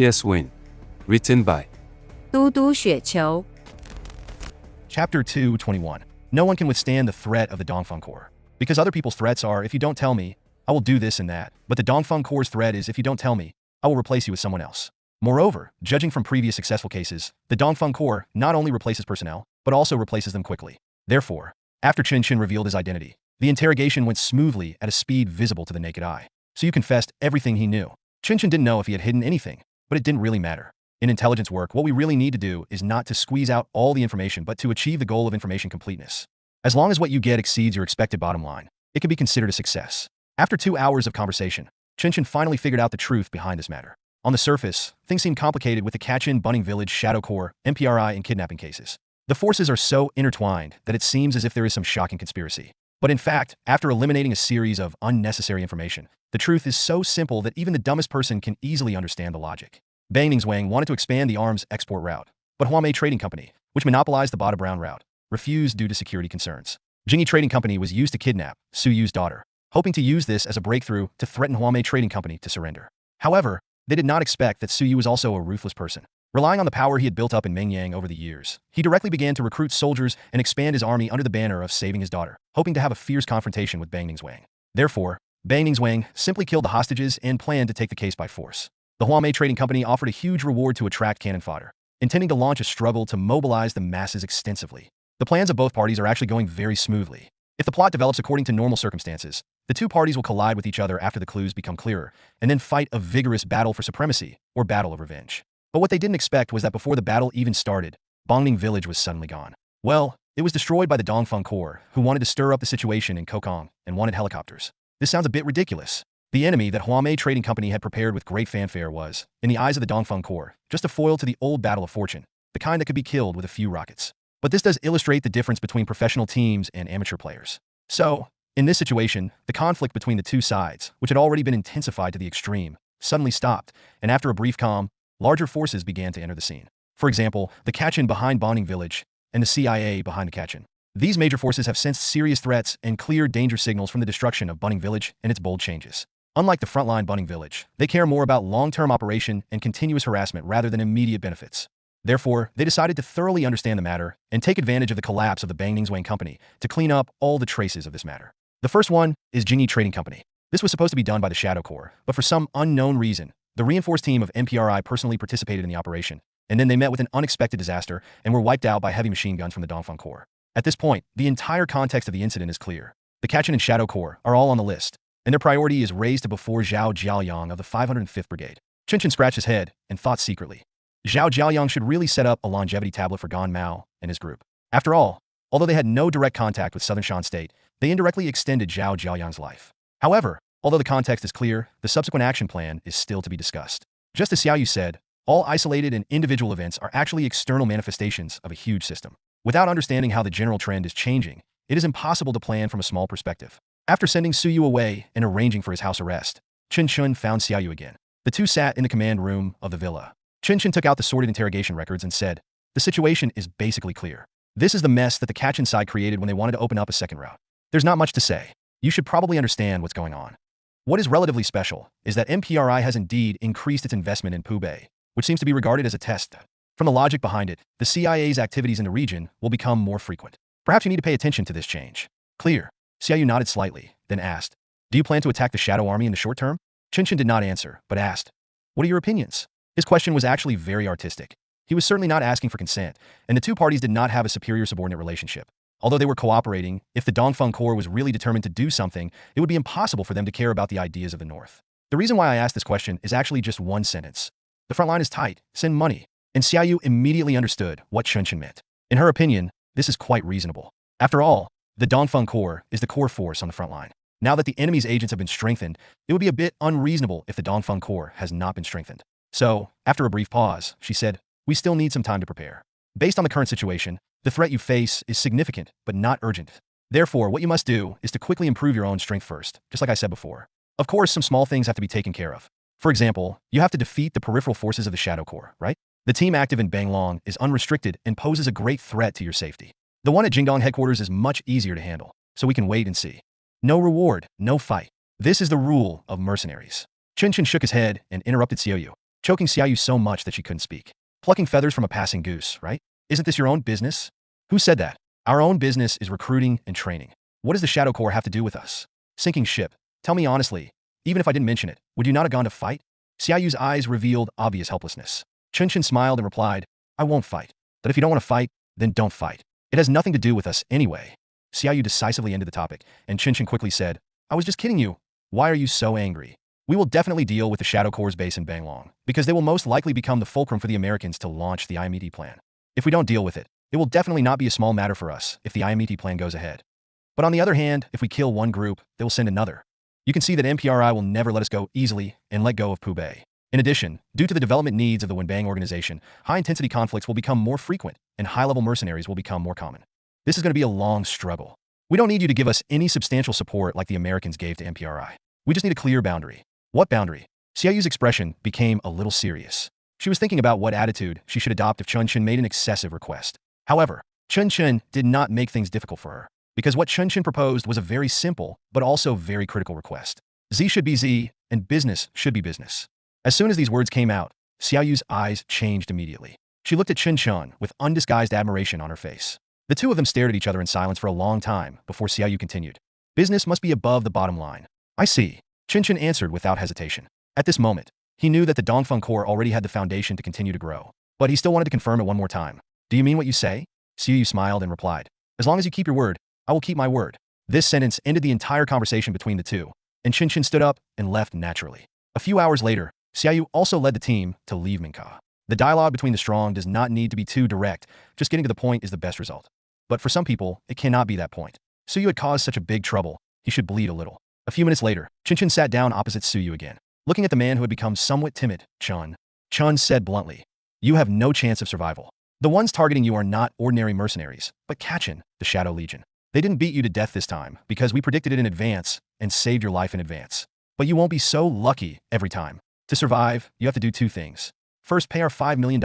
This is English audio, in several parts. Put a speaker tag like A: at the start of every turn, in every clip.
A: FPS Win. Written by
B: 嘟嘟雪球
C: Chapter 221. No one can withstand the threat of the Dongfeng Corps. Because other people's threats are, if you don't tell me, I will do this and that. But the Dongfeng Corps' threat is, if you don't tell me, I will replace you with someone else. Moreover, judging from previous successful cases, the Dongfeng Corps not only replaces personnel, but also replaces them quickly. Therefore, after Chen Chen revealed his identity, the interrogation went smoothly at a speed visible to the naked eye. Suyu confessed everything he knew. Chen Chen didn't know if he had hidden anything, but it didn't really matter. In intelligence work, what we really need to do is not to squeeze out all the information, but to achieve the goal of information completeness. As long as what you get exceeds your expected bottom line, it can be considered a success. After 2 hours of conversation, Chen Chen finally figured out the truth behind this matter. On the surface, things seem complicated with the Kachin Bunning Village, Shadow Corps, MPRI, and kidnapping cases. The forces are so intertwined that it seems as if there is some shocking conspiracy. But in fact, after eliminating a series of unnecessary information, the truth is so simple that even the dumbest person can easily understand the logic. Bang Ningzwang wanted to expand the arms export route, but Huamei Trading Company, which monopolized the Bada Brown route, refused due to security concerns. Jingyi Trading Company was used to kidnap Suyu's daughter, hoping to use this as a breakthrough to threaten Huamei Trading Company to surrender. However, they did not expect that Suyu was also a ruthless person. Relying on the power he had built up in Mengyang over the years, he directly began to recruit soldiers and expand his army under the banner of saving his daughter, hoping to have a fierce confrontation with Bang Ningzwang. Therefore, Bang Ningzwang simply killed the hostages and planned to take the case by force. The Huamei Trading Company offered a huge reward to attract cannon fodder, intending to launch a struggle to mobilize the masses extensively. The plans of both parties are actually going very smoothly. If the plot develops according to normal circumstances, the two parties will collide with each other after the clues become clearer, and then fight a vigorous battle for supremacy, or battle of revenge. But what they didn't expect was that before the battle even started, Bongning Village was suddenly gone. Well, it was destroyed by the Dongfeng Corps, who wanted to stir up the situation in Kokong and wanted helicopters. This sounds a bit ridiculous. The enemy that Huamei Trading Company had prepared with great fanfare was, in the eyes of the Dongfeng Corps, just a foil to the old Battle of Fortune, the kind that could be killed with a few rockets. But this does illustrate the difference between professional teams and amateur players. So, in this situation, the conflict between the two sides, which had already been intensified to the extreme, suddenly stopped, and after a brief calm, larger forces began to enter the scene. For example, the Kachin behind Bonding Village and the CIA behind the Kachin. These major forces have sensed serious threats and clear danger signals from the destruction of Bunning Village and its bold changes. Unlike the frontline Bunning Village, they care more about long-term operation and continuous harassment rather than immediate benefits. Therefore, they decided to thoroughly understand the matter and take advantage of the collapse of the Bang Ningzwang Company to clean up all the traces of this matter. The first one is Jingyi Trading Company. This was supposed to be done by the Shadow Corps, but for some unknown reason, the reinforced team of MPRI personally participated in the operation, and then they met with an unexpected disaster and were wiped out by heavy machine guns from the Dongfeng Corps. At this point, the entire context of the incident is clear. The Kachin and Shadow Corps are all on the list, and their priority is raised to before Zhao Jiaoyang of the 505th Brigade. Chen Chen scratched his head and thought secretly. Zhao Jiaoyang should really set up a longevity tablet for Gan Mao and his group. After all, although they had no direct contact with Southern Shan State, they indirectly extended Zhao Jiaoyang's life. However, although the context is clear, the subsequent action plan is still to be discussed. Just as Xiaoyu said, all isolated and individual events are actually external manifestations of a huge system. Without understanding how the general trend is changing, it is impossible to plan from a small perspective. After sending Suyu away and arranging for his house arrest, Chen Chen found Xiaoyu again. The two sat in the command room of the villa. Chen Chen took out the sorted interrogation records and said, "The situation is basically clear. This is the mess that the Kachin side created when they wanted to open up a second route. There's not much to say. You should probably understand what's going on. What is relatively special is that MPRI has indeed increased its investment in Pubei, which seems to be regarded as a test. From the logic behind it, the CIA's activities in the region will become more frequent. Perhaps you need to pay attention to this change." Clear. Xiaoyu nodded slightly, then asked, "Do you plan to attack the Shadow Army in the short term?" Chen Chen did not answer, but asked, "What are your opinions?" His question was actually very artistic. He was certainly not asking for consent, and the two parties did not have a superior-subordinate relationship. Although they were cooperating, if the Dongfeng Corps was really determined to do something, it would be impossible for them to care about the ideas of the North. The reason why I asked this question is actually just one sentence. The front line is tight, send money. And Xiaoyu immediately understood what Chen Chen meant. In her opinion, this is quite reasonable. After all, the Dongfeng Corps is the core force on the front line. Now that the enemy's agents have been strengthened, it would be a bit unreasonable if the Dongfeng Corps has not been strengthened. So, after a brief pause, she said, "We still need some time to prepare. Based on the current situation, the threat you face is significant, but not urgent. Therefore, what you must do is to quickly improve your own strength first, just like I said before. Of course, some small things have to be taken care of. For example, you have to defeat the peripheral forces of the Shadow Corps, right? The team active in Banglong is unrestricted and poses a great threat to your safety. The one at Jingdong headquarters is much easier to handle, so we can wait and see. No reward, no fight. This is the rule of mercenaries." Chen Chen shook his head and interrupted Xiaoyu. choking Xiaoyu so much that she couldn't speak. Plucking feathers from a passing goose, right? Isn't this your own business? Who said that? Our own business is recruiting and training. What does the Shadow Corps have to do with us? Sinking ship. Tell me honestly, even if I didn't mention it, would you not have gone to fight? Xiaoyu's eyes revealed obvious helplessness. Chen Chen smiled and replied, I won't fight. But if you don't want to fight, then don't fight. It has nothing to do with us anyway. Xiaoyu decisively ended the topic, and Chen Chen quickly said, I was just kidding you. Why are you so angry? We will definitely deal with the Shadow Corps' base in Banglong, because they will most likely become the fulcrum for the Americans to launch the IMET plan. If we don't deal with it, it will definitely not be a small matter for us if the IMET plan goes ahead. But on the other hand, if we kill one group, they will send another. You can see that MPRI will never let us go easily and let go of Pubei. In addition, due to the development needs of the Wenbang organization, high-intensity conflicts will become more frequent and high-level mercenaries will become more common. This is going to be a long struggle. We don't need you to give us any substantial support like the Americans gave to MPRI. We just need a clear boundary. What boundary? Xiaoyu's expression became a little serious. She was thinking about what attitude she should adopt if Chen Chen made an excessive request. However, Chen Chen did not make things difficult for her, because what Chen Chen proposed was a very simple but also very critical request. Z should be Z, and business should be business. As soon as these words came out, Xiaoyu's eyes changed immediately. She looked at Chen Chen with undisguised admiration on her face. The two of them stared at each other in silence for a long time before Xiaoyu continued. Business must be above the bottom line. I see. Chen Chen answered without hesitation. At this moment, he knew that the Dongfeng Corps already had the foundation to continue to grow, but he still wanted to confirm it one more time. Do you mean what you say? Xiaoyu smiled and replied, as long as you keep your word, I will keep my word. This sentence ended the entire conversation between the two, and Chen Chen stood up and left naturally. A few hours later, Xiaoyu also led the team to leave Minka. The dialogue between the strong does not need to be too direct, just getting to the point is the best result. But for some people, it cannot be that point. Suyu had caused such a big trouble, he should bleed a little. A few minutes later, Chen Chen sat down opposite Suyu again. Looking at the man who had become somewhat timid, Chen said bluntly, you have no chance of survival. The ones targeting you are not ordinary mercenaries, but Kachin, the Shadow Legion. They didn't beat you to death this time, because we predicted it in advance and saved your life in advance. But you won't be so lucky every time. To survive, you have to do two things. First, pay our $5 million.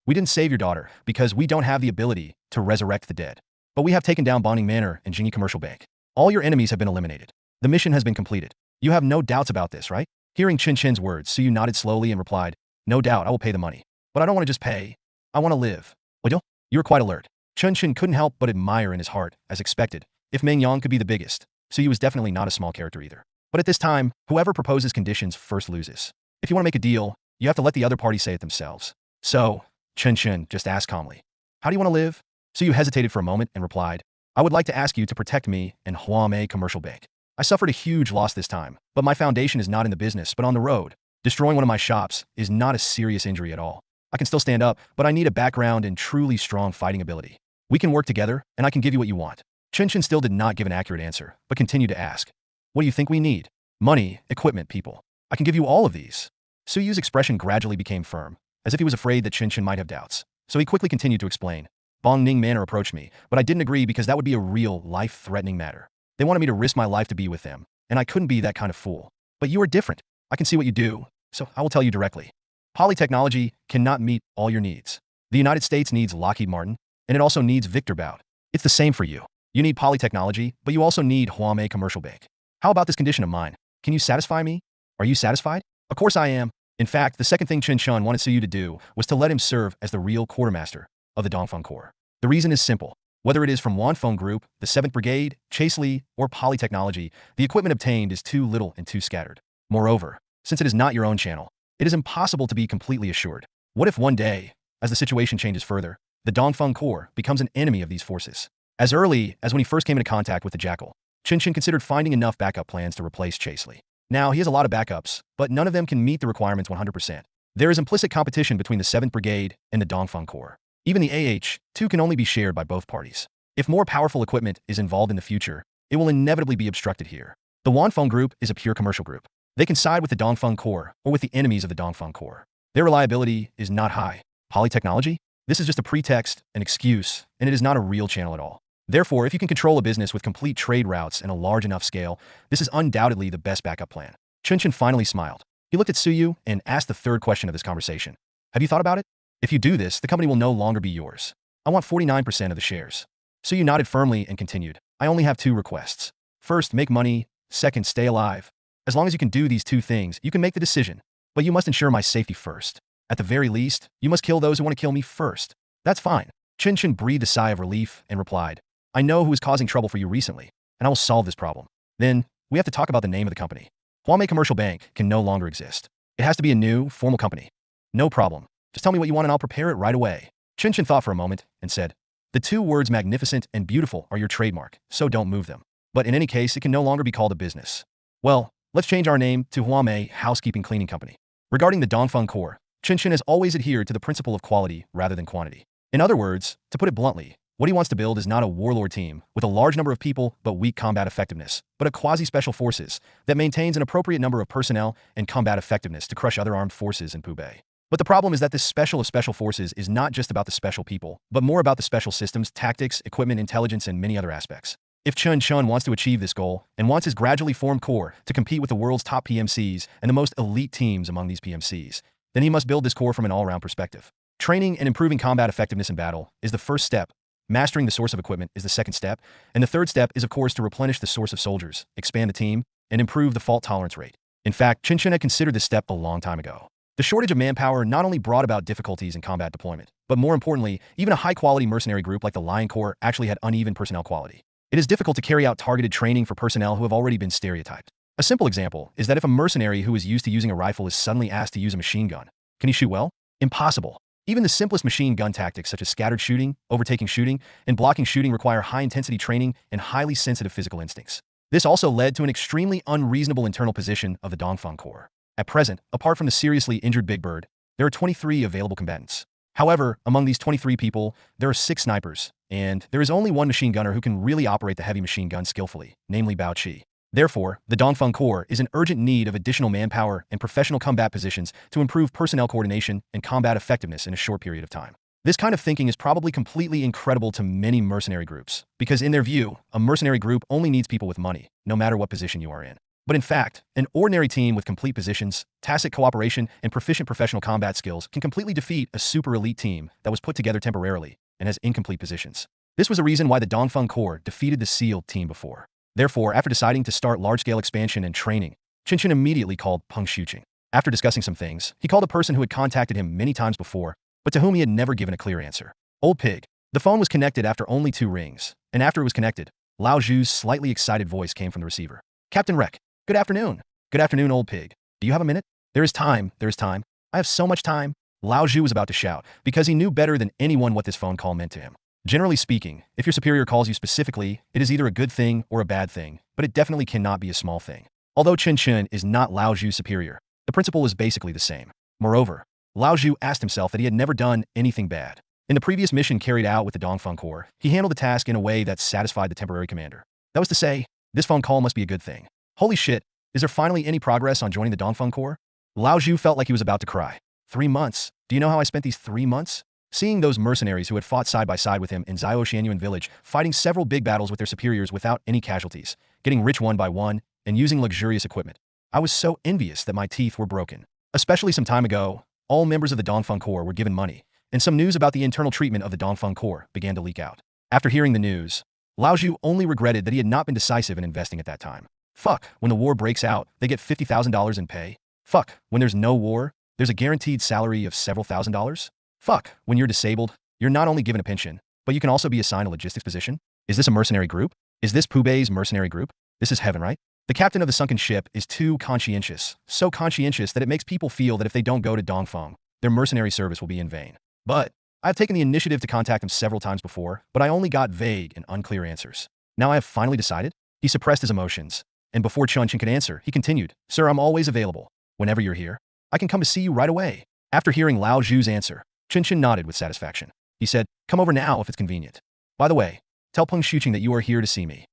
C: We didn't save your daughter, because we don't have the ability to resurrect the dead. But we have taken down Bonding Manor and Jingyi Commercial Bank. All your enemies have been eliminated. The mission has been completed. You have no doubts about this, right? Hearing Chen Chen's words, Suyu nodded slowly and replied, no doubt I will pay the money. But I don't want to just pay. I want to live. Well, you were quite alert. Chen Chen couldn't help but admire in his heart, as expected. If Meng Yang could be the biggest, Suyu was definitely not a small character either. But at this time, whoever proposes conditions first loses. If you want to make a deal, you have to let the other party say it themselves. So, Chen Chen just asked calmly, how do you want to live? Suyu hesitated for a moment and replied, I would like to ask you to protect me and Huamei Commercial Bank. I suffered a huge loss this time, but my foundation is not in the business but on the road. Destroying one of my shops is not a serious injury at all. I can still stand up, but I need a background and truly strong fighting ability. We can work together, and I can give you what you want. Chen Chen still did not give an accurate answer, but continued to ask, what do you think we need? Money, equipment, people. I can give you all of these. Suyu's expression gradually became firm, as if he was afraid that Chen Chen might have doubts. So he quickly continued to explain, Bongning Manor approached me, but I didn't agree because that would be a real, life-threatening matter. They wanted me to risk my life to be with them, and I couldn't be that kind of fool. But you are different. I can see what you do, so I will tell you directly. Polytechnology cannot meet all your needs. The United States needs Lockheed Martin, and it also needs Victor Bout. It's the same for you. You need Polytechnology, but you also need Huamei Commercial Bank. How about this condition of mine? Can you satisfy me? Are you satisfied? Of course I am. In fact, the second thing Chen Chen wanted Suyu to do was to let him serve as the real quartermaster of the Dongfeng Corps. The reason is simple. Whether it is from Wanfeng Group, the 7th Brigade, Chase Li, or Polytechnology, the equipment obtained is too little and too scattered. Moreover, since it is not your own channel, it is impossible to be completely assured. What if one day, as the situation changes further, the Dongfeng Corps becomes an enemy of these forces? As early as when he first came into contact with the Jackal, Chen Chen considered finding enough backup plans to replace Chase Li. Now, he has a lot of backups, but none of them can meet the requirements 100%. There is implicit competition between the 7th Brigade and the Dongfeng Corps. Even the AH-2 can only be shared by both parties. If more powerful equipment is involved in the future, it will inevitably be obstructed here. The Wanfeng Group is a pure commercial group. They can side with the Dongfeng Corps or with the enemies of the Dongfeng Corps. Their reliability is not high. Polytechnology? This is just a pretext, an excuse, and it is not a real channel at all. Therefore, if you can control a business with complete trade routes and a large enough scale, this is undoubtedly the best backup plan. Chen Chen finally smiled. He looked at Suyu and asked the third question of this conversation. Have you thought about it? If you do this, the company will no longer be yours. I want 49% of the shares. Suyu nodded firmly and continued. I only have 2 requests. First, make money. Second, stay alive. As long as you can do these 2 things, you can make the decision. but you must ensure my safety first. At the very least, you must kill those who want to kill me first. That's fine. Chen Chen breathed a sigh of relief and replied, I know who is causing trouble for you recently, and I will solve this problem. Then, we have to talk about the name of the company. Huame Commercial Bank can no longer exist. It has to be a new, formal company. No problem. Just tell me what you want and I'll prepare it right away. Chen Chen thought for a moment and said, the two words magnificent and beautiful are your trademark, so don't move them. But in any case, it can no longer be called a business. Well, let's change our name to Huame Housekeeping Cleaning Company. Regarding the Dongfeng Corps, Chen Chen has always adhered to the principle of quality rather than quantity. In other words, to put it bluntly, what he wants to build is not a warlord team with a large number of people but weak combat effectiveness, but a quasi-special forces that maintains an appropriate number of personnel and combat effectiveness to crush other armed forces in Pubei. But the problem is that this special of special forces is not just about the special people, but more about the special systems, tactics, equipment, intelligence, and many other aspects. If Chen Chen wants to achieve this goal and wants his gradually formed corps to compete with the world's top PMCs and the most elite teams among these PMCs, then he must build this corps from an all-round perspective. Training and improving combat effectiveness in battle is the first step. Mastering the source of equipment is the second step, and the third step is of course to replenish the source of soldiers, expand the team, and improve the fault tolerance rate. In fact, Chen Chen had considered this step a long time ago. The shortage of manpower not only brought about difficulties in combat deployment, but more importantly, even a high-quality mercenary group like the Lion Corps actually had uneven personnel quality. It is difficult to carry out targeted training for personnel who have already been stereotyped. A simple example is that if a mercenary who is used to using a rifle is suddenly asked to use a machine gun, can he shoot well? Impossible. Even the simplest machine gun tactics such as scattered shooting, overtaking shooting, and blocking shooting require high-intensity training and highly sensitive physical instincts. This also led to an extremely unreasonable internal position of the Dongfeng Corps. At present, apart from the seriously injured Big Bird, there are 23 available combatants. However, among these 23 people, there are 6 snipers, and there is only one machine gunner who can really operate the heavy machine gun skillfully, namely Bao Qi. Therefore, the Dongfeng Corps is in urgent need of additional manpower and professional combat positions to improve personnel coordination and combat effectiveness in a short period of time. This kind of thinking is probably completely incredible to many mercenary groups, because in their view, a mercenary group only needs people with money, no matter what position you are in. But in fact, an ordinary team with complete positions, tacit cooperation, and proficient professional combat skills can completely defeat a super elite team that was put together temporarily and has incomplete positions. This was a reason why the Dongfeng Corps defeated the SEAL team before. Therefore, after deciding to start large-scale expansion and training, Chen Chen immediately called Peng Shuqing. After discussing some things, he called a person who had contacted him many times before, but to whom he had never given a clear answer. Old Pig. The phone was connected after only 2 rings, and after it was connected, Lao Zhu's slightly excited voice came from the receiver. Captain Rek. Good afternoon. Good afternoon, Old Pig. Do you have a minute? There is time. I have so much time. Lao Zhu was about to shout, because he knew better than anyone what this phone call meant to him. Generally speaking, if your superior calls you specifically, it is either a good thing or a bad thing, but it definitely cannot be a small thing. Although Chen Chen is not Lao Zhu's superior, the principle is basically the same. Moreover, Lao Zhu asked himself that he had never done anything bad. In the previous mission carried out with the Dongfeng Corps, he handled the task in a way that satisfied the temporary commander. That was to say, this phone call must be a good thing. Holy shit, is there finally any progress on joining the Dongfeng Corps? Lao Zhu felt like he was about to cry. 3 months. Do you know how I spent these 3 months? Seeing those mercenaries who had fought side by side with him in Xiaoxianyuan village, fighting several big battles with their superiors without any casualties, getting rich one by one, and using luxurious equipment. I was so envious that my teeth were broken. Especially some time ago, all members of the Dongfeng Corps were given money, and some news about the internal treatment of the Dongfeng Corps began to leak out. After hearing the news, Lao Zhu only regretted that he had not been decisive in investing at that time. Fuck, when the war breaks out, they get $50,000 in pay. Fuck, when there's no war, there's a guaranteed salary of several $1,000s. Fuck, when you're disabled, you're not only given a pension, but you can also be assigned a logistics position. Is this a mercenary group? Is this Pubei's mercenary group? This is heaven, right? The captain of the sunken ship is too conscientious, so conscientious that it makes people feel that if they don't go to Dongfeng, their mercenary service will be in vain. But I've taken the initiative to contact him several times before, but I only got vague and unclear answers. Now I have finally decided. He suppressed his emotions, and before Chen Chen could answer, he continued, Sir, I'm always available. Whenever you're here, I can come to see you right away. After hearing Lao Zhu's answer, Chen Chen nodded with satisfaction. He said, come over now if it's convenient. By the way, tell Peng Shuqing that you are here to see me.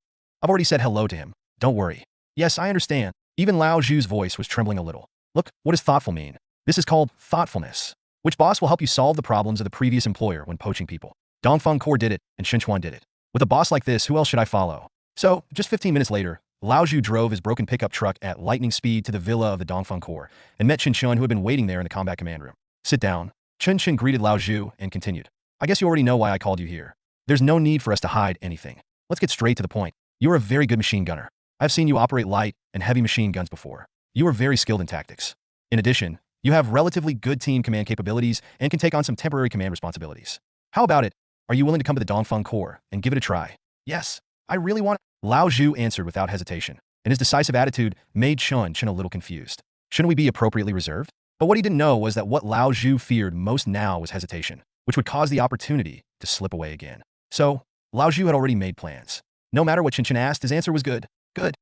C: I've already said hello to him. Don't worry. Yes, I understand. Even Lao Zhu's voice was trembling a little. Look, what does thoughtful mean? This is called thoughtfulness. Which boss will help you solve the problems of the previous employer when poaching people? Dongfeng Corps did it, and Chen Chen did it. With a boss like this, who else should I follow? So, just 15 minutes later, Lao Zhu drove his broken pickup truck at lightning speed to the villa of the Dongfeng Corps and met Chen Chen, who had been waiting there in the combat command room. Sit down. Chen Chen greeted Lao Zhu and continued. I guess you already know why I called you here. There's no need for us to hide anything. Let's get straight to the point. You're a very good machine gunner. I've seen you operate light and heavy machine guns before. You are very skilled in tactics. In addition, You have relatively good team command capabilities and can take on some temporary command responsibilities. How about it? Are you willing to come to the Dongfeng Corps and give it a try? Yes, I really want it. Lao Zhu answered without hesitation, and his decisive attitude made Chen Chen a little confused. Shouldn't we be appropriately reserved? But what he didn't know was that what Lao Zhu feared most now was hesitation, which would cause the opportunity to slip away again. So, Lao Zhu had already made plans. No matter what Chen Chen asked, his answer was good. Good.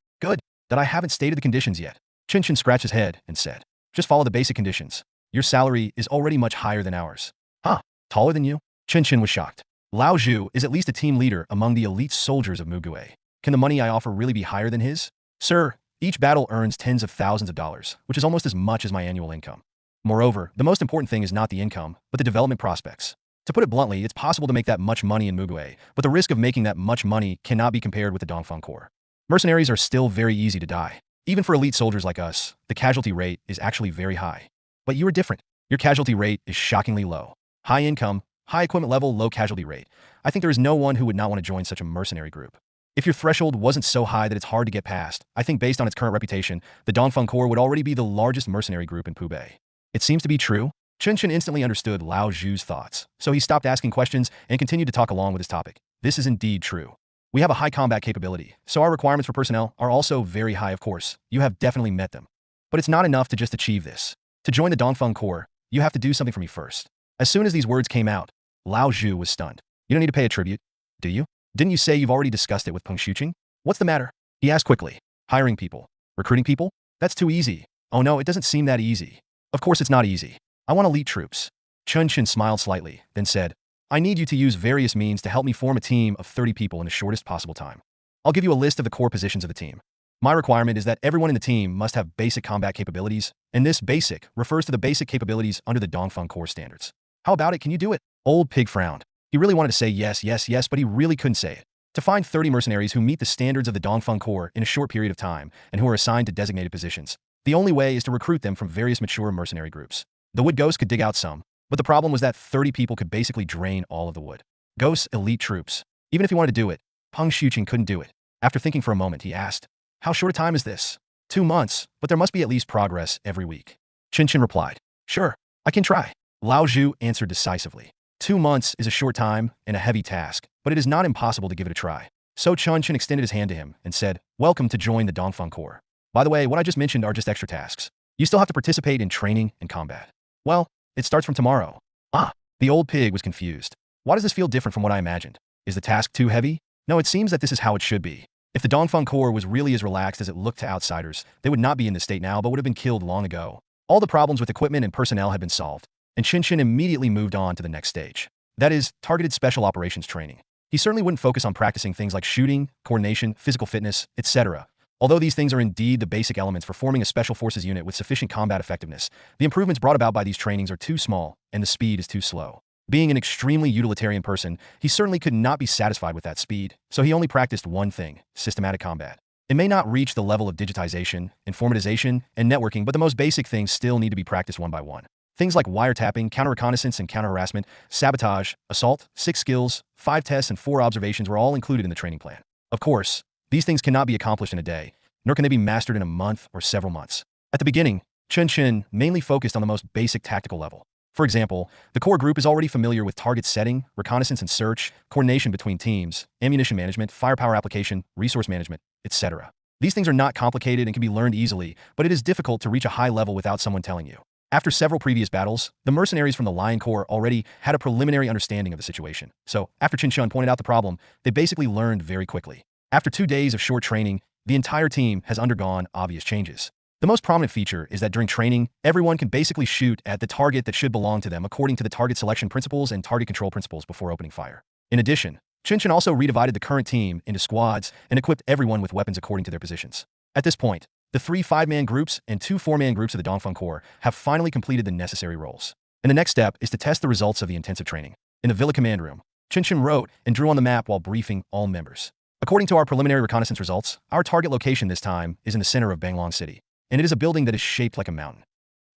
C: That I haven't stated the conditions yet. Chen Chen scratched his head and said, just follow the basic conditions. Your salary is already much higher than ours. Huh? Taller than you? Chen Chen was shocked. Lao Zhu is at least a team leader among the elite soldiers of Mugue. Can the money I offer really be higher than his? Sir, each battle earns tens of thousands of dollars, which is almost as much as my annual income. Moreover, the most important thing is not the income, but the development prospects. To put it bluntly, it's possible to make that much money in Mugue, but the risk of making that much money cannot be compared with the Dongfeng Corps. Mercenaries are still very easy to die. Even for elite soldiers like us, the casualty rate is actually very high. But you are different. Your casualty rate is shockingly low. High income, high equipment level, low casualty rate. I think there is no one who would not want to join such a mercenary group. If your threshold wasn't so high that it's hard to get past, I think based on its current reputation, the Dongfeng Corps would already be the largest mercenary group in Pubei. It seems to be true. Chen Chen instantly understood Lao Zhu's thoughts, so he stopped asking questions and continued to talk along with his topic. This is indeed true. We have a high combat capability, so our requirements for personnel are also very high, of course. You have definitely met them. But it's not enough to just achieve this. To join the Dongfeng Corps, you have to do something for me first. As soon as these words came out, Lao Zhu was stunned. You don't need to pay a tribute, do you? Didn't you say you've already discussed it with Peng Shuqing? What's the matter? He asked quickly. Hiring people. Recruiting people? That's too easy. Oh no, it doesn't seem that easy. Of course it's not easy. I want elite troops. Chen Chen smiled slightly, then said, I need you to use various means to help me form a team of 30 people in the shortest possible time. I'll give you a list of the core positions of the team. My requirement is that everyone in the team must have basic combat capabilities, and this basic refers to the basic capabilities under the Dongfeng Corps standards. How about it? Can you do it? Old Pig frowned. He really wanted to say yes, but he really couldn't say it. To find 30 mercenaries who meet the standards of the Dongfeng Corps in a short period of time and who are assigned to designated positions, the only way is to recruit them from various mature mercenary groups. The Wood Ghost could dig out some, but the problem was that 30 people could basically drain all of the wood. Ghost's elite troops. Even if he wanted to do it, Peng Shuqing couldn't do it. After thinking for a moment, he asked, how short a time is this? 2 months, but there must be at least progress every week. Chen Chen replied, sure, I can try. Lao Zhu answered decisively. 2 months is a short time and a heavy task, but it is not impossible to give it a try. So Chen Chen extended his hand to him and said, welcome to join the Dongfeng Corps. By the way, what I just mentioned are just extra tasks. You still have to participate in training and combat. Well, it starts from tomorrow. The old pig was confused. Why does this feel different from what I imagined? Is the task too heavy? No, it seems that this is how it should be. If the Dongfeng Corps was really as relaxed as it looked to outsiders, they would not be in this state now but would have been killed long ago. All the problems with equipment and personnel had been solved, and Chen Chen immediately moved on to the next stage. That is, targeted special operations training. He certainly wouldn't focus on practicing things like shooting, coordination, physical fitness, etc. Although these things are indeed the basic elements for forming a special forces unit with sufficient combat effectiveness, the improvements brought about by these trainings are too small, and the speed is too slow. Being an extremely utilitarian person, he certainly could not be satisfied with that speed, so he only practiced one thing, systematic combat. It may not reach the level of digitization, informatization, and networking, but the most basic things still need to be practiced one by one. Things like wiretapping, counter-reconnaissance and counter-harassment, sabotage, assault, 6 skills, 5 tests, and 4 observations were all included in the training plan. Of course, these things cannot be accomplished in a day, nor can they be mastered in a month or several months. At the beginning, Chen Chen mainly focused on the most basic tactical level. For example, the core group is already familiar with target setting, reconnaissance and search, coordination between teams, ammunition management, firepower application, resource management, etc. These things are not complicated and can be learned easily, but it is difficult to reach a high level without someone telling you. After several previous battles, the mercenaries from the Lion Corps already had a preliminary understanding of the situation. So, after Chen Chen pointed out the problem, they basically learned very quickly. After 2 days of short training, the entire team has undergone obvious changes. The most prominent feature is that during training, everyone can basically shoot at the target that should belong to them according to the target selection principles and target control principles before opening fire. In addition, Chen Chen also redivided the current team into squads and equipped everyone with weapons according to their positions. At this point, the 3 5-man groups and 2 4-man groups of the Dongfeng Corps have finally completed the necessary roles. And the next step is to test the results of the intensive training. In the Villa Command Room, Chen Chen wrote and drew on the map while briefing all members. According to our preliminary reconnaissance results, our target location this time is in the center of Banglong City, and it is a building that is shaped like a mountain.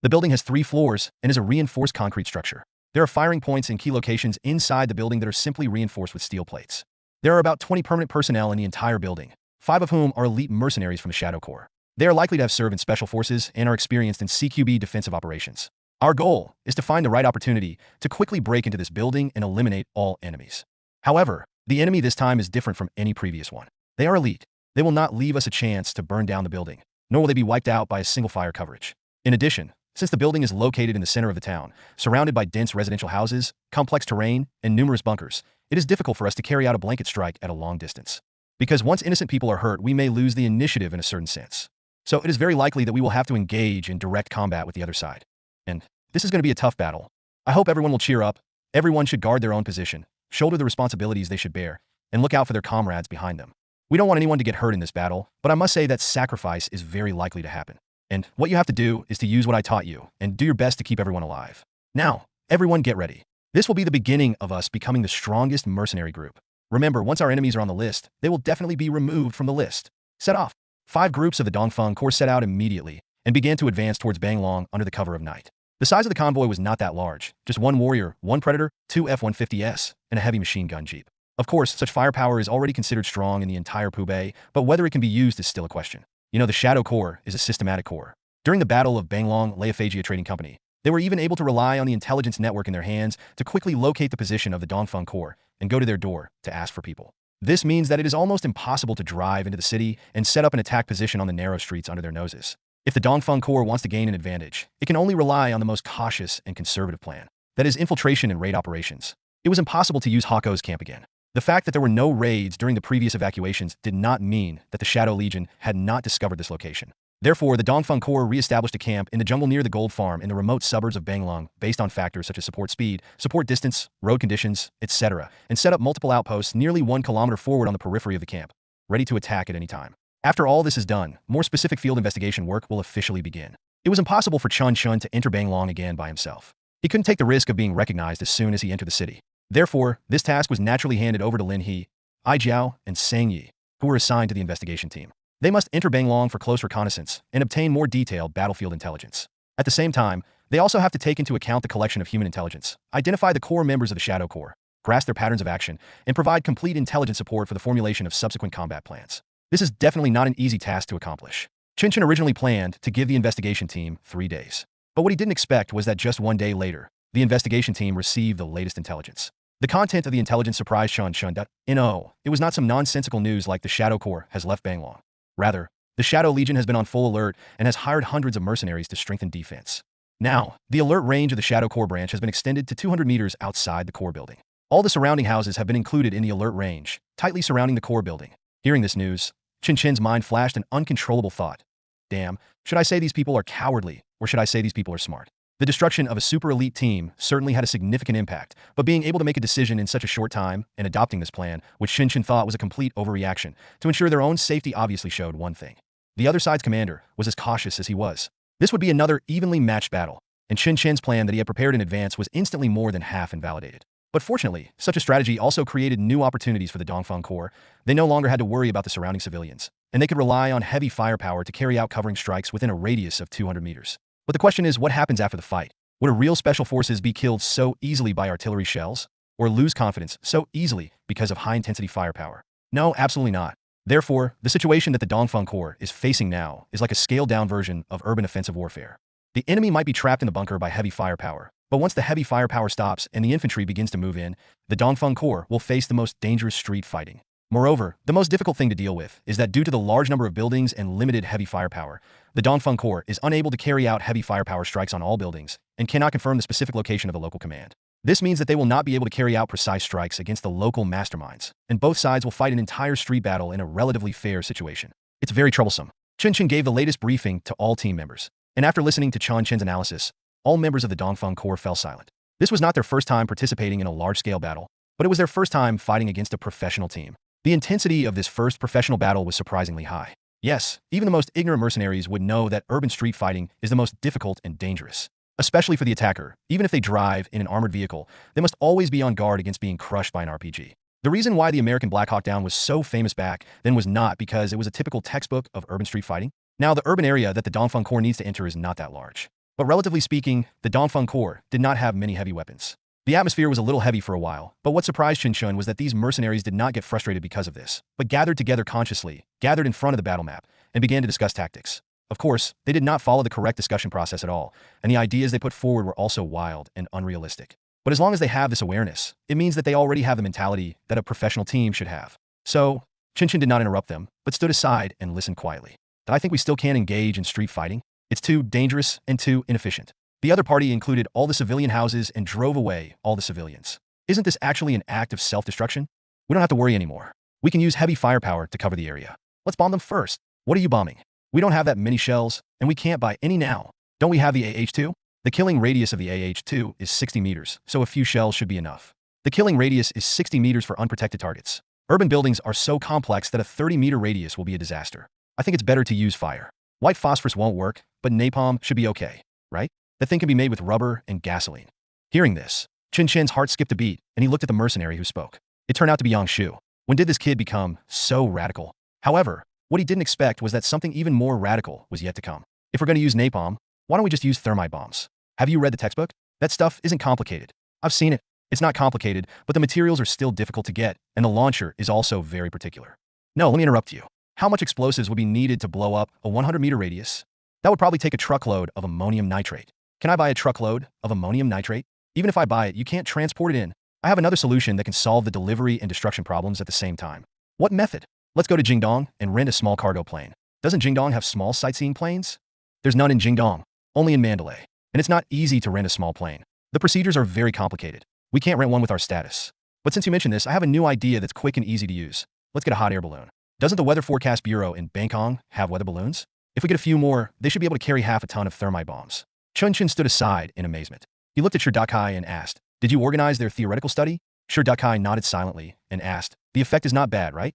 C: The building has 3 floors and is a reinforced concrete structure. There are firing points in key locations inside the building that are simply reinforced with steel plates. There are about 20 permanent personnel in the entire building, 5 of whom are elite mercenaries from the Shadow Corps. They are likely to have served in special forces and are experienced in CQB defensive operations. Our goal is to find the right opportunity to quickly break into this building and eliminate all enemies. However, the enemy this time is different from any previous one. They are elite. They will not leave us a chance to burn down the building, nor will they be wiped out by a single fire coverage. In addition, since the building is located in the center of the town, surrounded by dense residential houses, complex terrain, and numerous bunkers, it is difficult for us to carry out a blanket strike at a long distance. Because once innocent people are hurt, we may lose the initiative in a certain sense. So it is very likely that we will have to engage in direct combat with the other side. And this is going to be a tough battle. I hope everyone will cheer up. Everyone should guard their own position, shoulder the responsibilities they should bear, and look out for their comrades behind them. We don't want anyone to get hurt in this battle, but I must say that sacrifice is very likely to happen. And what you have to do is to use what I taught you and do your best to keep everyone alive. Now, everyone get ready. This will be the beginning of us becoming the strongest mercenary group. Remember, once our enemies are on the list, they will definitely be removed from the list. Set off. 5 groups of the Dongfeng Corps set out immediately and began to advance towards Banglong under the cover of night. The size of the convoy was not that large, just 1 warrior, 1 predator, 2 F-150s, and a heavy machine gun jeep. Of course, such firepower is already considered strong in the entire Pubei, but whether it can be used is still a question. You know, the Shadow Corps is a systematic corps. During the Battle of Banglong Leophagia Trading Company, they were even able to rely on the intelligence network in their hands to quickly locate the position of the Dongfeng Corps and go to their door to ask for people. This means that it is almost impossible to drive into the city and set up an attack position on the narrow streets under their noses. If the Dongfeng Corps wants to gain an advantage, it can only rely on the most cautious and conservative plan. That is infiltration and raid operations. It was impossible to use Hako's camp again. The fact that there were no raids during the previous evacuations did not mean that the Shadow Legion had not discovered this location. Therefore, the Dongfeng Corps re-established a camp in the jungle near the gold farm in the remote suburbs of Banglong based on factors such as support speed, support distance, road conditions, etc., and set up multiple outposts nearly 1 kilometer forward on the periphery of the camp, ready to attack at any time. After all this is done, more specific field investigation work will officially begin. It was impossible for Chen Chen to enter Banglong again by himself. He couldn't take the risk of being recognized as soon as he entered the city. Therefore, this task was naturally handed over to Lin He, Ai Jiao, and Sang Yi, who were assigned to the investigation team. They must enter Banglong for close reconnaissance and obtain more detailed battlefield intelligence. At the same time, they also have to take into account the collection of human intelligence, identify the core members of the Shadow Corps, grasp their patterns of action, and provide complete intelligence support for the formulation of subsequent combat plans. This is definitely not an easy task to accomplish. Chen Chen originally planned to give the investigation team 3 days. But what he didn't expect was that just 1 day later, the investigation team received the latest intelligence. The content of the intelligence surprised Chen Chen. It was not some nonsensical news like the Shadow Corps has left Banglong. Rather, the Shadow Legion has been on full alert and has hired hundreds of mercenaries to strengthen defense. Now, the alert range of the Shadow Corps branch has been extended to 200 meters outside the core building. All the surrounding houses have been included in the alert range, tightly surrounding the core building. Hearing this news, Chen Chen's mind flashed an uncontrollable thought. Damn, should I say these people are cowardly, or should I say these people are smart? The destruction of a super elite team certainly had a significant impact, but being able to make a decision in such a short time and adopting this plan, which Chen Chen thought was a complete overreaction, to ensure their own safety obviously showed one thing. The other side's commander was as cautious as he was. This would be another evenly matched battle, and Chen Chen's plan that he had prepared in advance was instantly more than half invalidated. But fortunately, such a strategy also created new opportunities for the Dongfeng Corps. They no longer had to worry about the surrounding civilians, and they could rely on heavy firepower to carry out covering strikes within a radius of 200 meters. But the question is, what happens after the fight? Would a real special forces be killed so easily by artillery shells? Or lose confidence so easily because of high-intensity firepower? No, absolutely not. Therefore, the situation that the Dongfeng Corps is facing now is like a scaled-down version of urban offensive warfare. The enemy might be trapped in the bunker by heavy firepower, but once the heavy firepower stops and the infantry begins to move in, the Dongfeng Corps will face the most dangerous street fighting. Moreover, the most difficult thing to deal with is that due to the large number of buildings and limited heavy firepower, the Dongfeng Corps is unable to carry out heavy firepower strikes on all buildings and cannot confirm the specific location of the local command. This means that they will not be able to carry out precise strikes against the local masterminds, and both sides will fight an entire street battle in a relatively fair situation. It's very troublesome. Chen Chen gave the latest briefing to all team members, and after listening to Chen Chen's analysis, all members of the Dongfeng Corps fell silent. This was not their first time participating in a large-scale battle, but it was their first time fighting against a professional team. The intensity of this first professional battle was surprisingly high. Yes, even the most ignorant mercenaries would know that urban street fighting is the most difficult and dangerous. Especially for the attacker, even if they drive in an armored vehicle, they must always be on guard against being crushed by an RPG. The reason why the American Black Hawk Down was so famous back then was not because it was a typical textbook of urban street fighting. Now, the urban area that the Dongfeng Corps needs to enter is not that large. But relatively speaking, the Dongfeng Corps did not have many heavy weapons. The atmosphere was a little heavy for a while, but what surprised Chen Chen was that these mercenaries did not get frustrated because of this, but gathered together consciously, gathered in front of the battle map, and began to discuss tactics. Of course, they did not follow the correct discussion process at all, and the ideas they put forward were also wild and unrealistic. But as long as they have this awareness, it means that they already have the mentality that a professional team should have. So, Chen Chen did not interrupt them, but stood aside and listened quietly. I think we still can't engage in street fighting. It's too dangerous and too inefficient. The other party included all the civilian houses and drove away all the civilians. Isn't this actually an act of self-destruction? We don't have to worry anymore. We can use heavy firepower to cover the area. Let's bomb them first. What are you bombing? We don't have that many shells, and we can't buy any now. Don't we have the AH-2? The killing radius of the AH-2 is 60 meters, so a few shells should be enough. The killing radius is 60 meters for unprotected targets. Urban buildings are so complex that a 30-meter radius will be a disaster. I think it's better to use fire. White phosphorus won't work, but napalm should be okay, right? The thing can be made with rubber and gasoline. Hearing this, Chen Chen's heart skipped a beat, and he looked at the mercenary who spoke. It turned out to be Yang Shu. When did this kid become so radical? However, what he didn't expect was that something even more radical was yet to come. If we're going to use napalm, why don't we just use thermite bombs? Have you read the textbook? That stuff isn't complicated. I've seen it. It's not complicated, but the materials are still difficult to get, and the launcher is also very particular. No, let me interrupt you. How much explosives would be needed to blow up a 100-meter radius? That would probably take a truckload of ammonium nitrate. Can I buy a truckload of ammonium nitrate? Even if I buy it, you can't transport it in. I have another solution that can solve the delivery and destruction problems at the same time. What method? Let's go to Jingdong and rent a small cargo plane. Doesn't Jingdong have small sightseeing planes? There's none in Jingdong, only in Mandalay. And it's not easy to rent a small plane. The procedures are very complicated. We can't rent one with our status. But since you mentioned this, I have a new idea that's quick and easy to use. Let's get a hot air balloon. Doesn't the Weather Forecast Bureau in Bangkok have weather balloons? If we get a few more, they should be able to carry half a ton of thermite bombs. Chen Chen stood aside in amazement. He looked at Shirdai and asked, "Did you organize their theoretical study?" Shirdai nodded silently and asked, "The effect is not bad, right?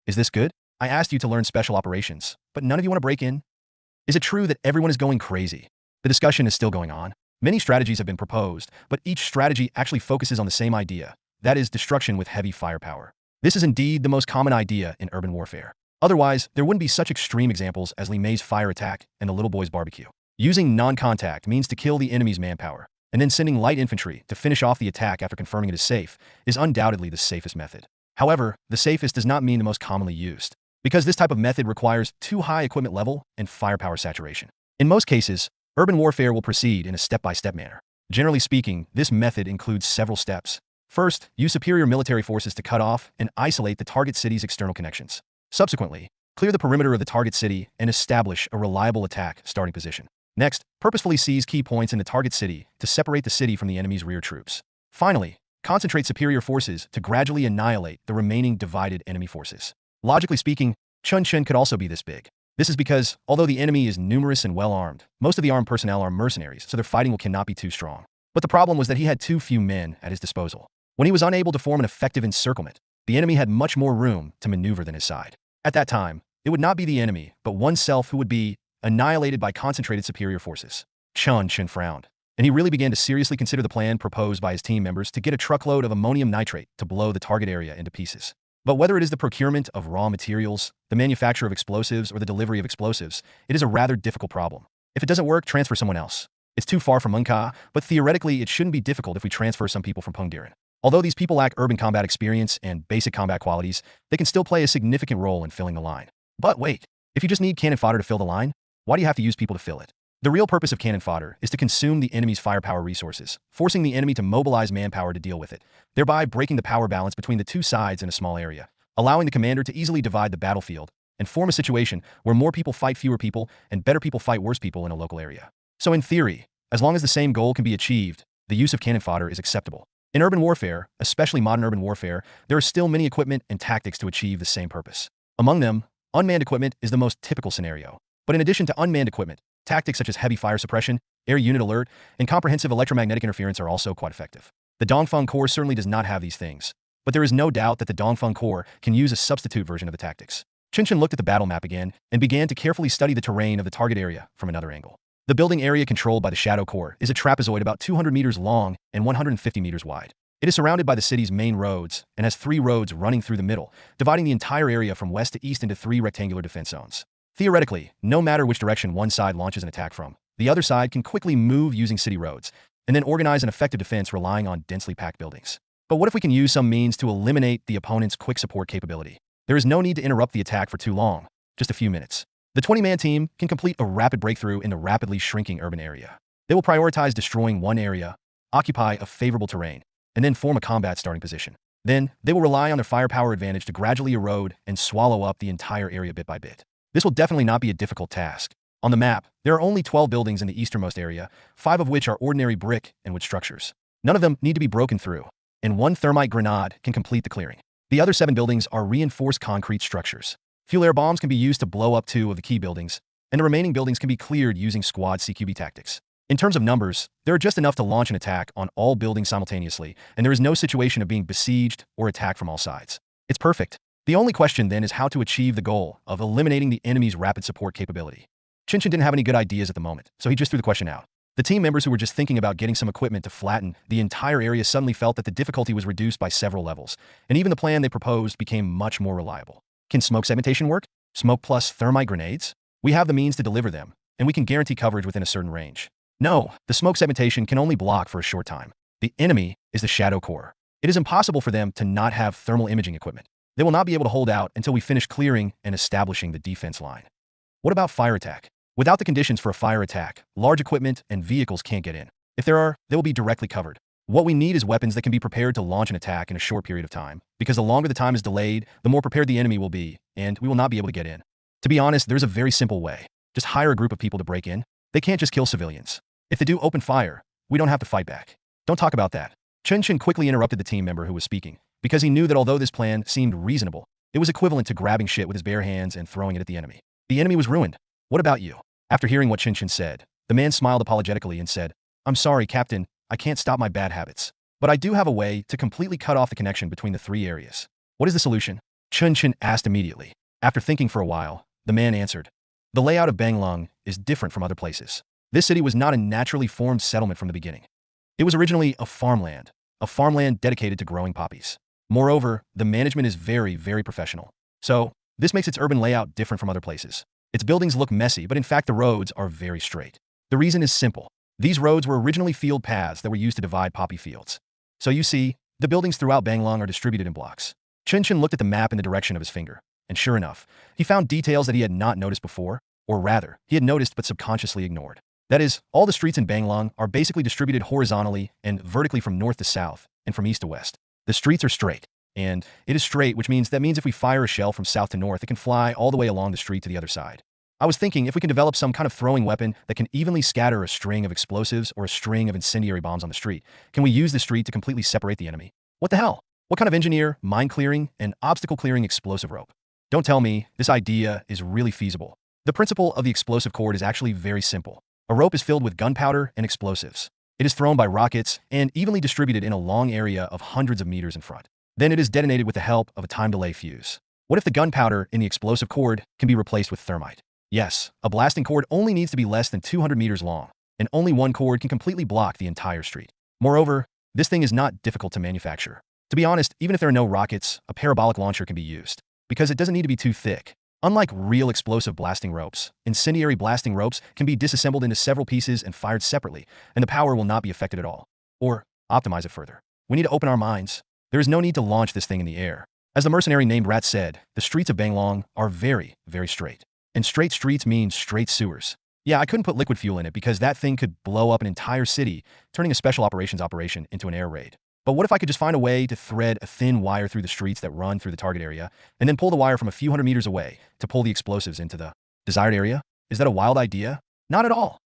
C: Is this good? I asked you to learn special operations, but none of you want to break in? Is it true that everyone is going crazy?" The discussion is still going on. Many strategies have been proposed, but each strategy actually focuses on the same idea, that is, destruction with heavy firepower. This is indeed the most common idea in urban warfare. Otherwise, there wouldn't be such extreme examples as Li Mei's fire attack and the little boy's barbecue. Using non-contact means to kill the enemy's manpower, and then sending light infantry to finish off the attack after confirming it is safe is undoubtedly the safest method. However, the safest does not mean the most commonly used, because this type of method requires too high equipment level and firepower saturation. In most cases, urban warfare will proceed in a step-by-step manner. Generally speaking, this method includes several steps. First, use superior military forces to cut off and isolate the target city's external connections. Subsequently, clear the perimeter of the target city and establish a reliable attack starting position. Next, purposefully seize key points in the target city to separate the city from the enemy's rear troops. Finally, concentrate superior forces to gradually annihilate the remaining divided enemy forces. Logically speaking, Chen Chen could also be this big. This is because, although the enemy is numerous and well-armed, most of the armed personnel are mercenaries, so their fighting will cannot be too strong. But the problem was that he had too few men at his disposal. When he was unable to form an effective encirclement, the enemy had much more room to maneuver than his side. At that time, it would not be the enemy, but oneself who would be annihilated by concentrated superior forces. Chen Chen frowned, and he really began to seriously consider the plan proposed by his team members to get a truckload of ammonium nitrate to blow the target area into pieces. But whether it is the procurement of raw materials, the manufacture of explosives, or the delivery of explosives, it is a rather difficult problem. If it doesn't work, transfer someone else. It's too far from Mungka, but theoretically it shouldn't be difficult if we transfer some people from Pengdiran. Although these people lack urban combat experience and basic combat qualities, they can still play a significant role in filling the line. But wait, if you just need cannon fodder to fill the line, why do you have to use people to fill it? The real purpose of cannon fodder is to consume the enemy's firepower resources, forcing the enemy to mobilize manpower to deal with it, thereby breaking the power balance between the two sides in a small area, allowing the commander to easily divide the battlefield and form a situation where more people fight fewer people and better people fight worse people in a local area. So in theory, as long as the same goal can be achieved, the use of cannon fodder is acceptable. In urban warfare, especially modern urban warfare, there are still many equipment and tactics to achieve the same purpose. Among them, unmanned equipment is the most typical scenario. But in addition to unmanned equipment, tactics such as heavy fire suppression, air unit alert, and comprehensive electromagnetic interference are also quite effective. The Dongfeng Corps certainly does not have these things, but there is no doubt that the Dongfeng Corps can use a substitute version of the tactics. Chen Chen looked at the battle map again and began to carefully study the terrain of the target area from another angle. The building area controlled by the Shadow Corps is a trapezoid about 200 meters long and 150 meters wide. It is surrounded by the city's main roads and has 3 roads running through the middle, dividing the entire area from west to east into 3 rectangular defense zones. Theoretically, no matter which direction one side launches an attack from, the other side can quickly move using city roads, and then organize an effective defense relying on densely packed buildings. But what if we can use some means to eliminate the opponent's quick support capability? There is no need to interrupt the attack for too long, just a few minutes. The 20-man team can complete a rapid breakthrough in the rapidly shrinking urban area. They will prioritize destroying one area, occupy a favorable terrain, and then form a combat starting position. Then, they will rely on their firepower advantage to gradually erode and swallow up the entire area bit by bit. This will definitely not be a difficult task. On the map, there are only 12 buildings in the easternmost area, 5 of which are ordinary brick and wood structures. None of them need to be broken through, and one thermite grenade can complete the clearing. The other 7 buildings are reinforced concrete structures. Fuel air bombs can be used to blow up 2 of the key buildings, and the remaining buildings can be cleared using squad CQB tactics. In terms of numbers, there are just enough to launch an attack on all buildings simultaneously, and there is no situation of being besieged or attacked from all sides. It's perfect. The only question then is how to achieve the goal of eliminating the enemy's rapid support capability. Chen Chen didn't have any good ideas at the moment, so he just threw the question out. The team members who were just thinking about getting some equipment to flatten the entire area suddenly felt that the difficulty was reduced by several levels, and even the plan they proposed became much more reliable. Can smoke segmentation work? Smoke plus thermite grenades? We have the means to deliver them, and we can guarantee coverage within a certain range. No, the smoke segmentation can only block for a short time. The enemy is the Shadow Corps. It is impossible for them to not have thermal imaging equipment. They will not be able to hold out until we finish clearing and establishing the defense line. What about fire attack? Without the conditions for a fire attack, large equipment and vehicles can't get in. If there are, they will be directly covered. What we need is weapons that can be prepared to launch an attack in a short period of time, because the longer the time is delayed, the more prepared the enemy will be, and we will not be able to get in. To be honest, there's a very simple way. Just hire a group of people to break in. They can't just kill civilians. If they do open fire, we don't have to fight back. Don't talk about that. Chen Chen quickly interrupted the team member who was speaking, because he knew that although this plan seemed reasonable, it was equivalent to grabbing shit with his bare hands and throwing it at the enemy. The enemy was ruined. What about you? After hearing what Chen Chen said, the man smiled apologetically and said, "I'm sorry, Captain, I can't stop my bad habits. But I do have a way to completely cut off the connection between the 3 areas." What is the solution? Chen Chen asked immediately. After thinking for a while, the man answered, "The layout of Banglong is different from other places. This city was not a naturally formed settlement from the beginning. It was originally a farmland dedicated to growing poppies. Moreover, the management is very, very professional. So, this makes its urban layout different from other places. Its buildings look messy, but in fact the roads are very straight. The reason is simple. These roads were originally field paths that were used to divide poppy fields. So you see, the buildings throughout Banglong are distributed in blocks." Chen Chen looked at the map in the direction of his finger, and sure enough, he found details that he had not noticed before, or rather, he had noticed but subconsciously ignored. That is, all the streets in Banglong are basically distributed horizontally and vertically from north to south and from east to west. The streets are straight, and it is straight, which means if we fire a shell from south to north, it can fly all the way along the street to the other side. I was thinking if we can develop some kind of throwing weapon that can evenly scatter a string of explosives or a string of incendiary bombs on the street, can we use the street to completely separate the enemy? What the hell? What kind of engineer, mine clearing, and obstacle clearing explosive rope? Don't tell me this idea is really feasible. The principle of the explosive cord is actually very simple. A rope is filled with gunpowder and explosives. It is thrown by rockets and evenly distributed in a long area of hundreds of meters in front. Then it is detonated with the help of a time delay fuse. What if the gunpowder in the explosive cord can be replaced with thermite? Yes, a blasting cord only needs to be less than 200 meters long, and only one cord can completely block the entire street. Moreover, this thing is not difficult to manufacture. To be honest, even if there are no rockets, a parabolic launcher can be used, because it doesn't need to be too thick. Unlike real explosive blasting ropes, incendiary blasting ropes can be disassembled into several pieces and fired separately, and the power will not be affected at all. Or, optimize it further. We need to open our minds. There is no need to launch this thing in the air. As the mercenary named Rat said, the streets of Banglong are very, very straight. And straight streets mean straight sewers. Yeah, I couldn't put liquid fuel in it because that thing could blow up an entire city, turning a special operations operation into an air raid. But what if I could just find a way to thread a thin wire through the streets that run through the target area, and then pull the wire from a few hundred meters away to pull the explosives into the desired area? Is that a wild idea? Not at all.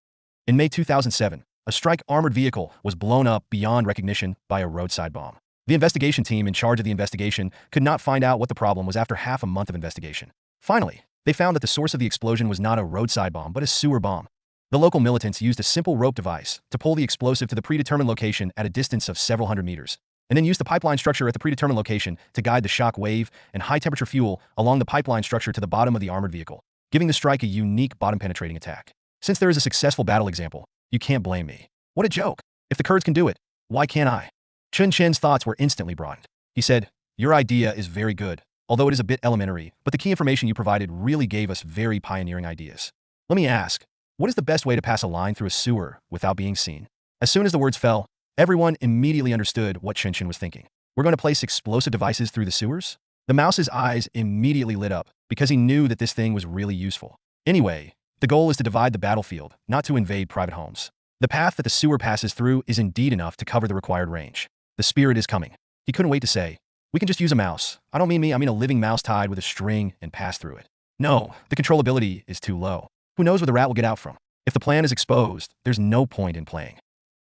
C: In May 2007, a strike armored vehicle was blown up beyond recognition by a roadside bomb. The investigation team in charge of the investigation could not find out what the problem was after half a month of investigation. Finally, they found that the source of the explosion was not a roadside bomb, but a sewer bomb. The local militants used a simple rope device to pull the explosive to the predetermined location at a distance of several hundred meters, and then used the pipeline structure at the predetermined location to guide the shock wave and high-temperature fuel along the pipeline structure to the bottom of the armored vehicle, giving the strike a unique bottom-penetrating attack. Since there is a successful battle example, you can't blame me. What a joke. If the Kurds can do it, why can't I? Chen Chen's thoughts were instantly broadened. He said, "Your idea is very good, although it is a bit elementary, but the key information you provided really gave us very pioneering ideas. Let me ask, what is the best way to pass a line through a sewer without being seen?" As soon as the words fell, everyone immediately understood what Chen Chen was thinking. We're going to place explosive devices through the sewers? The mouse's eyes immediately lit up because he knew that this thing was really useful. Anyway, the goal is to divide the battlefield, not to invade private homes. The path that the sewer passes through is indeed enough to cover the required range. The spirit is coming. He couldn't wait to say, we can just use a mouse. I don't mean me, I mean a living mouse tied with a string and pass through it. No, the controllability is too low. Who knows where the rat will get out from? If the plan is exposed, there's no point in playing.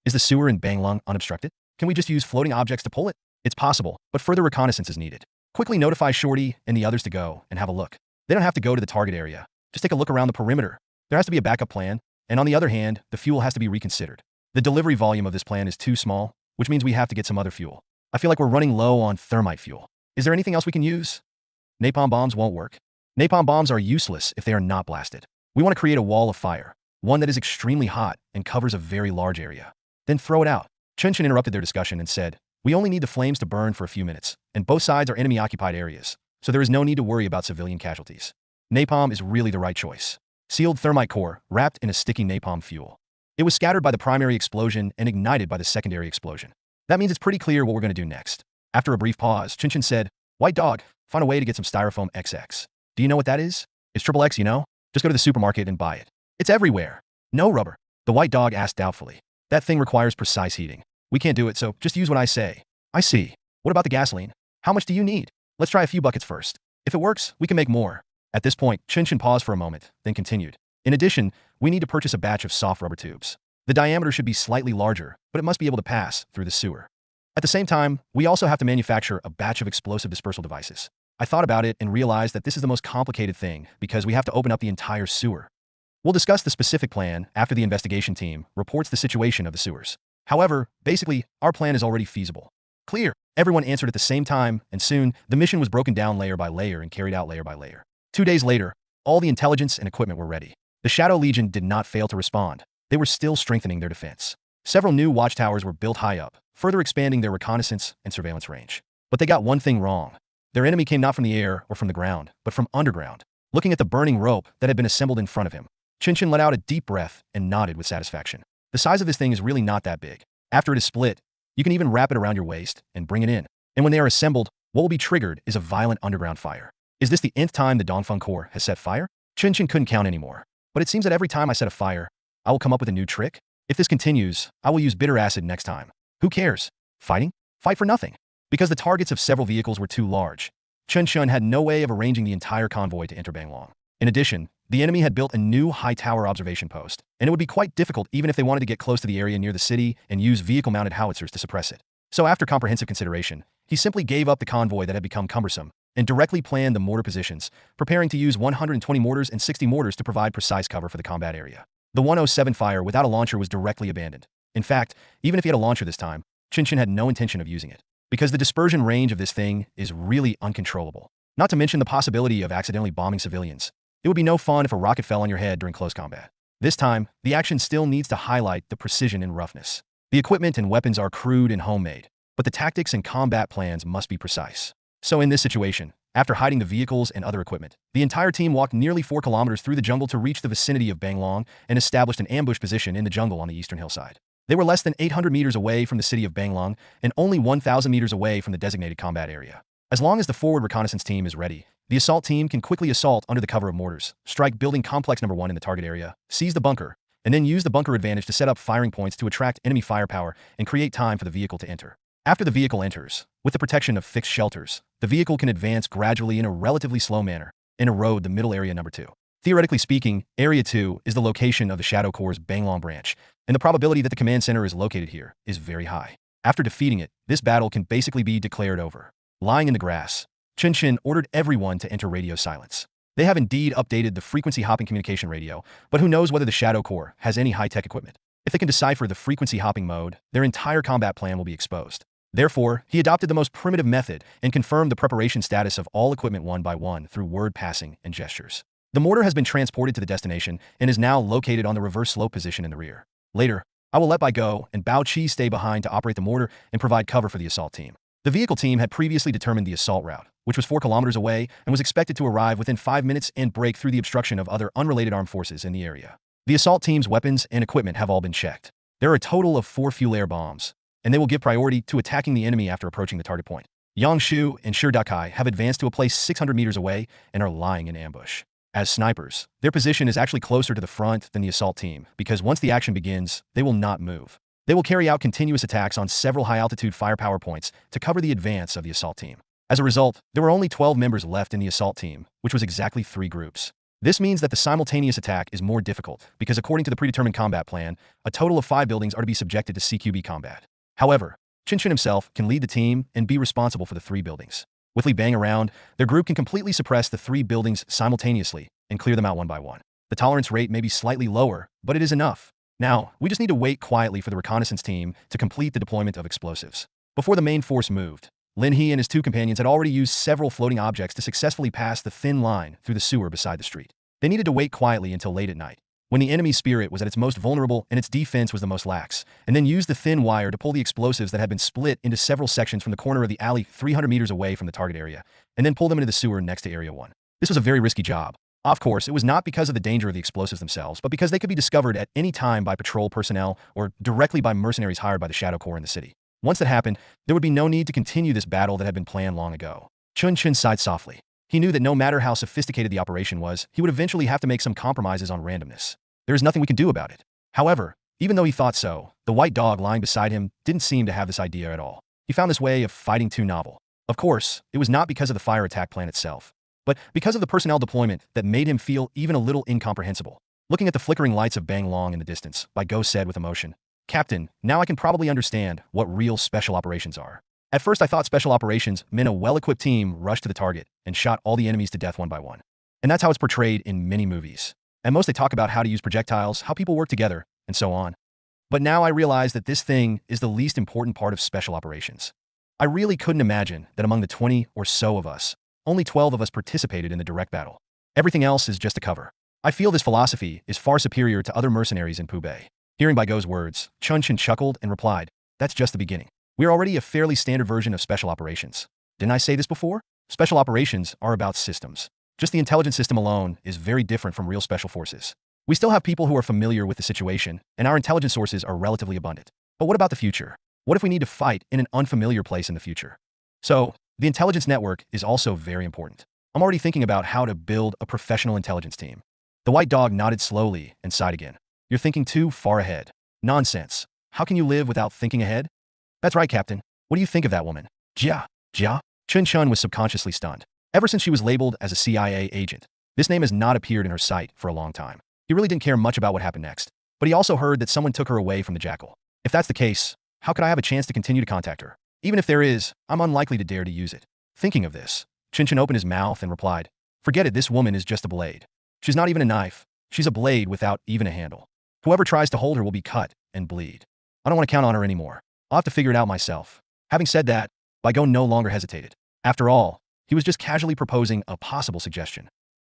C: Is the sewer in Banglong unobstructed? Can we just use floating objects to pull it? It's possible, but further reconnaissance is needed. Quickly notify Shorty and the others to go and have a look. They don't have to go to the target area. Just take a look around the perimeter. There has to be a backup plan, and on the other hand, the fuel has to be reconsidered. The delivery volume of this plan is too small, which means we have to get some other fuel. I feel like we're running low on thermite fuel. Is there anything else we can use? Napalm bombs won't work. Napalm bombs are useless if they are not blasted. We want to create a wall of fire, one that is extremely hot and covers a very large area. Then throw it out. Chen Chen interrupted their discussion and said, we only need the flames to burn for a few minutes, and both sides are enemy-occupied areas, so there is no need to worry about civilian casualties. Napalm is really the right choice. Sealed thermite core, wrapped in a sticky napalm fuel. It was scattered by the primary explosion and ignited by the secondary explosion. That means it's pretty clear what we're going to do next. After a brief pause, Chen Chen said, White Dog, find a way to get some styrofoam XX. Do you know what that is? It's XXX, you know? Just go to the supermarket and buy it. It's everywhere. No rubber. The White Dog asked doubtfully. That thing requires precise heating. We can't do it, so just use what I say. I see. What about the gasoline? How much do you need? Let's try a few buckets first. If it works, we can make more. At this point, Chen Chen paused for a moment, then continued. In addition, we need to purchase a batch of soft rubber tubes. The diameter should be slightly larger, but it must be able to pass through the sewer. At the same time, we also have to manufacture a batch of explosive dispersal devices. I thought about it and realized that this is the most complicated thing because we have to open up the entire sewer. We'll discuss the specific plan after the investigation team reports the situation of the sewers. However, basically, our plan is already feasible. Clear. Everyone answered at the same time, and soon, the mission was broken down layer by layer and carried out layer by layer. 2 days later, all the intelligence and equipment were ready. The Shadow Legion did not fail to respond. They were still strengthening their defense. Several new watchtowers were built high up, further expanding their reconnaissance and surveillance range. But they got one thing wrong. Their enemy came not from the air or from the ground, but from underground. Looking at the burning rope that had been assembled in front of him, Chen Chen let out a deep breath and nodded with satisfaction. The size of this thing is really not that big. After it is split, you can even wrap it around your waist and bring it in. And when they are assembled, what will be triggered is a violent underground fire. Is this the nth time the Dongfeng Corps has set fire? Chen Chen couldn't count anymore. But it seems that every time I set a fire, I will come up with a new trick. If this continues, I will use bitter acid next time. Who cares? Fighting? Fight for nothing. Because the targets of several vehicles were too large, Chen Chen had no way of arranging the entire convoy to enter Banglong. In addition, the enemy had built a new high-tower observation post, and it would be quite difficult even if they wanted to get close to the area near the city and use vehicle-mounted howitzers to suppress it. So after comprehensive consideration, he simply gave up the convoy that had become cumbersome and directly planned the mortar positions, preparing to use 120 mortars and 60 mortars to provide precise cover for the combat area. The 107 fire without a launcher was directly abandoned. In fact, even if he had a launcher this time, Chen Chen had no intention of using it, because the dispersion range of this thing is really uncontrollable. Not to mention the possibility of accidentally bombing civilians. It would be no fun if a rocket fell on your head during close combat. This time, the action still needs to highlight the precision and roughness. The equipment and weapons are crude and homemade, but the tactics and combat plans must be precise. So in this situation, after hiding the vehicles and other equipment, the entire team walked nearly 4 kilometers through the jungle to reach the vicinity of Banglong and established an ambush position in the jungle on the eastern hillside. They were less than 800 meters away from the city of Banglong and only 1,000 meters away from the designated combat area. As long as the forward reconnaissance team is ready, the assault team can quickly assault under the cover of mortars, strike building complex number 1 in the target area, seize the bunker, and then use the bunker advantage to set up firing points to attract enemy firepower and create time for the vehicle to enter. After the vehicle enters, with the protection of fixed shelters, the vehicle can advance gradually in a relatively slow manner and erode the middle area number 2. Theoretically speaking, Area 2 is the location of the Shadow Corps' Banglong branch, and the probability that the command center is located here is very high. After defeating it, this battle can basically be declared over. Lying in the grass, Chen Chen ordered everyone to enter radio silence. They have indeed updated the frequency hopping communication radio, but who knows whether the Shadow Corps has any high-tech equipment. If they can decipher the frequency hopping mode, their entire combat plan will be exposed. Therefore, he adopted the most primitive method and confirmed the preparation status of all equipment one by one through word passing and gestures. The mortar has been transported to the destination and is now located on the reverse slope position in the rear. Later, I will let Bai Go and Bao Chi stay behind to operate the mortar and provide cover for the assault team. The vehicle team had previously determined the assault route, which was 4 kilometers away and was expected to arrive within 5 minutes and break through the obstruction of other unrelated armed forces in the area. The assault team's weapons and equipment have all been checked. There are a total of 4 fuel air bombs, and they will give priority to attacking the enemy after approaching the target point. Yang Shu and Shi Dakai have advanced to a place 600 meters away and are lying in ambush. As snipers, their position is actually closer to the front than the assault team because once the action begins, they will not move. They will carry out continuous attacks on several high-altitude firepower points to cover the advance of the assault team. As a result, there were only 12 members left in the assault team, which was exactly 3 groups. This means that the simultaneous attack is more difficult because according to the predetermined combat plan, a total of 5 buildings are to be subjected to CQB combat. However, Chen Chen himself can lead the team and be responsible for the 3 buildings. With Li Bang around, their group can completely suppress the 3 buildings simultaneously and clear them out one by one. The tolerance rate may be slightly lower, but it is enough. Now, we just need to wait quietly for the reconnaissance team to complete the deployment of explosives. Before the main force moved, Lin He and his 2 companions had already used several floating objects to successfully pass the thin line through the sewer beside the street. They needed to wait quietly until late at night, when the enemy's spirit was at its most vulnerable and its defense was the most lax, and then use the thin wire to pull the explosives that had been split into several sections from the corner of the alley 300 meters away from the target area, and then pull them into the sewer next to Area 1. This was a very risky job. Of course, it was not because of the danger of the explosives themselves, but because they could be discovered at any time by patrol personnel or directly by mercenaries hired by the Shadow Corps in the city. Once that happened, there would be no need to continue this battle that had been planned long ago. Chen Chen sighed softly. He knew that no matter how sophisticated the operation was, he would eventually have to make some compromises on randomness. There is nothing we can do about it. However, even though he thought so, the white dog lying beside him didn't seem to have this idea at all. He found this way of fighting too novel. Of course, it was not because of the fire attack plan itself, but because of the personnel deployment that made him feel even a little incomprehensible. Looking at the flickering lights of Bang Long in the distance, Bai Go said with emotion, "Captain, now I can probably understand what real special operations are. At first I thought special operations meant a well-equipped team rushed to the target and shot all the enemies to death one by one. And that's how it's portrayed in many movies. At most they talk about how to use projectiles, how people work together, and so on. But now I realize that this thing is the least important part of special operations. I really couldn't imagine that among the 20 or so of us, only 12 of us participated in the direct battle. Everything else is just a cover. I feel this philosophy is far superior to other mercenaries in Pubei." Hearing Bai Go's words, Chen Chen chuckled and replied, "That's just the beginning. We're already a fairly standard version of special operations. Didn't I say this before? Special operations are about systems. Just the intelligence system alone is very different from real special forces. We still have people who are familiar with the situation, and our intelligence sources are relatively abundant. But what about the future? What if we need to fight in an unfamiliar place in the future? So, the intelligence network is also very important. I'm already thinking about how to build a professional intelligence team." The white dog nodded slowly and sighed again. "You're thinking too far ahead. Nonsense. How can you live without thinking ahead?" "That's right, Captain. What do you think of that woman?" Jia. Chen Chen was subconsciously stunned. Ever since she was labeled as a CIA agent, this name has not appeared in her sight for a long time. He really didn't care much about what happened next, but he also heard that someone took her away from the Jackal. If that's the case, how could I have a chance to continue to contact her? Even if there is, I'm unlikely to dare to use it. Thinking of this, Chen Chen opened his mouth and replied, "Forget it, this woman is just a blade. She's not even a knife. She's a blade without even a handle. Whoever tries to hold her will be cut and bleed. I don't want to count on her anymore. I'll have to figure it out myself." Having said that, Bai Go no longer hesitated. After all, he was just casually proposing a possible suggestion.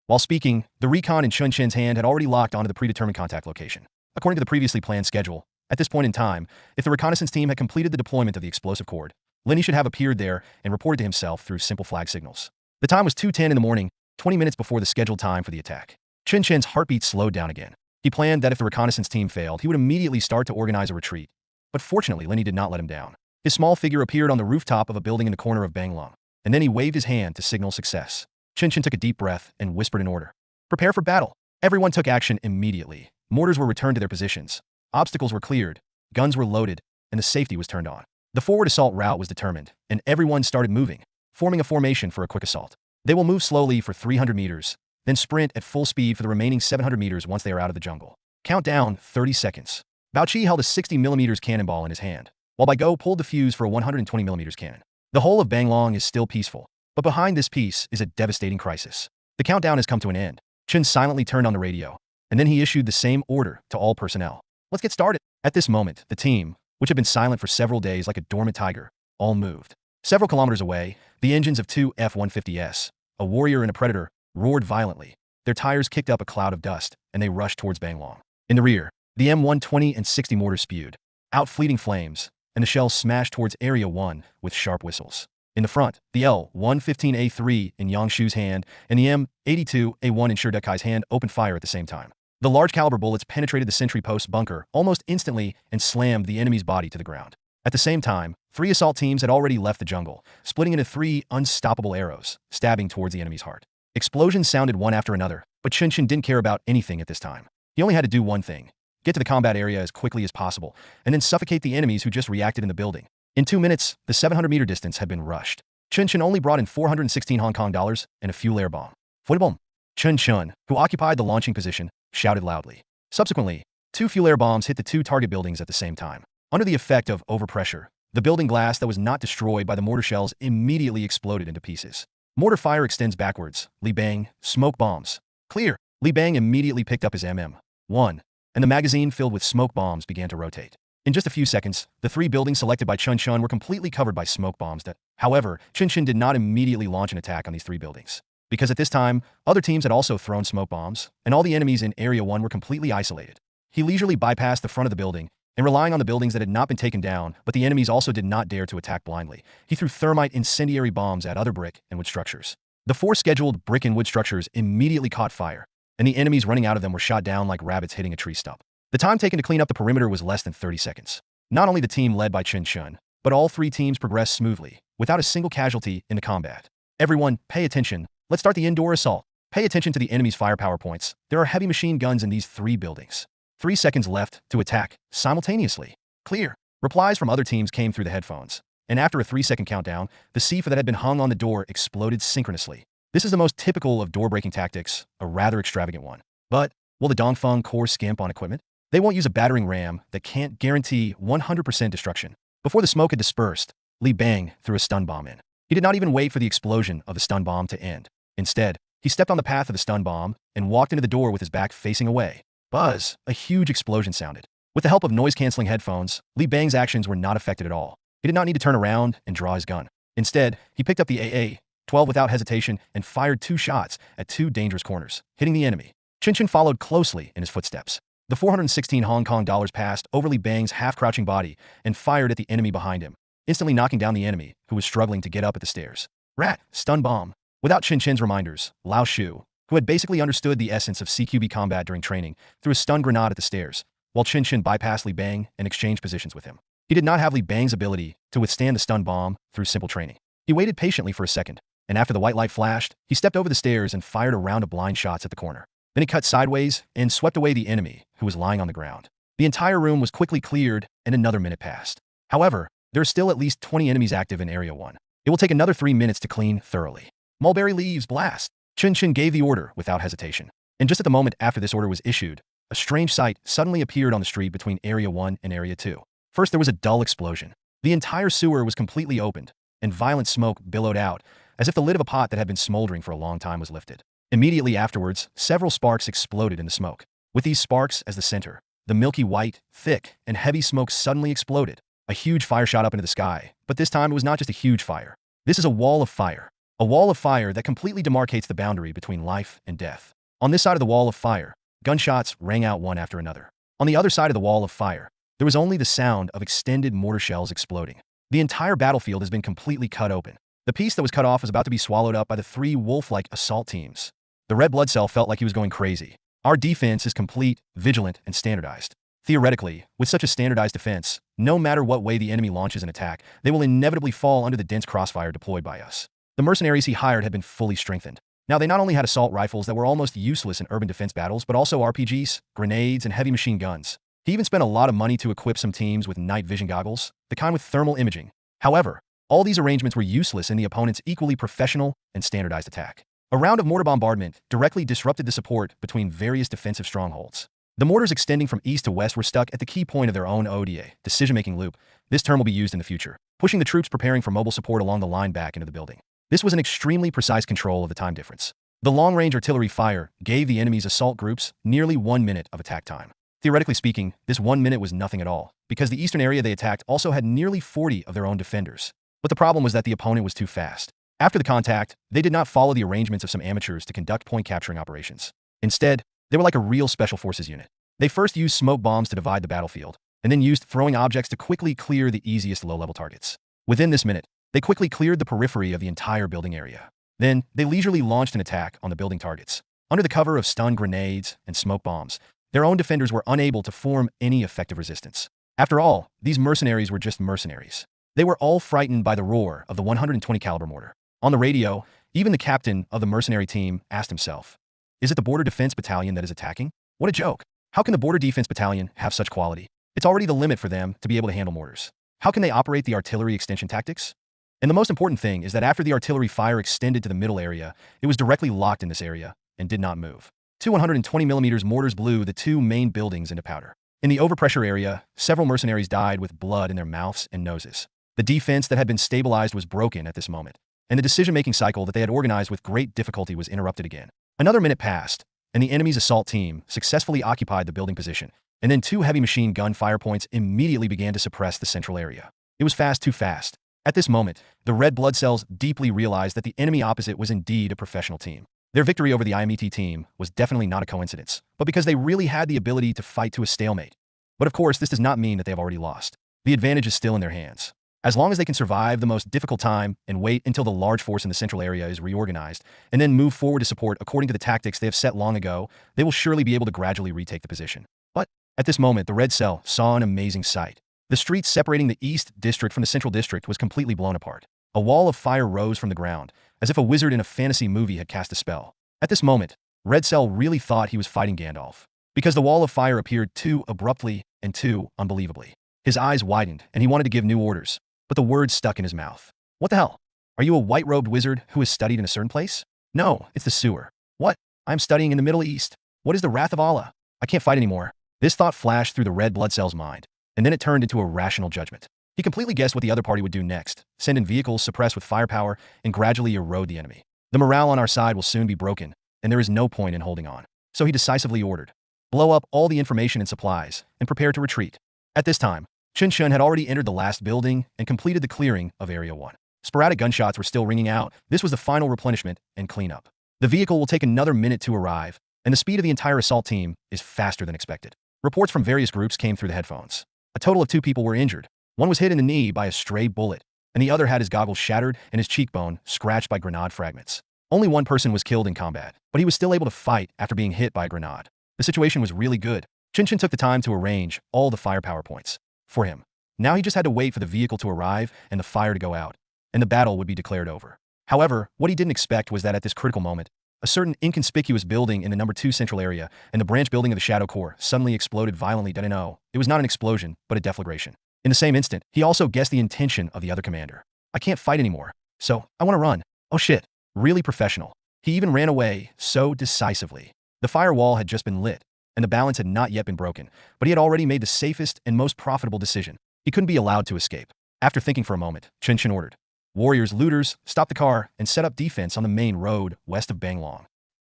C: While speaking, the recon in Chen Chen's hand had already locked onto the predetermined contact location. According to the previously planned schedule, at this point in time, if the reconnaissance team had completed the deployment of the explosive cord, Lenny should have appeared there and reported to himself through simple flag signals. The time was 2:10 in the morning, 20 minutes before the scheduled time for the attack. Chen Chen's heartbeat slowed down again. He planned that if the reconnaissance team failed, he would immediately start to organize a retreat. But fortunately, Lenny did not let him down. His small figure appeared on the rooftop of a building in the corner of Banglong, and then he waved his hand to signal success. Chen Chen took a deep breath and whispered an order. "Prepare for battle." Everyone took action immediately. Mortars were returned to their positions. Obstacles were cleared. Guns were loaded, and the safety was turned on. The forward assault route was determined, and everyone started moving, forming a formation for a quick assault. They will move slowly for 300 meters, then sprint at full speed for the remaining 700 meters once they are out of the jungle. Countdown 30 seconds. Bao Qi held a 60mm cannonball in his hand, while Bai Go pulled the fuse for a 120mm cannon. The whole of Banglong is still peaceful, but behind this peace is a devastating crisis. The countdown has come to an end. Chen silently turned on the radio, and then he issued the same order to all personnel. "Let's get started." At this moment, the team, which had been silent for several days like a dormant tiger, all moved. Several kilometers away, the engines of 2 F-150s, a warrior and a predator, roared violently. Their tires kicked up a cloud of dust, and they rushed towards Banglong. In the rear, the M120 and 60 mortars spewed out fleeting flames, and the shells smashed towards Area 1 with sharp whistles. In the front, the L-115A3 in Yang Shu's hand and the M82A1 in Shurdekai's hand opened fire at the same time. The large-caliber bullets penetrated the sentry post bunker almost instantly and slammed the enemy's body to the ground. At the same time, 3 assault teams had already left the jungle, splitting into 3 unstoppable arrows, stabbing towards the enemy's heart. Explosions sounded one after another, But Chen Chen didn't care about anything at this time. He only had to do one thing: get to the combat area as quickly as possible, and then suffocate the enemies who just reacted in the building. In 2 minutes, the 700-meter distance had been rushed. Chen Chen only brought in 416 Hong Kong dollars and a few layer bomb. Footbomb. Chen Chen, who occupied the launching position, shouted loudly. Subsequently, 2 fuel air bombs hit the 2 target buildings at the same time. Under the effect of overpressure, the building glass that was not destroyed by the mortar shells immediately exploded into pieces. Mortar fire extends backwards. Li Bang, smoke bombs. Clear. Li Bang immediately picked up his MM-1, and the magazine filled with smoke bombs began to rotate. In just a few seconds, the 3 buildings selected by Chen Chen were completely covered by smoke bombs that, however, Chen Chen did not immediately launch an attack on these 3 buildings. Because at this time, other teams had also thrown smoke bombs, and all the enemies in Area 1 were completely isolated. He leisurely bypassed the front of the building, and relying on the buildings that had not been taken down, but the enemies also did not dare to attack blindly, he threw thermite incendiary bombs at other brick and wood structures. The 4 scheduled brick and wood structures immediately caught fire, and the enemies running out of them were shot down like rabbits hitting a tree stump. The time taken to clean up the perimeter was less than 30 seconds. Not only the team led by Chen Chen, but all 3 teams progressed smoothly, without a single casualty in the combat. Everyone, pay attention. Let's start the indoor assault. Pay attention to the enemy's firepower points. There are heavy machine guns in these 3 buildings. 3 seconds left to attack, simultaneously. Clear. Replies from other teams came through the headphones, and after a 3-second countdown, the C4 that had been hung on the door exploded synchronously. This is the most typical of door-breaking tactics, a rather extravagant one. But will the Dongfeng Corps skimp on equipment? They won't use a battering ram that can't guarantee 100% destruction. Before the smoke had dispersed, Li Bang threw a stun bomb in. He did not even wait for the explosion of the stun bomb to end. Instead, he stepped on the path of the stun bomb and walked into the door with his back facing away. Buzz! A huge explosion sounded. With the help of noise-canceling headphones, Li Bang's actions were not affected at all. He did not need to turn around and draw his gun. Instead, he picked up the AA-12 without hesitation and fired 2 shots at 2 dangerous corners, hitting the enemy. Chen Chen followed closely in his footsteps. The 416 Hong Kong dollars passed over Li Bang's half-crouching body and fired at the enemy behind him, instantly knocking down the enemy, who was struggling to get up at the stairs. Rat! Stun bomb. Without Chen Chen's reminders, Lao Shu, who had basically understood the essence of CQB combat during training, threw a stun grenade at the stairs, while Chen Chen bypassed Li Bang and exchanged positions with him. He did not have Li Bang's ability to withstand the stun bomb through simple training. He waited patiently for a second, and after the white light flashed, he stepped over the stairs and fired a round of blind shots at the corner. Then he cut sideways and swept away the enemy, who was lying on the ground. The entire room was quickly cleared, and another minute passed. However, there are still at least 20 enemies active in Area 1. It will take another 3 minutes to clean thoroughly. Mulberry leaves, blast! Chen Chen gave the order without hesitation. And just at the moment after this order was issued, a strange sight suddenly appeared on the street between Area 1 and Area 2. First, there was a dull explosion. The entire sewer was completely opened, and violent smoke billowed out, as if the lid of a pot that had been smoldering for a long time was lifted. Immediately afterwards, several sparks exploded in the smoke. With these sparks as the center, the milky white, thick, and heavy smoke suddenly exploded. A huge fire shot up into the sky, but this time it was not just a huge fire. This is a wall of fire. A wall of fire that completely demarcates the boundary between life and death. On this side of the wall of fire, gunshots rang out one after another. On the other side of the wall of fire, there was only the sound of extended mortar shells exploding. The entire battlefield has been completely cut open. The piece that was cut off was about to be swallowed up by the 3 wolf-like assault teams. The red blood cell felt like he was going crazy. Our defense is complete, vigilant, and standardized. Theoretically, with such a standardized defense, no matter what way the enemy launches an attack, they will inevitably fall under the dense crossfire deployed by us. The mercenaries he hired had been fully strengthened. Now they not only had assault rifles that were almost useless in urban defense battles, but also RPGs, grenades, and heavy machine guns. He even spent a lot of money to equip some teams with night vision goggles, the kind with thermal imaging. However, all these arrangements were useless in the opponent's equally professional and standardized attack. A round of mortar bombardment directly disrupted the support between various defensive strongholds. The mortars extending from east to west were stuck at the key point of their own ODA, decision-making loop. This term will be used in the future, pushing the troops preparing for mobile support along the line back into the building. This was an extremely precise control of the time difference. The long-range artillery fire gave the enemy's assault groups nearly 1 minute of attack time. Theoretically speaking, this 1 minute was nothing at all, because the eastern area they attacked also had nearly 40 of their own defenders. But the problem was that the opponent was too fast. After the contact, they did not follow the arrangements of some amateurs to conduct point-capturing operations. Instead, they were like a real special forces unit. They first used smoke bombs to divide the battlefield, and then used throwing objects to quickly clear the easiest low-level targets. Within this minute, they quickly cleared the periphery of the entire building area. Then, they leisurely launched an attack on the building targets. Under the cover of stun grenades and smoke bombs, their own defenders were unable to form any effective resistance. After all, these mercenaries were just mercenaries. They were all frightened by the roar of the 120 caliber mortar. On the radio, even the captain of the mercenary team asked himself, Is it the Border Defense Battalion that is attacking? What a joke. How can the Border Defense Battalion have such quality? It's already the limit for them to be able to handle mortars. How can they operate the artillery extension tactics? And the most important thing is that after the artillery fire extended to the middle area, it was directly locked in this area and did not move. 220mm mortars blew the two main buildings into powder. In the overpressure area, several mercenaries died with blood in their mouths and noses. The defense that had been stabilized was broken at this moment, and the decision-making cycle that they had organized with great difficulty was interrupted again. Another minute passed, and the enemy's assault team successfully occupied the building position, and then two heavy machine gun fire points immediately began to suppress the central area. It was fast, too fast. At this moment, the red blood cells deeply realized that the enemy opposite was indeed a professional team. Their victory over the IMET team was definitely not a coincidence, but because they really had the ability to fight to a stalemate. But of course, this does not mean that they have already lost. The advantage is still in their hands. As long as they can survive the most difficult time and wait until the large force in the central area is reorganized, and then move forward to support according to the tactics they have set long ago, they will surely be able to gradually retake the position. But at this moment, the red cell saw an amazing sight. The street separating the East District from the Central District was completely blown apart. A wall of fire rose from the ground, as if a wizard in a fantasy movie had cast a spell. At this moment, Red Cell really thought he was fighting Gandalf, because the wall of fire appeared too abruptly and too unbelievably. His eyes widened, and he wanted to give new orders, but the words stuck in his mouth. What the hell? Are you a white-robed wizard who has studied in a certain place? No, it's the sewer. What? I'm studying in the Middle East. What is the wrath of Allah? I can't fight anymore. This thought flashed through the red blood cell's mind, and then it turned into a rational judgment. He completely guessed what the other party would do next: send in vehicles suppressed with firepower and gradually erode the enemy. The morale on our side will soon be broken, and there is no point in holding on. So he decisively ordered, blow up all the information and supplies, and prepare to retreat. At this time, Chen Chen had already entered the last building and completed the clearing of Area 1. Sporadic gunshots were still ringing out. This was the final replenishment and cleanup. The vehicle will take another minute to arrive, and the speed of the entire assault team is faster than expected. Reports from various groups came through the headphones. A total of 2 people were injured. One was hit in the knee by a stray bullet, and the other had his goggles shattered and his cheekbone scratched by grenade fragments. Only one person was killed in combat, but he was still able to fight after being hit by a grenade. The situation was really good. Chen Chen took the time to arrange all the firepower points for him. Now he just had to wait for the vehicle to arrive and the fire to go out, and the battle would be declared over. However, what he didn't expect was that at this critical moment, a certain inconspicuous building in the number 2 central area and the branch building of the Shadow Corps suddenly exploded violently. No, it was not an explosion, but a deflagration. In the same instant, he also guessed the intention of the other commander. I can't fight anymore, so I want to run. Oh shit. Really professional. He even ran away so decisively. The firewall had just been lit, and the balance had not yet been broken, but he had already made the safest and most profitable decision. He couldn't be allowed to escape. After thinking for a moment, Chen Chen ordered, warriors, looters, stop the car and set up defense on the main road west of Banglong.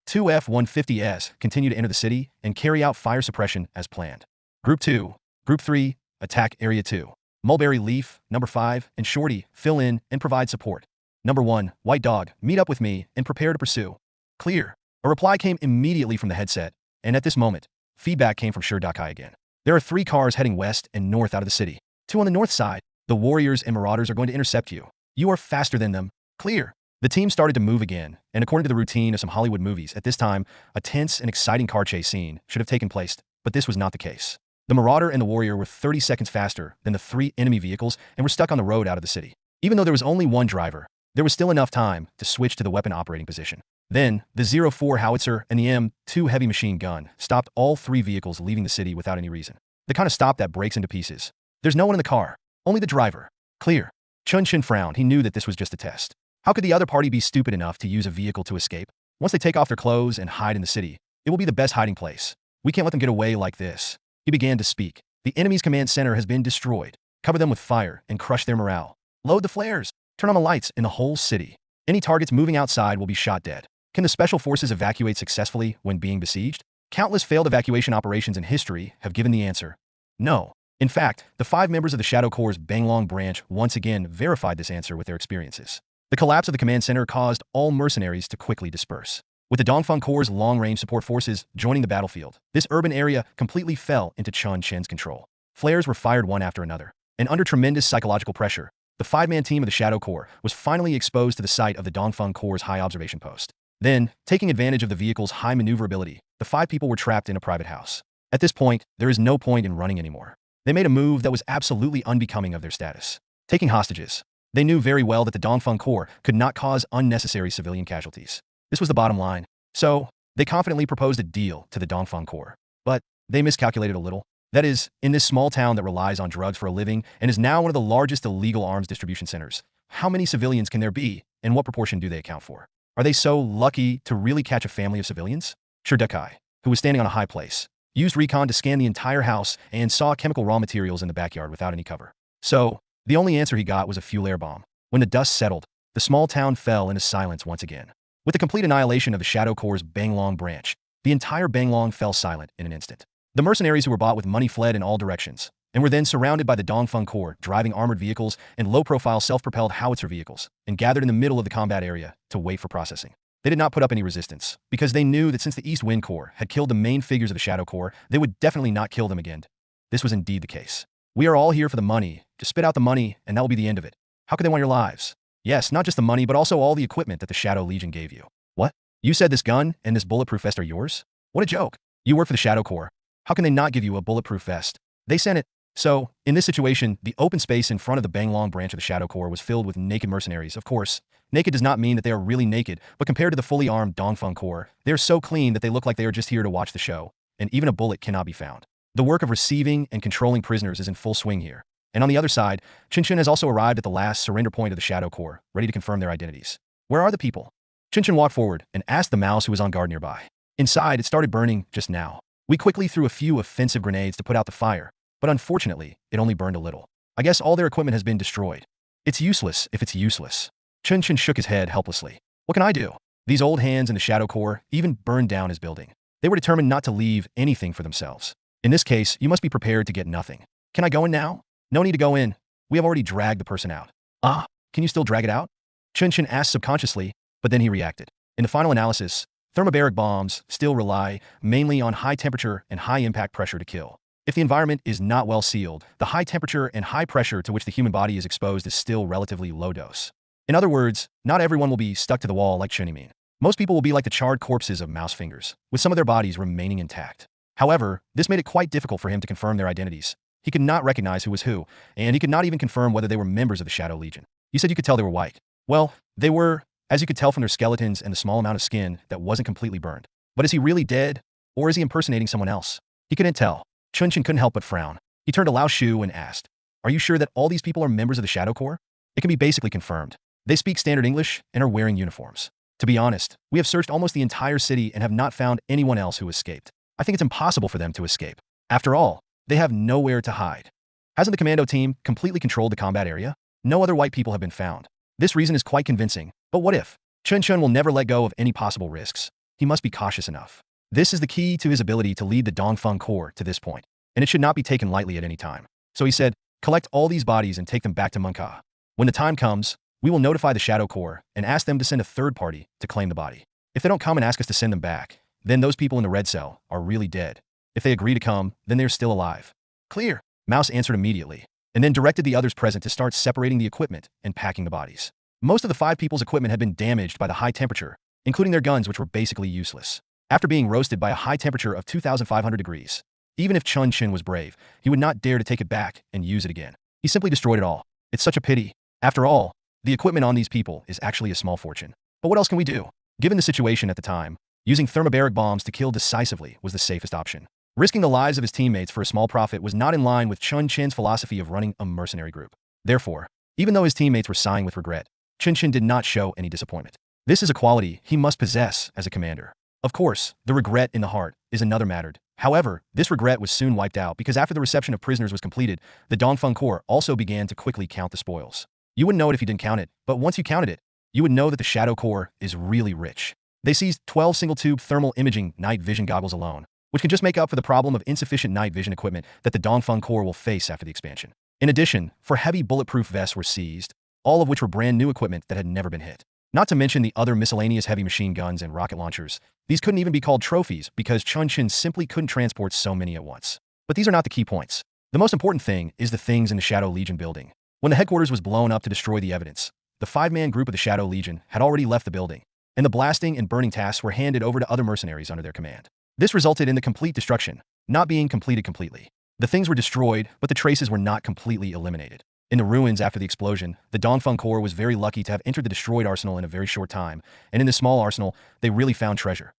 C: 2 F-150s continue to enter the city and carry out fire suppression as planned. Group 2, Group 3, attack Area 2. Mulberry Leaf, Number 5, and Shorty, fill in and provide support. Number 1, White Dog, meet up with me and prepare to pursue. Clear. A reply came immediately from the headset, and at this moment, feedback came from Shurdakai again. There are 3 cars heading west and north out of the city. 2 on the north side. The warriors and marauders are going to intercept you. You are faster than them. Clear. The team started to move again, and according to the routine of some Hollywood movies, at this time, a tense and exciting car chase scene should have taken place, but this was not the case. The marauder and the warrior were 30 seconds faster than the 3 enemy vehicles and were stuck on the road out of the city. Even though there was only one driver, there was still enough time to switch to the weapon operating position. Then, the 04 howitzer and the M2 heavy machine gun stopped all 3 vehicles leaving the city without any reason. The kind of stop that breaks into pieces. There's no one in the car, only the driver. Clear. Chen Chen frowned. He knew that this was just a test. How could the other party be stupid enough to use a vehicle to escape? Once they take off their clothes and hide in the city, it will be the best hiding place. We can't let them get away like this. He began to speak. The enemy's command center has been destroyed. Cover them with fire and crush their morale. Load the flares. Turn on the lights in the whole city. Any targets moving outside will be shot dead. Can the special forces evacuate successfully when being besieged? Countless failed evacuation operations in history have given the answer. No. In fact, the 5 members of the Shadow Corps' Banglong branch once again verified this answer with their experiences. The collapse of the command center caused all mercenaries to quickly disperse. With the Dongfeng Corps' long-range support forces joining the battlefield, this urban area completely fell into Chen Chen's control. Flares were fired one after another, and under tremendous psychological pressure, the 5-man team of the Shadow Corps was finally exposed to the site of the Dongfeng Corps' high observation post. Then, taking advantage of the vehicle's high maneuverability, the 5 people were trapped in a private house. At this point, there is no point in running anymore. They made a move that was absolutely unbecoming of their status. Taking hostages. They knew very well that the Dongfeng Corps could not cause unnecessary civilian casualties. This was the bottom line. So, They confidently proposed a deal to the Dongfeng Corps. But they miscalculated a little. That is, in this small town that relies on drugs for a living and is now one of the largest illegal arms distribution centers, how many civilians can there be, and what proportion do they account for? Are they so lucky to really catch a family of civilians? Sherdekai, who was standing on a high place, used recon to scan the entire house and saw chemical raw materials in the backyard without any cover. So, the only answer he got was a fuel air bomb. When the dust settled, the small town fell into silence once again. With the complete annihilation of the Shadow Corps' Banglong branch, the entire Banglong fell silent in an instant. The mercenaries who were bought with money fled in all directions, and were then surrounded by the Dongfeng Corps driving armored vehicles and low-profile self-propelled howitzer vehicles, and gathered in the middle of the combat area to wait for processing. They did not put up any resistance, because they knew that since the East Wind Corps had killed the main figures of the Shadow Corps, they would definitely not kill them again. This was indeed the case. We are all here for the money. Just spit out the money, and that will be the end of it. How could they want your lives? Yes, not just the money, but also all the equipment that the Shadow Legion gave you. What? You said this gun and this bulletproof vest are yours? What a joke. You work for the Shadow Corps. How can they not give you a bulletproof vest? They sent it. So, in this situation, the open space in front of the Banglong branch of the Shadow Corps was filled with naked mercenaries. Of course, naked does not mean that they are really naked, but compared to the fully armed Dongfeng Corps, they are so clean that they look like they are just here to watch the show, and even a bullet cannot be found. The work of receiving and controlling prisoners is in full swing here. And on the other side, Chen Chen has also arrived at the last surrender point of the Shadow Corps, ready to confirm their identities. Where are the people? Chen Chen walked forward and asked the mouse who was on guard nearby. Inside, it started burning just now. We quickly threw a few offensive grenades to put out the fire, but unfortunately, it only burned a little. I guess all their equipment has been destroyed. It's useless if it's useless. Chen Chen shook his head helplessly. What can I do? These old hands in the Shadow Corps even burned down his building. They were determined not to leave anything for themselves. In this case, you must be prepared to get nothing. Can I go in now? No need to go in. We have already dragged the person out. Ah, can you still drag it out? Chen Chen asked subconsciously, but then he reacted. In the final analysis, thermobaric bombs still rely mainly on high temperature and high impact pressure to kill. If the environment is not well sealed, the high temperature and high pressure to which the human body is exposed is still relatively low dose. In other words, not everyone will be stuck to the wall like Chunimine. Most people will be like the charred corpses of mouse fingers, with some of their bodies remaining intact. However, this made it quite difficult for him to confirm their identities. He could not recognize who was who, and he could not even confirm whether they were members of the Shadow Legion. You said you could tell they were white. Well, they were, as you could tell from their skeletons and the small amount of skin that wasn't completely burned. But is he really dead, or is he impersonating someone else? He couldn't tell. Chen Chen couldn't help but frown. He turned to Lao Shu and asked, "Are you sure that all these people are members of the Shadow Corps?" It can be basically confirmed. They speak standard English and are wearing uniforms. To be honest, we have searched almost the entire city and have not found anyone else who escaped. I think it's impossible for them to escape. After all, they have nowhere to hide. Hasn't the commando team completely controlled the combat area? No other white people have been found. This reason is quite convincing, but what if? Chen Chen will never let go of any possible risks. He must be cautious enough. This is the key to his ability to lead the Dongfeng Corps to this point, and it should not be taken lightly at any time. So he said, collect all these bodies and take them back to Munka. When the time comes, we will notify the Shadow Corps and ask them to send a third party to claim the body. If they don't come and ask us to send them back, then those people in the red cell are really dead. If they agree to come, then they're still alive. Clear. Mouse answered immediately, and then directed the others present to start separating the equipment and packing the bodies. Most of the 5 people's equipment had been damaged by the high temperature, including their guns, which were basically useless. After being roasted by a high temperature of 2,500 degrees, even if Chen Chen was brave, he would not dare to take it back and use it again. He simply destroyed it all. It's such a pity. After all, the equipment on these people is actually a small fortune. But what else can we do? Given the situation at the time, using thermobaric bombs to kill decisively was the safest option. Risking the lives of his teammates for a small profit was not in line with Chen Chen's philosophy of running a mercenary group. Therefore, even though his teammates were sighing with regret, Chen Chen did not show any disappointment. This is a quality he must possess as a commander. Of course, the regret in the heart is another matter. However, this regret was soon wiped out because after the reception of prisoners was completed, the Dongfeng Corps also began to quickly count the spoils. You wouldn't know it if you didn't count it, but once you counted it, you would know that the Shadow Corps is really rich. They seized 12 single-tube thermal imaging night vision goggles alone, which can just make up for the problem of insufficient night vision equipment that the Dongfeng Corps will face after the expansion. In addition, 4 heavy bulletproof vests were seized, all of which were brand new equipment that had never been hit. Not to mention the other miscellaneous heavy machine guns and rocket launchers. These couldn't even be called trophies because Chen Chen simply couldn't transport so many at once. But these are not the key points. The most important thing is the things in the Shadow Legion building. When the headquarters was blown up to destroy the evidence, the 5-man group of the Shadow Legion had already left the building, and the blasting and burning tasks were handed over to other mercenaries under their command. This resulted in the complete destruction, not being completed completely. The things were destroyed, but the traces were not completely eliminated. In the ruins after the explosion, the Dongfeng Corps was very lucky to have entered the destroyed arsenal in a very short time, and in this small arsenal, they really found treasure.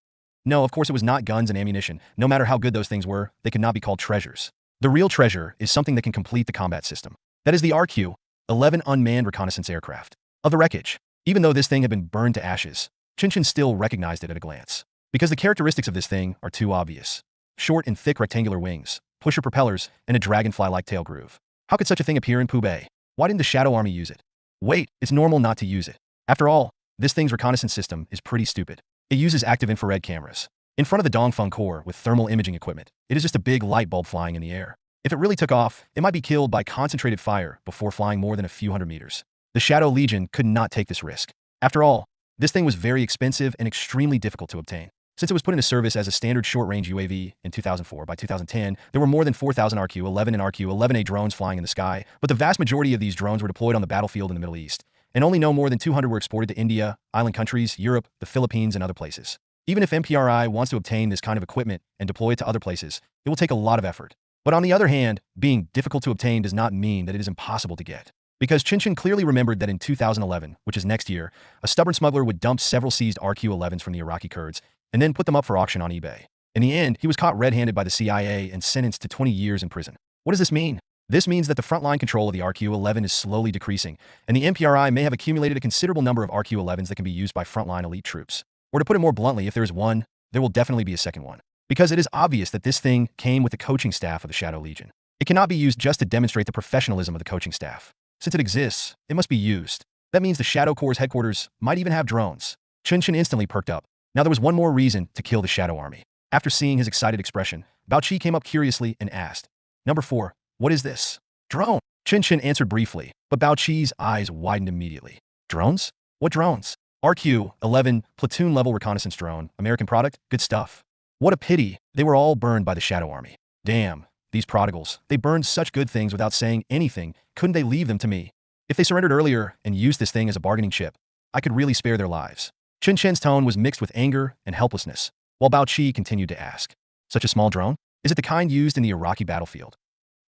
C: No, of course it was not guns and ammunition. No matter how good those things were, they could not be called treasures. The real treasure is something that can complete the combat system. That is the RQ-11 unmanned reconnaissance aircraft. Of the wreckage, even though this thing had been burned to ashes, Chen Chen still recognized it at a glance. Because the characteristics of this thing are too obvious. Short and thick rectangular wings, pusher propellers, and a dragonfly-like tail groove. How could such a thing appear in Pubay? Why didn't the Shadow Army use it? Wait, it's normal not to use it. After all, this thing's reconnaissance system is pretty stupid. It uses active infrared cameras. In front of the Dongfeng Corps with thermal imaging equipment, it is just a big light bulb flying in the air. If it really took off, it might be killed by concentrated fire before flying more than a few hundred meters. The Shadow Legion could not take this risk. After all, this thing was very expensive and extremely difficult to obtain. Since it was put into service as a standard short-range UAV in 2004, by 2010, there were more than 4,000 RQ-11 and RQ-11A drones flying in the sky, but the vast majority of these drones were deployed on the battlefield in the Middle East, and only no more than 200 were exported to India, island countries, Europe, the Philippines, and other places. Even if MPRI wants to obtain this kind of equipment and deploy it to other places, it will take a lot of effort. But on the other hand, being difficult to obtain does not mean that it is impossible to get. Because Chen Chen clearly remembered that in 2011, which is next year, a stubborn smuggler would dump several seized RQ-11s from the Iraqi Kurds and then put them up for auction on eBay. In the end, he was caught red-handed by the CIA and sentenced to 20 years in prison. What does this mean? This means that the frontline control of the RQ-11 is slowly decreasing, and the MPRI may have accumulated a considerable number of RQ-11s that can be used by frontline elite troops. Or to put it more bluntly, if there is one, there will definitely be a second one. Because it is obvious that this thing came with the coaching staff of the Shadow Legion. It cannot be used just to demonstrate the professionalism of the coaching staff. Since it exists, it must be used. That means the Shadow Corps' headquarters might even have drones. Chen Chen instantly perked up. Now there was one more reason to kill the Shadow Army. After seeing his excited expression, Bao Qi came up curiously and asked, "Number 4, what is this?" "Drone." Chen Chen answered briefly, but Bao Qi's eyes widened immediately. "Drones? What drones?" "RQ-11, platoon-level reconnaissance drone, American product, good stuff." What a pity, they were all burned by the Shadow Army. Damn, these prodigals, they burned such good things without saying anything, couldn't they leave them to me? If they surrendered earlier and used this thing as a bargaining chip, I could really spare their lives. Chen Chen's tone was mixed with anger and helplessness, while Bao Qi continued to ask, "Such a small drone? Is it the kind used in the Iraqi battlefield?"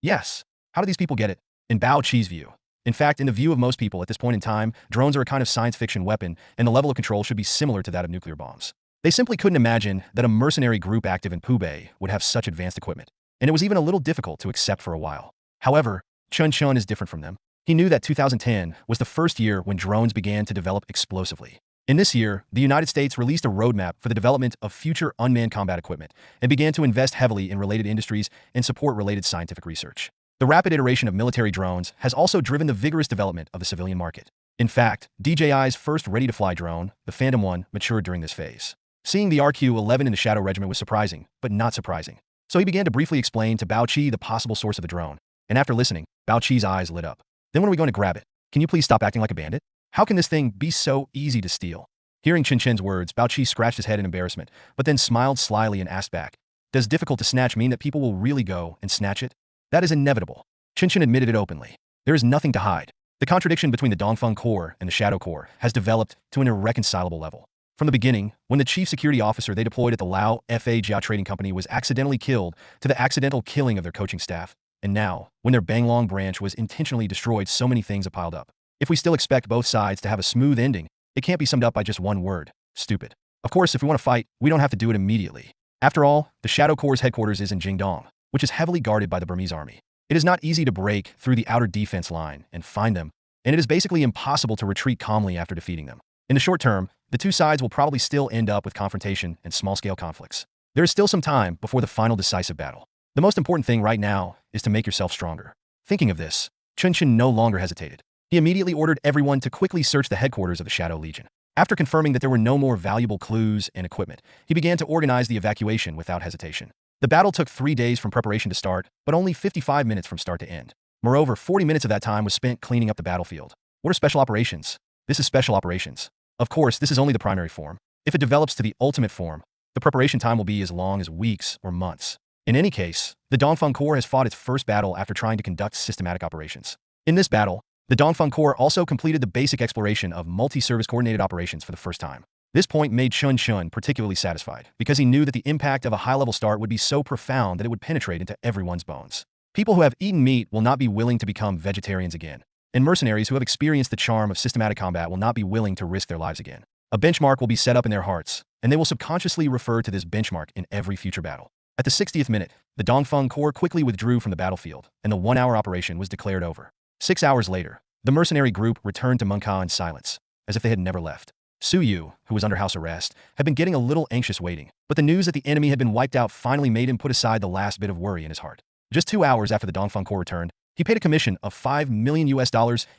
C: "Yes. How do these people get it?" In Bao Qi's view. In fact, in the view of most people at this point in time, drones are a kind of science fiction weapon, and the level of control should be similar to that of nuclear bombs. They simply couldn't imagine that a mercenary group active in Pubay would have such advanced equipment, and it was even a little difficult to accept for a while. However, Chen Chen is different from them. He knew that 2010 was the first year when drones began to develop explosively. In this year, the United States released a roadmap for the development of future unmanned combat equipment and began to invest heavily in related industries and support related scientific research. The rapid iteration of military drones has also driven the vigorous development of the civilian market. In fact, DJI's first ready-to-fly drone, the Phantom 1, matured during this phase. Seeing the RQ-11 in the Shadow Regiment was surprising, but not surprising. So he began to briefly explain to Bao Qi the possible source of the drone, and after listening, Bao Qi's eyes lit up. "Then when are we going to grab it? Can you please stop acting like a bandit? How can this thing be so easy to steal?" Hearing Chen Chen's words, Bao Qi scratched his head in embarrassment, but then smiled slyly and asked back, "Does difficult to snatch mean that people will really go and snatch it?" "That is inevitable." Chen Chen admitted it openly. There is nothing to hide. The contradiction between the Dongfeng Corps and the Shadow Corps has developed to an irreconcilable level. From the beginning, when the chief security officer they deployed at the Lao Fa Jia Trading Company was accidentally killed, to the accidental killing of their coaching staff, and now, when their Banglong branch was intentionally destroyed, so many things have piled up. If we still expect both sides to have a smooth ending, it can't be summed up by just one word: stupid. Of course, if we want to fight, we don't have to do it immediately. After all, the Shadow Corps' headquarters is in Jingdong, which is heavily guarded by the Burmese army. It is not easy to break through the outer defense line and find them, and it is basically impossible to retreat calmly after defeating them. In the short term, the two sides will probably still end up with confrontation and small-scale conflicts. There is still some time before the final decisive battle. The most important thing right now is to make yourself stronger. Thinking of this, Chen Chen no longer hesitated. He immediately ordered everyone to quickly search the headquarters of the Shadow Legion. After confirming that there were no more valuable clues and equipment, he began to organize the evacuation without hesitation. The battle took 3 days from preparation to start, but only 55 minutes from start to end. Moreover, 40 minutes of that time was spent cleaning up the battlefield. What are special operations? This is special operations. Of course, this is only the primary form. If it develops to the ultimate form, the preparation time will be as long as weeks or months. In any case, the Dongfeng Corps has fought its first battle after trying to conduct systematic operations. In this battle, the Dongfeng Corps also completed the basic exploration of multi-service coordinated operations for the first time. This point made Chen Chen particularly satisfied, because he knew that the impact of a high-level start would be so profound that it would penetrate into everyone's bones. People who have eaten meat will not be willing to become vegetarians again, and mercenaries who have experienced the charm of systematic combat will not be willing to risk their lives again. A benchmark will be set up in their hearts, and they will subconsciously refer to this benchmark in every future battle. At the 60th minute, the Dongfeng Corps quickly withdrew from the battlefield, and the 1-hour operation was declared over. 6 hours later, the mercenary group returned to Mengka in silence, as if they had never left. Su Yu, who was under house arrest, had been getting a little anxious waiting, but the news that the enemy had been wiped out finally made him put aside the last bit of worry in his heart. Just 2 hours after the Dongfeng Corps returned, he paid a commission of $5 million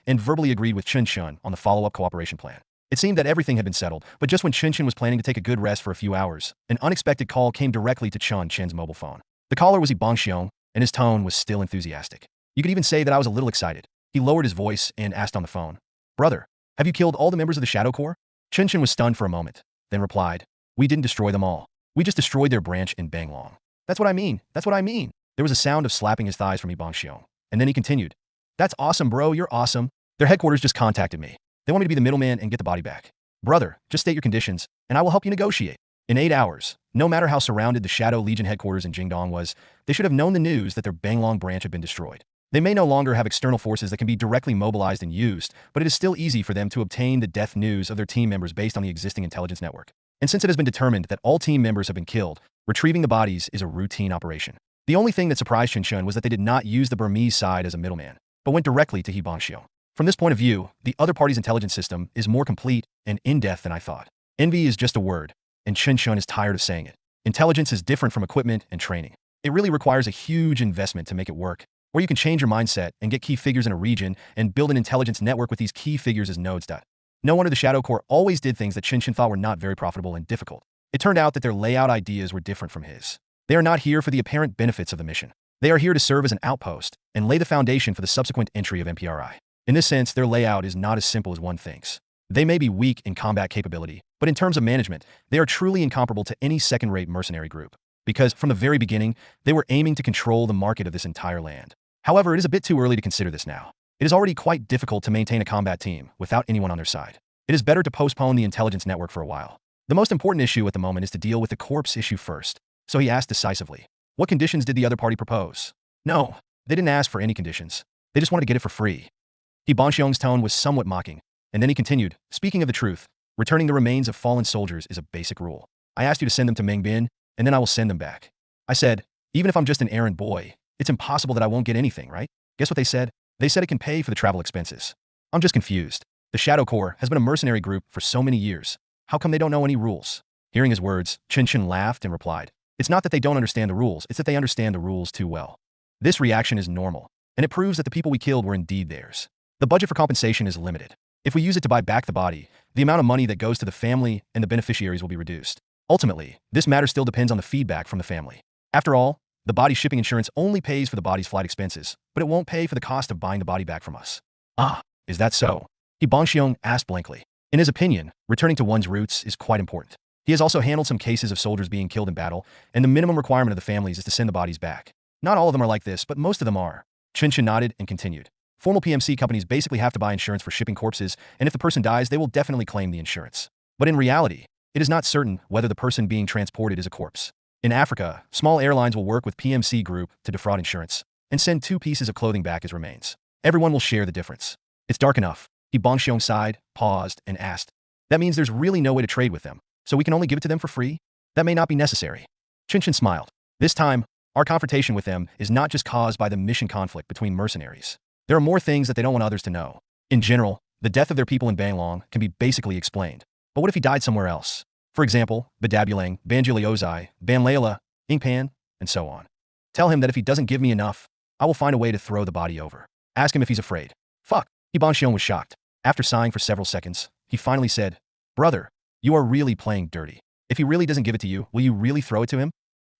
C: and verbally agreed with Chen Chen on the follow-up cooperation plan. It seemed that everything had been settled, but just when Chen Chen was planning to take a good rest for a few hours, an unexpected call came directly to Chen Chen's mobile phone. The caller was Ibang Xiong, and his tone was still enthusiastic. You could even say that I was a little excited. He lowered his voice and asked on the phone, "Brother, have you killed all the members of the Shadow Corps?" Chen Chen was stunned for a moment, then replied, "We didn't destroy them all. We just destroyed their branch in Banglong." "That's what I mean. That's what I mean." There was a sound of slapping his thighs from Ibang Xiong, and then he continued, "That's awesome, bro. You're awesome. Their headquarters just contacted me. They want me to be the middleman and get the body back. Brother, just state your conditions, and I will help you negotiate." In 8 hours, no matter how surrounded the Shadow Legion headquarters in Jingdong was, they should have known the news that their Banglong branch had been destroyed. They may no longer have external forces that can be directly mobilized and used, but it is still easy for them to obtain the death news of their team members based on the existing intelligence network. And since it has been determined that all team members have been killed, retrieving the bodies is a routine operation. The only thing that surprised Chen Chen was that they did not use the Burmese side as a middleman, but went directly to Ibang Xiong. From this point of view, the other party's intelligence system is more complete and in-depth than I thought. Envy is just a word, and Chen Chen is tired of saying it. Intelligence is different from equipment and training. It really requires a huge investment to make it work, where you can change your mindset and get key figures in a region and build an intelligence network with these key figures as nodes. No wonder the Shadow Corps always did things that Chen Chen thought were not very profitable and difficult. It turned out that their layout ideas were different from his. They are not here for the apparent benefits of the mission. They are here to serve as an outpost and lay the foundation for the subsequent entry of MPRI. In this sense, their layout is not as simple as one thinks. They may be weak in combat capability, but in terms of management, they are truly incomparable to any second-rate mercenary group, because from the very beginning, they were aiming to control the market of this entire land. However, it is a bit too early to consider this now. It is already quite difficult to maintain a combat team without anyone on their side. It is better to postpone the intelligence network for a while. The most important issue at the moment is to deal with the corpse issue first, so he asked decisively, "What conditions did the other party propose?" "No, they didn't ask for any conditions. They just wanted to get it for free." Ibang Xiong's tone was somewhat mocking, and then he continued, "Speaking of the truth, returning the remains of fallen soldiers is a basic rule. I asked you to send them to Mengbin, and then I will send them back." I said, "Even if I'm just an errand boy, it's impossible that I won't get anything, right?" Guess what they said? They said it can pay for the travel expenses. I'm just confused. The Shadow Corps has been a mercenary group for so many years. How come they don't know any rules? Hearing his words, Chen Chen laughed and replied, "It's not that they don't understand the rules, it's that they understand the rules too well." This reaction is normal, and it proves that the people we killed were indeed theirs. The budget for compensation is limited. If we use it to buy back the body, the amount of money that goes to the family and the beneficiaries will be reduced. Ultimately, this matter still depends on the feedback from the family. After all, the body shipping insurance only pays for the body's flight expenses, but it won't pay for the cost of buying the body back from us. Ah, is that so? Ibang Xiong asked blankly. In his opinion, returning to one's roots is quite important. He has also handled some cases of soldiers being killed in battle, and the minimum requirement of the families is to send the bodies back. Not all of them are like this, but most of them are. Chen Chen nodded and continued. Formal PMC companies basically have to buy insurance for shipping corpses, and if the person dies, they will definitely claim the insurance. But in reality, it is not certain whether the person being transported is a corpse. In Africa, small airlines will work with PMC Group to defraud insurance and send 2 pieces of clothing back as remains. Everyone will share the difference. It's dark enough. Ibang Xiong sighed, paused, and asked, "That means there's really no way to trade with them, so we can only give it to them for free? That may not be necessary." Chen Chen smiled. This time, our confrontation with them is not just caused by the mission conflict between mercenaries. There are more things that they don't want others to know. In general, the death of their people in Banglong can be basically explained. But what if he died somewhere else? For example, Badabulang, Ga Yaozi, Banlaila, Ingpan, and so on. Tell him that if he doesn't give me enough, I will find a way to throw the body over. Ask him if he's afraid. Fuck. Ibang Xiong was shocked. After sighing for several seconds, he finally said, "Brother, you are really playing dirty. If he really doesn't give it to you, will you really throw it to him?"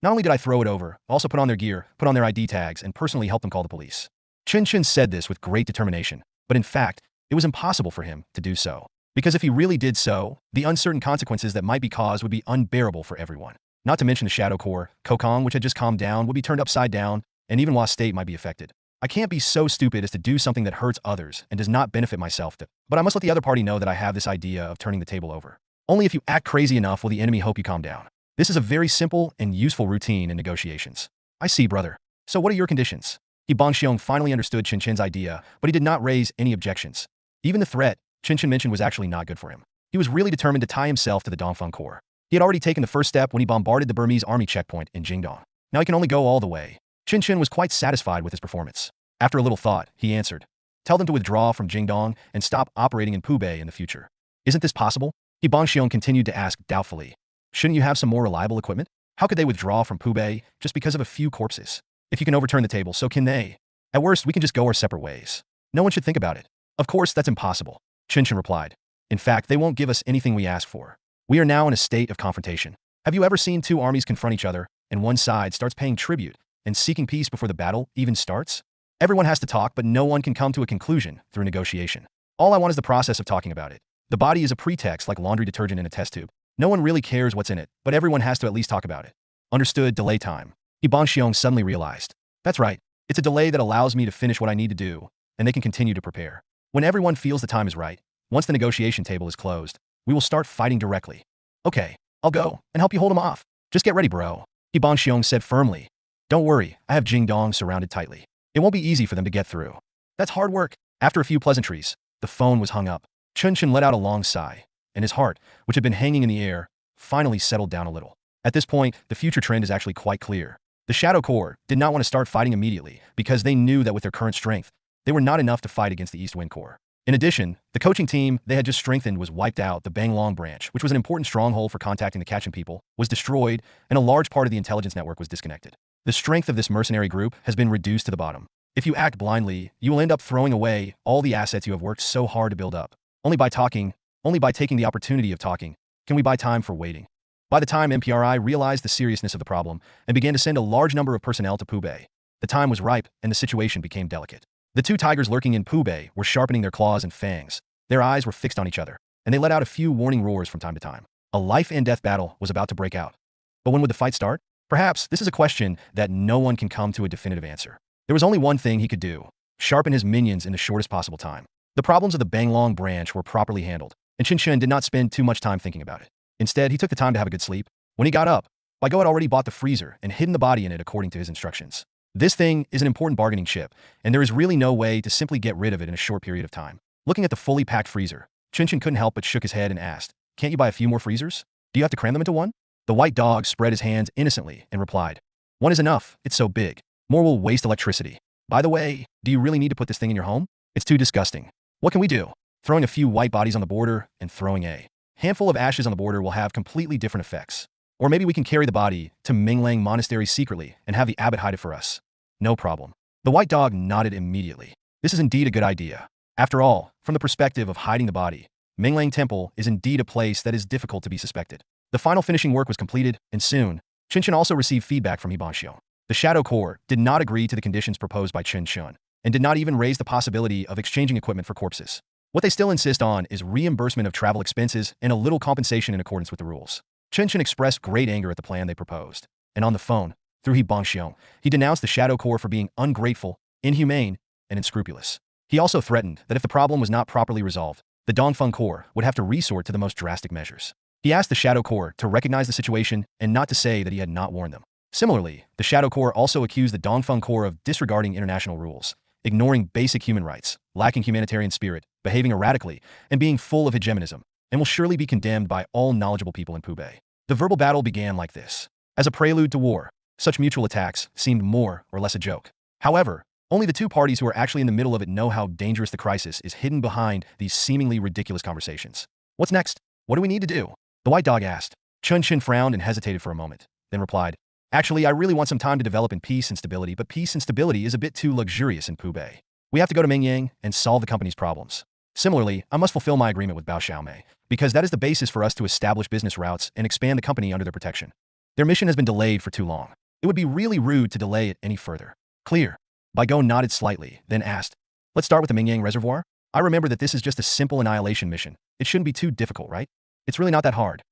C: Not only did I throw it over, I also put on their gear, put on their ID tags, and personally helped them call the police. Chen Chen said this with great determination, but in fact, it was impossible for him to do so. Because if he really did so, the uncertain consequences that might be caused would be unbearable for everyone. Not to mention the Shadow Corps, Kokong, which had just calmed down, would be turned upside down, and even Hua State might be affected. I can't be so stupid as to do something that hurts others and does not benefit myself, but I must let the other party know that I have this idea of turning the table over. Only if you act crazy enough will the enemy hope you calm down. This is a very simple and useful routine in negotiations. I see, brother. So what are your conditions? Ibang Xiong finally understood Chen Chen's idea, but he did not raise any objections. Even the threat Chen Chen mentioned was actually not good for him. He was really determined to tie himself to the Dongfeng Corps. He had already taken the first step when he bombarded the Burmese army checkpoint in Jingdong. Now he can only go all the way. Chen Chen was quite satisfied with his performance. After a little thought, he answered, "Tell them to withdraw from Jingdong and stop operating in Pubei in the future." "Isn't this possible?" He Bangxiong continued to ask doubtfully. "Shouldn't you have some more reliable equipment? How could they withdraw from Pubei just because of a few corpses? If you can overturn the table, so can they. At worst, we can just go our separate ways. No one should think about it." "Of course, that's impossible," Chen Chen replied. "In fact, they won't give us anything we ask for. We are now in a state of confrontation. Have you ever seen two armies confront each other, and one side starts paying tribute and seeking peace before the battle even starts? Everyone has to talk, but no one can come to a conclusion through negotiation. All I want is the process of talking about it. The body is a pretext like laundry detergent in a test tube. No one really cares what's in it, but everyone has to at least talk about it." "Understood, delay time." He Bangxiong suddenly realized. "That's right. It's a delay that allows me to finish what I need to do, and they can continue to prepare. When everyone feels the time is right, once the negotiation table is closed, we will start fighting directly." "Okay, I'll go and help you hold them off. Just get ready, bro," He Bangxiong said firmly. "Don't worry, I have Jingdong surrounded tightly. It won't be easy for them to get through." "That's hard work." After a few pleasantries, the phone was hung up. Chen Chen let out a long sigh, and his heart, which had been hanging in the air, finally settled down a little. At this point, the future trend is actually quite clear. The Shadow Corps did not want to start fighting immediately because they knew that with their current strength, they were not enough to fight against the East Wind Corps. In addition, the coaching team they had just strengthened was wiped out. The Banglong branch, which was an important stronghold for contacting the Kachin people, was destroyed, and a large part of the intelligence network was disconnected. The strength of this mercenary group has been reduced to the bottom. If you act blindly, you will end up throwing away all the assets you have worked so hard to build up. Only by taking the opportunity of talking, can we buy time for waiting. By the time MPRI realized the seriousness of the problem and began to send a large number of personnel to Pubei, the time was ripe and the situation became delicate. The two tigers lurking in Pubei were sharpening their claws and fangs. Their eyes were fixed on each other, and they let out a few warning roars from time to time. A life-and-death battle was about to break out. But when would the fight start? Perhaps this is a question that no one can come to a definitive answer. There was only one thing he could do: sharpen his minions in the shortest possible time. The problems of the Banglong branch were properly handled, and Chen Chen did not spend too much time thinking about it. Instead, he took the time to have a good sleep. When he got up, Go had already bought the freezer and hidden the body in it according to his instructions. This thing is an important bargaining chip, and there is really no way to simply get rid of it in a short period of time. Looking at the fully packed freezer, Chen Chen couldn't help but shook his head and asked, "Can't you buy a few more freezers? Do you have to cram them into one?" The white dog spread his hands innocently and replied, "One is enough, it's so big. More will waste electricity. By the way, do you really need to put this thing in your home? It's too disgusting. What can we do?" Throwing a few white bodies on the border and throwing a handful of ashes on the border will have completely different effects. Or maybe we can carry the body to Minglang Monastery secretly and have the abbot hide it for us. No problem. The white dog nodded immediately. This is indeed a good idea. After all, from the perspective of hiding the body, Minglang Temple is indeed a place that is difficult to be suspected. The final finishing work was completed, and soon, Chen Chen also received feedback from He Bangxiong. The Shadow Corps did not agree to the conditions proposed by Chen Chen, and did not even raise the possibility of exchanging equipment for corpses. What they still insist on is reimbursement of travel expenses and a little compensation in accordance with the rules. Chen Chen expressed great anger at the plan they proposed, and on the phone, through He Bangxiong, he denounced the Shadow Corps for being ungrateful, inhumane, and unscrupulous. He also threatened that if the problem was not properly resolved, the Dongfeng Corps would have to resort to the most drastic measures. He asked the Shadow Corps to recognize the situation and not to say that he had not warned them. Similarly, the Shadow Corps also accused the Dongfeng Corps of disregarding international rules, ignoring basic human rights, lacking humanitarian spirit, behaving erratically, and being full of hegemonism, and will surely be condemned by all knowledgeable people in Pubei. The verbal battle began like this. As a prelude to war, such mutual attacks seemed more or less a joke. However, only the two parties who are actually in the middle of it know how dangerous the crisis is hidden behind these seemingly ridiculous conversations. "What's next? What do we need to do?" the white dog asked. Chen Chen frowned and hesitated for a moment, then replied, "Actually, I really want some time to develop in peace and stability, but peace and stability is a bit too luxurious in Pubei. We have to go to Mingyang and solve the company's problems. Similarly, I must fulfill my agreement with Bao Xiaomei, because that is the basis for us to establish business routes and expand the company under their protection. Their mission has been delayed for too long. It would be really rude to delay it any further." "Clear." Go nodded slightly, then asked, "Let's start with the Mingyang Reservoir? I remember that this is just a simple annihilation mission. It shouldn't be too difficult, right? It's really not that hard."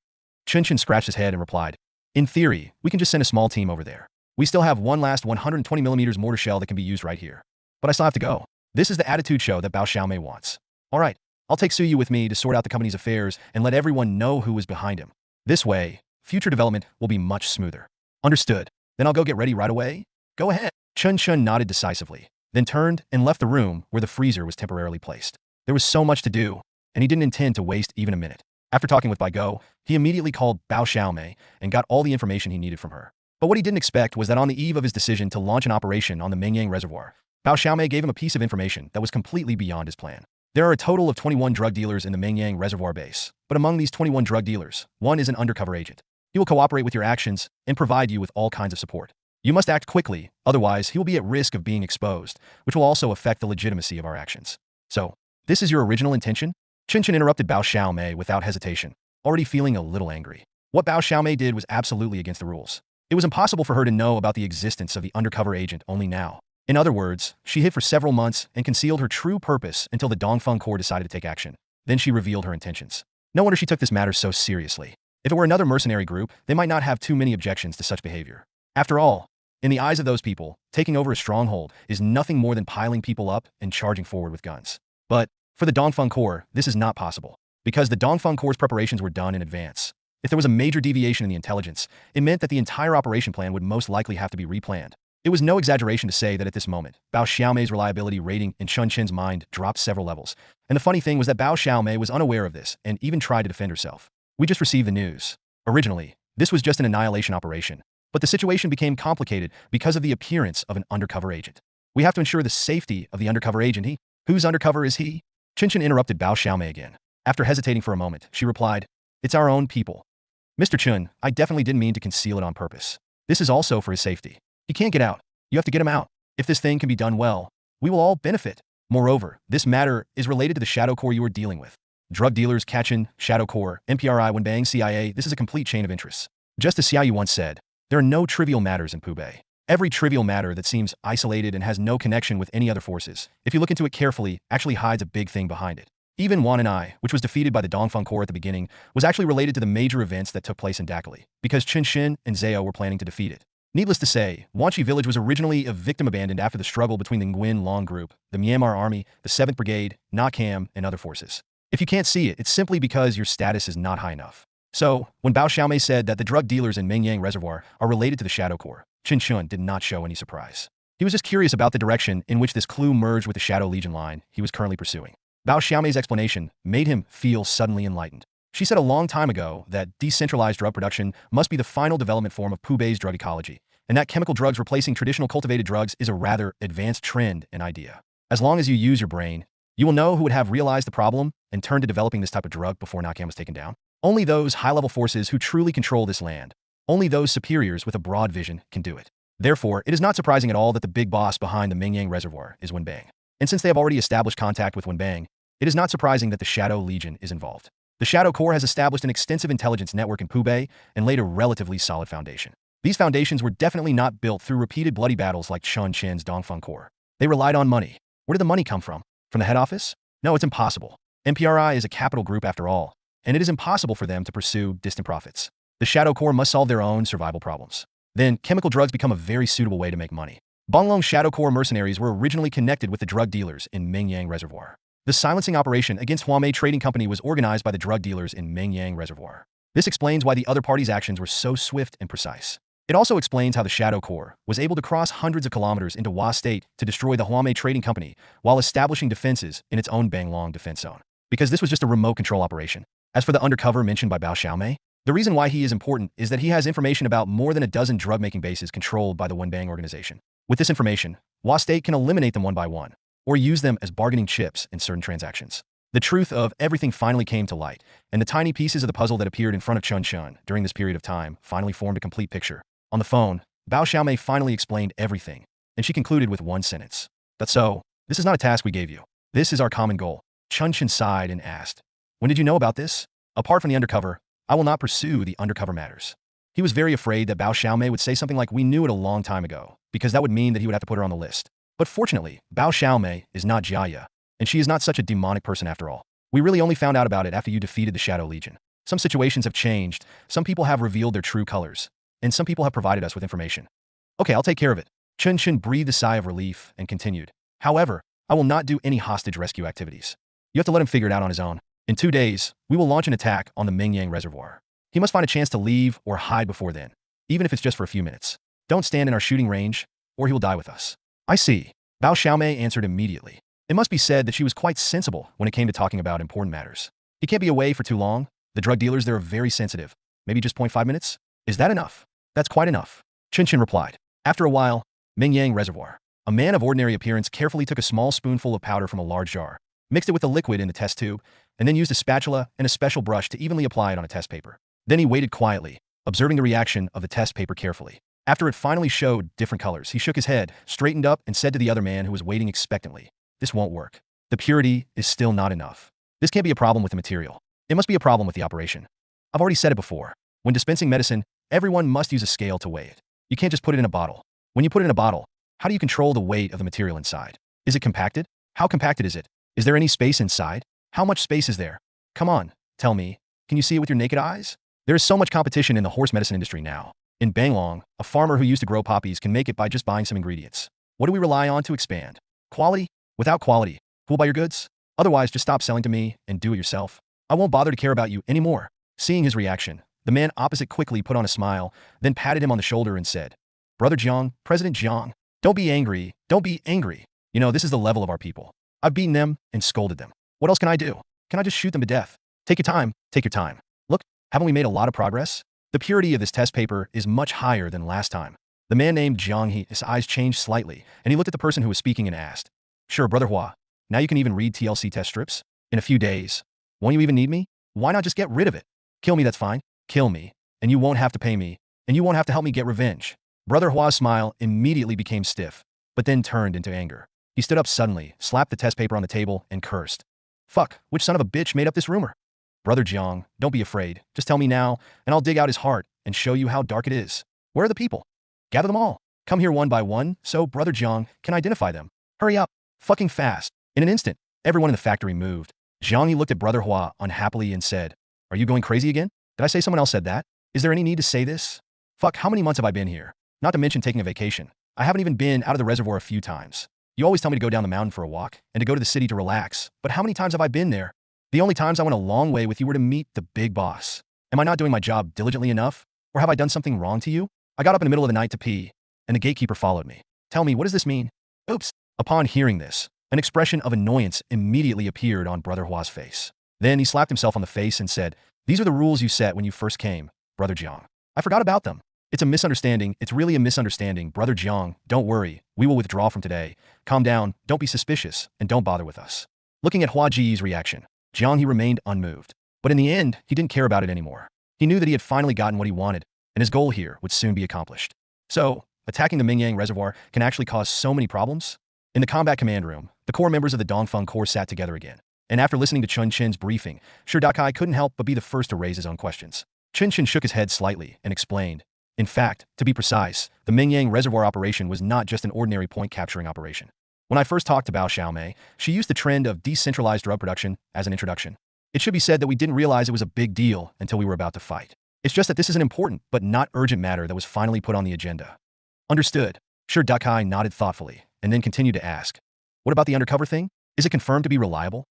C: Chen Chen scratched his head and replied, "In theory, we can just send a small team over there. We still have one last 120mm mortar shell that can be used right here. But I still have to go. This is the attitude show that Bao Xiaomei wants. All right, I'll take Suyu with me to sort out the company's affairs and let everyone know who is behind him. This way, future development will be much smoother." "Understood. Then I'll go get ready right away?" "Go ahead." Chen Chen nodded decisively, then turned and left the room where the freezer was temporarily placed. There was so much to do, and he didn't intend to waste even a minute. After talking with Bai Go, he immediately called Bao Xiaomei and got all the information he needed from her. But what he didn't expect was that on the eve of his decision to launch an operation on the Mengyang Reservoir, Bao Xiaomei gave him a piece of information that was completely beyond his plan. There are a total of 21 drug dealers in the Mengyang Reservoir base, but among these 21 drug dealers, one is an undercover agent. He will cooperate with your actions and provide you with all kinds of support. You must act quickly, otherwise he will be at risk of being exposed, which will also affect the legitimacy of our actions. So, this is your original intention? Chen Chen interrupted Bao Xiaomei without hesitation, already feeling a little angry. What Bao Xiaomei did was absolutely against the rules. It was impossible for her to know about the existence of the undercover agent only now. In other words, she hid for several months and concealed her true purpose until the Dongfeng Corps decided to take action. Then she revealed her intentions. No wonder she took this matter so seriously. If it were another mercenary group, they might not have too many objections to such behavior. After all, in the eyes of those people, taking over a stronghold is nothing more than piling people up and charging forward with guns. But for the Dongfeng Corps, this is not possible, because the Dongfeng Corps' preparations were done in advance. If there was a major deviation in the intelligence, it meant that the entire operation plan would most likely have to be replanned. It was no exaggeration to say that at this moment, Bao Xiaomei's reliability rating in Chen Chen's mind dropped several levels. And the funny thing was that Bao Xiaomei was unaware of this and even tried to defend herself. We just received the news. Originally, this was just an annihilation operation, but the situation became complicated because of the appearance of an undercover agent. We have to ensure the safety of the undercover agent. Whose undercover is he? Chen Chen interrupted Bao Xiaomei again. After hesitating for a moment, she replied, "It's our own people." Mr. Chen, I definitely didn't mean to conceal it on purpose. This is also for his safety. He can't get out. You have to get him out. If this thing can be done well, we will all benefit. Moreover, this matter is related to the Shadow Corps you are dealing with. Drug dealers, Kachin, Shadow Corps, MPRI, Wenbang, CIA, this is a complete chain of interests. Just as Xiaoyu once said, there are no trivial matters in Pubei. Every trivial matter that seems isolated and has no connection with any other forces, if you look into it carefully, actually hides a big thing behind it. Even Wan and I, which was defeated by the Dongfeng Corps at the beginning, was actually related to the major events that took place in Dakali, because Chen Chen and Zhao were planning to defeat it. Needless to say, Wanchi village was originally a victim abandoned after the struggle between the Nguyen Long Group, the Myanmar Army, the 7th Brigade, Nakam, and other forces. If you can't see it, it's simply because your status is not high enough. So, when Bao Xiaomei said that the drug dealers in Mengyang Reservoir are related to the Shadow Corps, Chen Chen did not show any surprise. He was just curious about the direction in which this clue merged with the Shadow Legion line he was currently pursuing. Bao Xiaomei's explanation made him feel suddenly enlightened. She said a long time ago that decentralized drug production must be the final development form of Pubei's drug ecology, and that chemical drugs replacing traditional cultivated drugs is a rather advanced trend and idea. As long as you use your brain, you will know who would have realized the problem and turned to developing this type of drug before Nakam was taken down. Only those high-level forces who truly control this land, only those superiors with a broad vision can do it. Therefore, it is not surprising at all that the big boss behind the Mengyang Reservoir is Wenbang. And since they have already established contact with Wenbang, it is not surprising that the Shadow Legion is involved. The Shadow Corps has established an extensive intelligence network in Pubei and laid a relatively solid foundation. These foundations were definitely not built through repeated bloody battles like Chen Chen's Dongfeng Corps. They relied on money. Where did the money come from? From the head office? No, it's impossible. MPRI is a capital group after all, and it is impossible for them to pursue distant profits. The Shadow Corps must solve their own survival problems. Then, chemical drugs become a very suitable way to make money. Bonglong Shadow Corps mercenaries were originally connected with the drug dealers in Mengyang Reservoir. The silencing operation against Huamei Trading Company was organized by the drug dealers in Mengyang Reservoir. This explains why the other party's actions were so swift and precise. It also explains how the Shadow Corps was able to cross hundreds of kilometers into Hua State to destroy the Huamei Trading Company while establishing defenses in its own Banglong defense zone. Because this was just a remote control operation. As for the undercover mentioned by Bao Xiaomei, the reason why he is important is that he has information about more than a dozen drug-making bases controlled by the Wenbang organization. With this information, Hua State can eliminate them one by one, or use them as bargaining chips in certain transactions. The truth of everything finally came to light, and the tiny pieces of the puzzle that appeared in front of Chen Chen during this period of time finally formed a complete picture. On the phone, Bao Xiaomei finally explained everything, and she concluded with one sentence. That's so. This is not a task we gave you. This is our common goal. Chen Chen sighed and asked, "When did you know about this? Apart from the undercover, I will not pursue the undercover matters." He was very afraid that Bao Xiaomei would say something like, "We knew it a long time ago," because that would mean that he would have to put her on the list. But fortunately, Bao Xiaomei is not Jia, and she is not such a demonic person after all. We really only found out about it after you defeated the Shadow Legion. Some situations have changed, some people have revealed their true colors, and some people have provided us with information. Okay, I'll take care of it. Chen Chen breathed a sigh of relief and continued. However, I will not do any hostage rescue activities. You have to let him figure it out on his own. In 2 days, we will launch an attack on the Mengyang Reservoir. He must find a chance to leave or hide before then, even if it's just for a few minutes. Don't stand in our shooting range, or he will die with us. I see. Bao Xiaomei answered immediately. It must be said that she was quite sensible when it came to talking about important matters. He can't be away for too long, The drug dealers there are very sensitive. Maybe just 0.5 minutes? Is that enough? That's quite enough. Chen Chen replied. After a while, Mingyang Reservoir. A man of ordinary appearance carefully took a small spoonful of powder from a large jar, mixed it with the liquid in the test tube, and then used a spatula and a special brush to evenly apply it on a test paper. Then he waited quietly, observing the reaction of the test paper carefully. After it finally showed different colors, he shook his head, straightened up, and said to the other man who was waiting expectantly, "This won't work. The purity is still not enough. This can't be a problem with the material. It must be a problem with the operation. I've already said it before. When dispensing medicine, everyone must use a scale to weigh it. You can't just put it in a bottle. When you put it in a bottle, how do you control the weight of the material inside? Is it compacted? How compacted is it? Is there any space inside? How much space is there? Come on, tell me. Can you see it with your naked eyes? There is so much competition in the horse medicine industry now. In Banglong, a farmer who used to grow poppies can make it by just buying some ingredients. What do we rely on to expand? Quality? Without quality, who'll buy your goods? Otherwise, just stop selling to me and do it yourself. I won't bother to care about you anymore." Seeing his reaction, the man opposite quickly put on a smile, then patted him on the shoulder and said, "Brother Jiang, President Jiang, don't be angry. Don't be angry. You know, this is the level of our people. I've beaten them and scolded them. What else can I do? Can I just shoot them to death? Take your time. Take your time. Look, haven't we made a lot of progress? The purity of this test paper is much higher than last time." The man named Jiang, his eyes changed slightly, and he looked at the person who was speaking and asked, "Sure, Brother Hua. Now you can even read TLC test strips? In a few days. Won't you even need me? Why not just get rid of it? Kill me, that's fine. Kill me, and you won't have to pay me, and you won't have to help me get revenge." Brother Hua's smile immediately became stiff, but then turned into anger. He stood up suddenly, slapped the test paper on the table, and cursed. "Fuck, which son of a bitch made up this rumor?" "Brother Jiang, don't be afraid. Just tell me now, and I'll dig out his heart and show you how dark it is. Where are the people? Gather them all. Come here one by one, so Brother Jiang can identify them. Hurry up. Fucking fast." In an instant, everyone in the factory moved. Jiang looked at Brother Hua unhappily and said, "Are you going crazy again? Did I say someone else said that? Is there any need to say this? Fuck, how many months have I been here? Not to mention taking a vacation. I haven't even been out of the reservoir a few times. You always tell me to go down the mountain for a walk and to go to the city to relax, but how many times have I been there? The only times I went a long way with you were to meet the big boss. Am I not doing my job diligently enough? Or have I done something wrong to you? I got up in the middle of the night to pee, and the gatekeeper followed me. Tell me, what does this mean?" Oops. Upon hearing this, an expression of annoyance immediately appeared on Brother Hua's face. Then he slapped himself on the face and said, "These are the rules you set when you first came, Brother Jiang. I forgot about them. It's a misunderstanding. It's really a misunderstanding. Brother Jiang, don't worry. We will withdraw from today. Calm down, don't be suspicious, and don't bother with us." Looking at Hua Ji's reaction, Jiang he remained unmoved. But in the end, he didn't care about it anymore. He knew that he had finally gotten what he wanted, and his goal here would soon be accomplished. So, attacking the Mingyang Reservoir can actually cause so many problems? In the combat command room, the core members of the Dongfeng Corps sat together again. And after listening to Chen Chen's briefing, Shi Dakai couldn't help but be the first to raise his own questions. Chen Chen shook his head slightly and explained, "In fact, to be precise, the Mingyang Reservoir operation was not just an ordinary point-capturing operation. When I first talked to Bao Xiaomei, she used the trend of decentralized drug production as an introduction. It should be said that we didn't realize it was a big deal until we were about to fight. It's just that this is an important but not urgent matter that was finally put on the agenda." "Understood." Shi Dakai nodded thoughtfully and then continued to ask, "What about the undercover thing? Is it confirmed to be reliable?"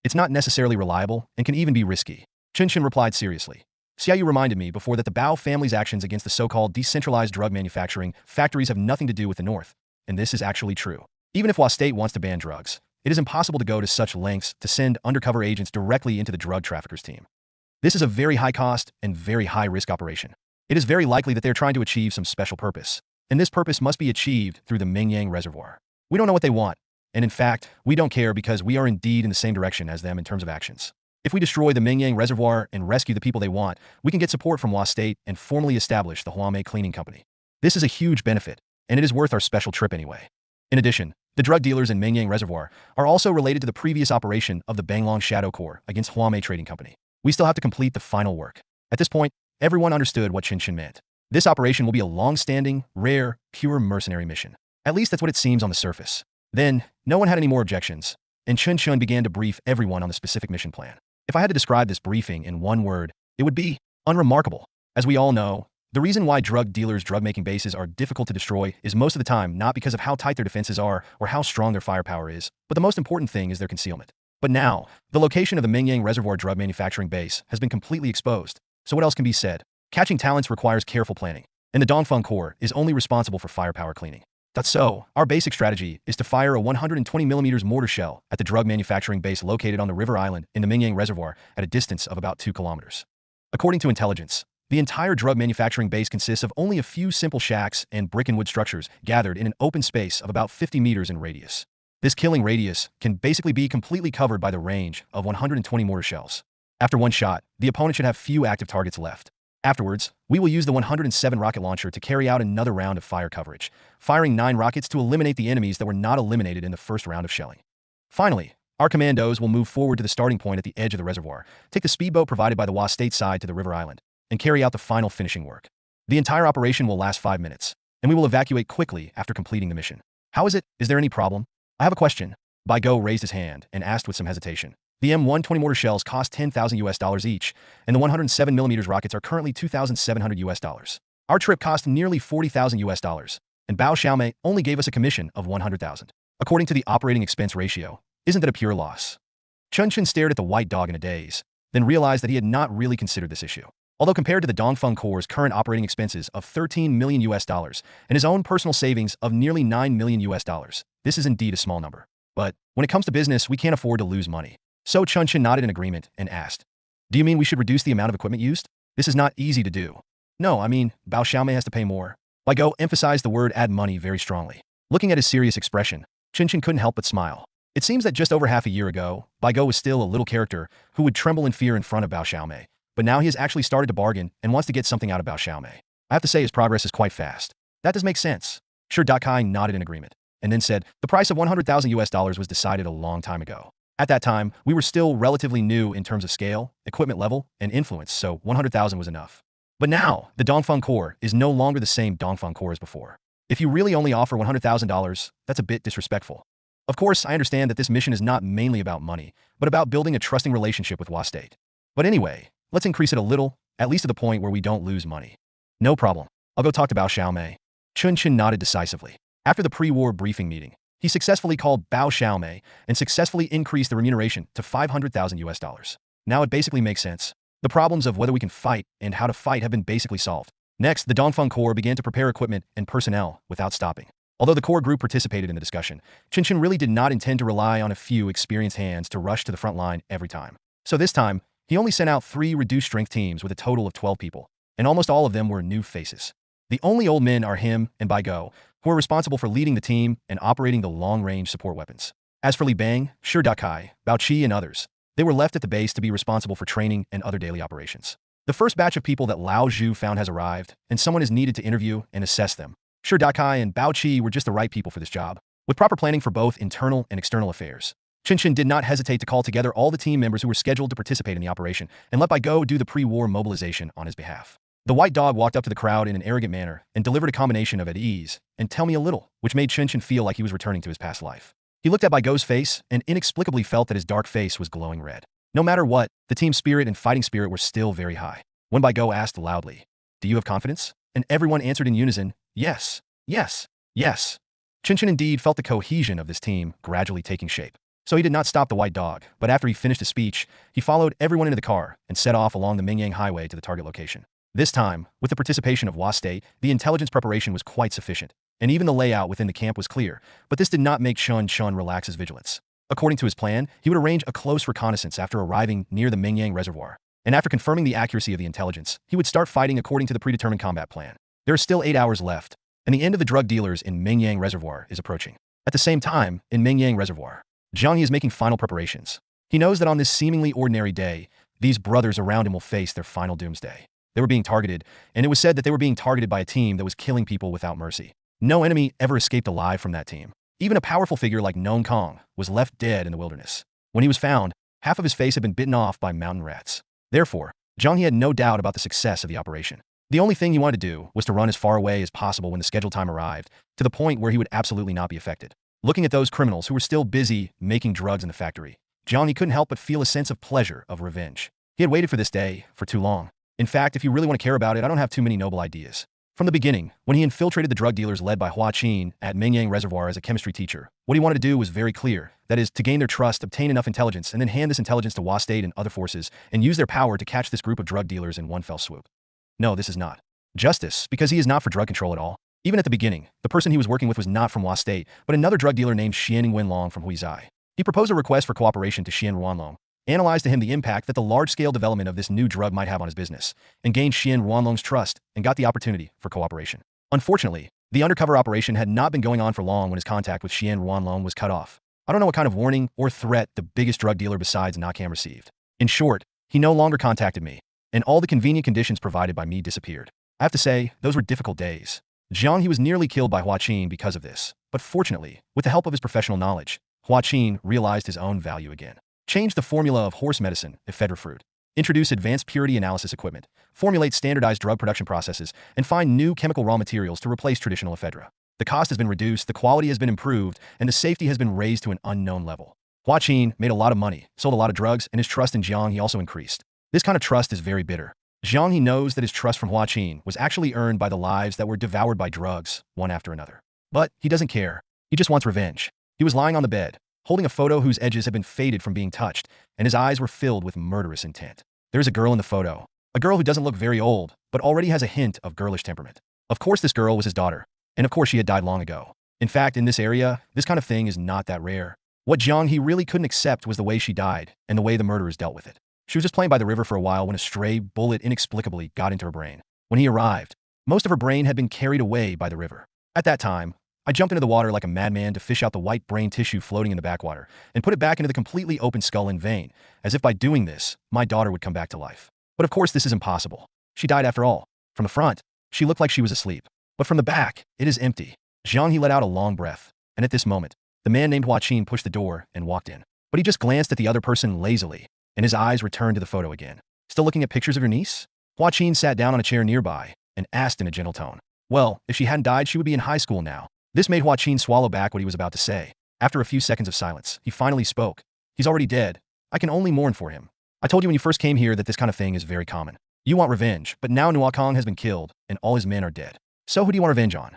C: "It's not necessarily reliable and can even be risky." Chen Chen replied seriously. "Xiaoyu reminded me before that the Bao family's actions against the so-called decentralized drug manufacturing factories have nothing to do with the North, and this is actually true. Even if Hua State wants to ban drugs, it is impossible to go to such lengths to send undercover agents directly into the drug traffickers' team. This is a very high-cost and very high-risk operation. It is very likely that they are trying to achieve some special purpose, and this purpose must be achieved through the Mingyang Reservoir. We don't know what they want, and in fact, we don't care because we are indeed in the same direction as them in terms of actions. If we destroy the Mingyang Reservoir and rescue the people they want, we can get support from Hua State and formally establish the Huamei Cleaning Company. This is a huge benefit, and it is worth our special trip anyway. In addition, the drug dealers in Mingyang Reservoir are also related to the previous operation of the Banglong Shadow Corps against Huamei Trading Company. We still have to complete the final work." At this point, everyone understood what Chen Chen meant. This operation will be a long-standing, rare, pure mercenary mission. At least that's what it seems on the surface. Then, no one had any more objections, and Chen Chen began to brief everyone on the specific mission plan. If I had to describe this briefing in one word, it would be unremarkable. As we all know, the reason why drug dealers' drug-making bases are difficult to destroy is most of the time not because of how tight their defenses are or how strong their firepower is, but the most important thing is their concealment. But now, the location of the Mingyang Reservoir drug manufacturing base has been completely exposed. So what else can be said? Catching talents requires careful planning, and the Dongfeng Corps is only responsible for firepower cleaning. That's so. Our basic strategy is to fire a 120mm mortar shell at the drug manufacturing base located on the river island in the Mingyang Reservoir at a distance of about 2 kilometers. According to intelligence, the entire drug manufacturing base consists of only a few simple shacks and brick and wood structures gathered in an open space of about 50 meters in radius. This killing radius can basically be completely covered by the range of 120 mortar shells. After one shot, the opponent should have few active targets left. Afterwards, we will use the 107 rocket launcher to carry out another round of fire coverage, firing 9 rockets to eliminate the enemies that were not eliminated in the first round of shelling. Finally, our commandos will move forward to the starting point at the edge of the reservoir, take the speedboat provided by the Wa State side to the river island, and carry out the final finishing work. The entire operation will last 5 minutes, and we will evacuate quickly after completing the mission. How is it? Is there any problem? I have a question. Ga raised his hand and asked with some hesitation. The M120 mortar shells cost $10,000 each, and the 107mm rockets are currently $2,700. Our trip cost nearly $40,000, and Bao Xiaomei only gave us a commission of $100,000. According to the operating expense ratio, isn't that a pure loss? Chen Chen stared at the white dog in a daze, then realized that he had not really considered this issue. Although compared to the Dongfeng Corps' current operating expenses of $13 million and his own personal savings of nearly $9 million, this is indeed a small number. But when it comes to business, we can't afford to lose money. So Chen Chen nodded in agreement and asked, "Do you mean we should reduce the amount of equipment used? This is not easy to do." "No, I mean, Bao Xiaomei has to pay more." Ga emphasized the word add money very strongly. Looking at his serious expression, Chen Chen couldn't help but smile. It seems that just over half a year ago, Ga was still a little character who would tremble in fear in front of Bao Xiaomei, but now he has actually started to bargain and wants to get something out of Bao Xiaomei. I have to say his progress is quite fast. That does make sense. Sure, Kai nodded in agreement, and then said, the price of $100,000 was decided a long time ago. At that time, we were still relatively new in terms of scale, equipment level, and influence, so 100,000 was enough. But now, the Dongfeng Corps is no longer the same Dongfeng Corps as before. If you really only offer $100,000, that's a bit disrespectful. Of course, I understand that this mission is not mainly about money, but about building a trusting relationship with Wa State. But anyway, let's increase it a little, at least to the point where we don't lose money. No problem. I'll go talk to Bao Xiaomei. Chen Chen nodded decisively. After the pre-war briefing meeting, he successfully called Bao Xiaomei and successfully increased the remuneration to $500,000. Now it basically makes sense. The problems of whether we can fight and how to fight have been basically solved. Next, the Dongfeng Corps began to prepare equipment and personnel without stopping. Although the core group participated in the discussion, Chen Chen really did not intend to rely on a few experienced hands to rush to the front line every time. So this time, he only sent out 3 reduced-strength teams with a total of 12 people, and almost all of them were new faces. The only old men are him and Bai Go, who are responsible for leading the team and operating the long-range support weapons. As for Li Bang, Shi Dakai, Bao Qi, and others, they were left at the base to be responsible for training and other daily operations. The first batch of people that Lao Zhu found has arrived, and someone is needed to interview and assess them. Shi Dakai and Bao Qi were just the right people for this job, with proper planning for both internal and external affairs. Chen Chen did not hesitate to call together all the team members who were scheduled to participate in the operation and let Bai Go do the pre-war mobilization on his behalf. The white dog walked up to the crowd in an arrogant manner and delivered a combination of at ease and tell me a little, which made Chen Chen feel like he was returning to his past life. He looked at Bai Go's face and inexplicably felt that his dark face was glowing red. No matter what, the team spirit and fighting spirit were still very high. When Bai Go asked loudly, "Do you have confidence?" and everyone answered in unison, "Yes, yes, yes." Chen Chen indeed felt the cohesion of this team gradually taking shape. So he did not stop the white dog, but after he finished his speech, he followed everyone into the car and set off along the Mingyang Highway to the target location. This time, with the participation of Wa State, the intelligence preparation was quite sufficient, and even the layout within the camp was clear, but this did not make Chen Chen relax his vigilance. According to his plan, he would arrange a close reconnaissance after arriving near the Mingyang Reservoir, and after confirming the accuracy of the intelligence, he would start fighting according to the predetermined combat plan. There are still 8 hours left, and the end of the drug dealers in Mingyang Reservoir is approaching. At the same time, in Mingyang Reservoir, Zhang Yi is making final preparations. He knows that on this seemingly ordinary day, these brothers around him will face their final doomsday. They were being targeted, and it was said that they were being targeted by a team that was killing people without mercy. No enemy ever escaped alive from that team. Even a powerful figure like Nong Kong was left dead in the wilderness. When he was found, half of his face had been bitten off by mountain rats. Therefore, Zhang He had no doubt about the success of the operation. The only thing he wanted to do was to run as far away as possible when the scheduled time arrived, to the point where he would absolutely not be affected. Looking at those criminals who were still busy making drugs in the factory, Zhang He couldn't help but feel a sense of pleasure of revenge. He had waited for this day for too long. In fact, if you really want to care about it, I don't have too many noble ideas. From the beginning, when he infiltrated the drug dealers led by Hua Qin at Mingyang Reservoir as a chemistry teacher, what he wanted to do was very clear. That is, to gain their trust, obtain enough intelligence, and then hand this intelligence to Wa State and other forces, and use their power to catch this group of drug dealers in one fell swoop. No, this is not justice, because he is not for drug control at all. Even at the beginning, the person he was working with was not from Hua State, but another drug dealer named Xian Wenlong from Huizai. He proposed a request for cooperation to Xian Wenlong, analyzed to him the impact that the large-scale development of this new drug might have on his business, and gained Xian Wenlong's trust and got the opportunity for cooperation. Unfortunately, the undercover operation had not been going on for long when his contact with Xian Wenlong was cut off. I don't know what kind of warning or threat the biggest drug dealer besides Nakam received. In short, he no longer contacted me, and all the convenient conditions provided by me disappeared. I have to say, those were difficult days. Jiang He was nearly killed by Hua Qin because of this, but fortunately, with the help of his professional knowledge, Hua Qin realized his own value again. Changed the formula of horse medicine, ephedra fruit. Introduce advanced purity analysis equipment. Formulate standardized drug production processes, and find new chemical raw materials to replace traditional ephedra. The cost has been reduced, the quality has been improved, and the safety has been raised to an unknown level. Hua Qin made a lot of money, sold a lot of drugs, and his trust in Jiang He also increased. This kind of trust is very bitter. Jiang He knows that his trust from Hua Qin was actually earned by the lives that were devoured by drugs, one after another. But he doesn't care. He just wants revenge. He was lying on the bed, holding a photo whose edges had been faded from being touched, and his eyes were filled with murderous intent. There's a girl in the photo. A girl who doesn't look very old, but already has a hint of girlish temperament. Of course this girl was his daughter, and of course she had died long ago. In fact, in this area, this kind of thing is not that rare. What Jiang He really couldn't accept was the way she died, and the way the murderers dealt with it. She was just playing by the river for a while when a stray bullet inexplicably got into her brain. When he arrived, most of her brain had been carried away by the river. At that time, I jumped into the water like a madman to fish out the white brain tissue floating in the backwater and put it back into the completely open skull in vain, as if by doing this, my daughter would come back to life. But of course this is impossible. She died after all. From the front, she looked like she was asleep. But from the back, it is empty. Jiang He let out a long breath, and at this moment, the man named Hua Qin pushed the door and walked in. But he just glanced at the other person lazily, and his eyes returned to the photo again. Still looking at pictures of your niece? Hua Qin sat down on a chair nearby and asked in a gentle tone. Well, if she hadn't died, she would be in high school now. This made Hua Qin swallow back what he was about to say. After a few seconds of silence, he finally spoke. He's already dead. I can only mourn for him. I told you when you first came here that this kind of thing is very common. You want revenge, but now Nuakong has been killed, and all his men are dead. So who do you want revenge on?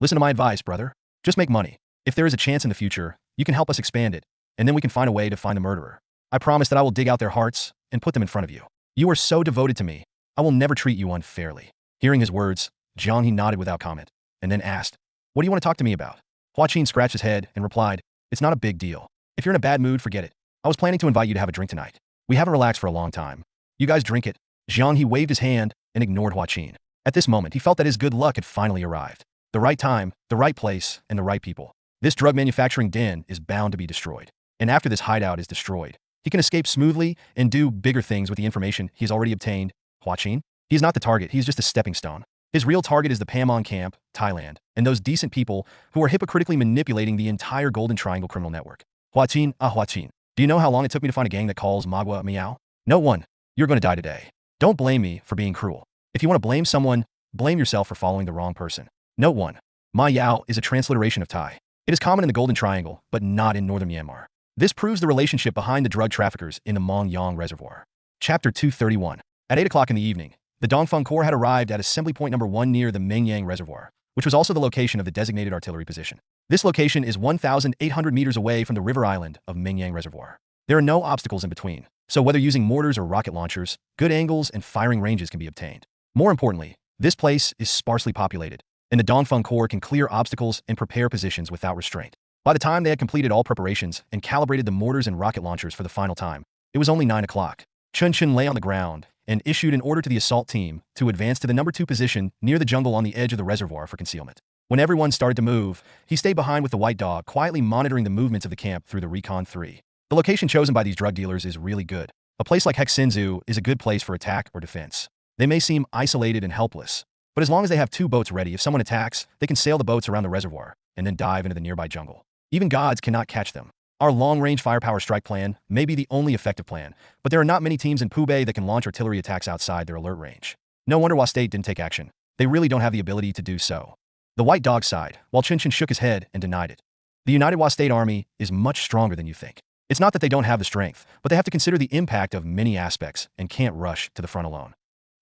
C: Listen to my advice, brother. Just make money. If there is a chance in the future, you can help us expand it, and then we can find a way to find the murderer. I promise that I will dig out their hearts and put them in front of you. You are so devoted to me. I will never treat you unfairly. Hearing his words, Jiang He nodded without comment, and then asked, what do you want to talk to me about? Hua Qin scratched his head and replied, it's not a big deal. If you're in a bad mood, forget it. I was planning to invite you to have a drink tonight. We haven't relaxed for a long time. You guys drink it. Jiang He waved his hand and ignored Hua Qin. At this moment, he felt that his good luck had finally arrived. The right time, the right place, and the right people. This drug manufacturing den is bound to be destroyed. And after this hideout is destroyed, he can escape smoothly and do bigger things with the information he has already obtained. Hua Qin? He is not the target, he is just a stepping stone. His real target is the Pamon camp, Thailand, and those decent people who are hypocritically manipulating the entire Golden Triangle criminal network. Hua Qin, Hua Qin, do you know how long it took me to find a gang that calls Magua Miao? No one. You're going to die today. Don't blame me for being cruel. If you want to blame someone, blame yourself for following the wrong person. Note 1. Ma Yao is a transliteration of Thai. It is common in the Golden Triangle, but not in northern Myanmar. This proves the relationship behind the drug traffickers in the Mong Yang Reservoir. Chapter 231. At 8 o'clock in the evening, the Dongfeng Corps had arrived at assembly point number 1 near the Mengyang Reservoir, which was also the location of the designated artillery position. This location is 1,800 meters away from the river island of Mengyang Reservoir. There are no obstacles in between, so whether using mortars or rocket launchers, good angles and firing ranges can be obtained. More importantly, this place is sparsely populated, and the Dongfeng Corps can clear obstacles and prepare positions without restraint. By the time they had completed all preparations and calibrated the mortars and rocket launchers for the final time, it was only 9 o'clock. Chen Chen lay on the ground and issued an order to the assault team to advance to the number 2 position near the jungle on the edge of the reservoir for concealment. When everyone started to move, he stayed behind with the white dog, quietly monitoring the movements of the camp through the Recon 3. The location chosen by these drug dealers is really good. A place like Hexinzu is a good place for attack or defense. They may seem isolated and helpless, but as long as they have 2 boats ready, if someone attacks, they can sail the boats around the reservoir and then dive into the nearby jungle. Even gods cannot catch them. Our long-range firepower strike plan may be the only effective plan, but there are not many teams in Pubei that can launch artillery attacks outside their alert range. No wonder Hua State didn't take action. They really don't have the ability to do so. The white dog sighed, while Chen Chen shook his head and denied it. The United Hua State Army is much stronger than you think. It's not that they don't have the strength, but they have to consider the impact of many aspects and can't rush to the front alone.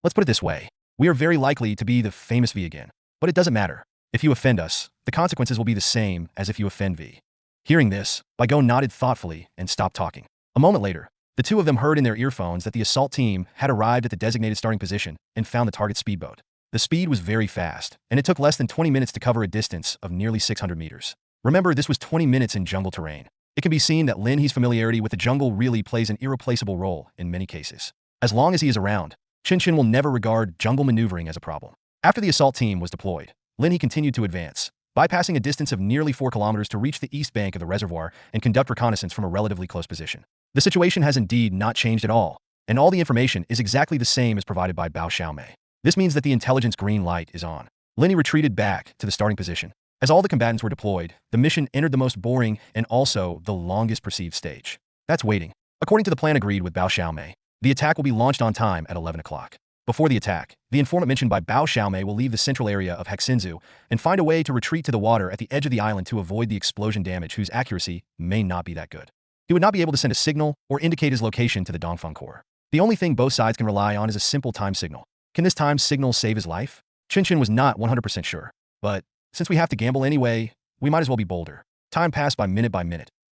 C: Let's put it this way. We are very likely to be the famous V again, but it doesn't matter. If you offend us, the consequences will be the same as if you offend V. Hearing this, Baigo nodded thoughtfully and stopped talking. A moment later, the 2 of them heard in their earphones that the assault team had arrived at the designated starting position and found the target speedboat. The speed was very fast, and it took less than 20 minutes to cover a distance of nearly 600 meters. Remember, this was 20 minutes in jungle terrain. It can be seen that Lin He's familiarity with the jungle really plays an irreplaceable role in many cases. As long as he is around, Chen Chen will never regard jungle maneuvering as a problem. After the assault team was deployed, Lin He continued to advance, bypassing a distance of nearly 4 kilometers to reach the east bank of the reservoir and conduct reconnaissance from a relatively close position. The situation has indeed not changed at all, and all the information is exactly the same as provided by Bao Xiaomei. This means that the intelligence green light is on. Lin He retreated back to the starting position. As all the combatants were deployed, the mission entered the most boring and also the longest perceived stage. That's waiting. According to the plan agreed with Bao Xiaomei, the attack will be launched on time at 11 o'clock. Before the attack, the informant mentioned by Bao Xiaomei will leave the central area of Hexinzu and find a way to retreat to the water at the edge of the island to avoid the explosion damage whose accuracy may not be that good. He would not be able to send a signal or indicate his location to the Dongfeng Corps. The only thing both sides can rely on is a simple time signal. Can this time signal save his life? Chen Chen was not 100% sure, but since we have to gamble anyway, we might as well be bolder. Time passed by minute,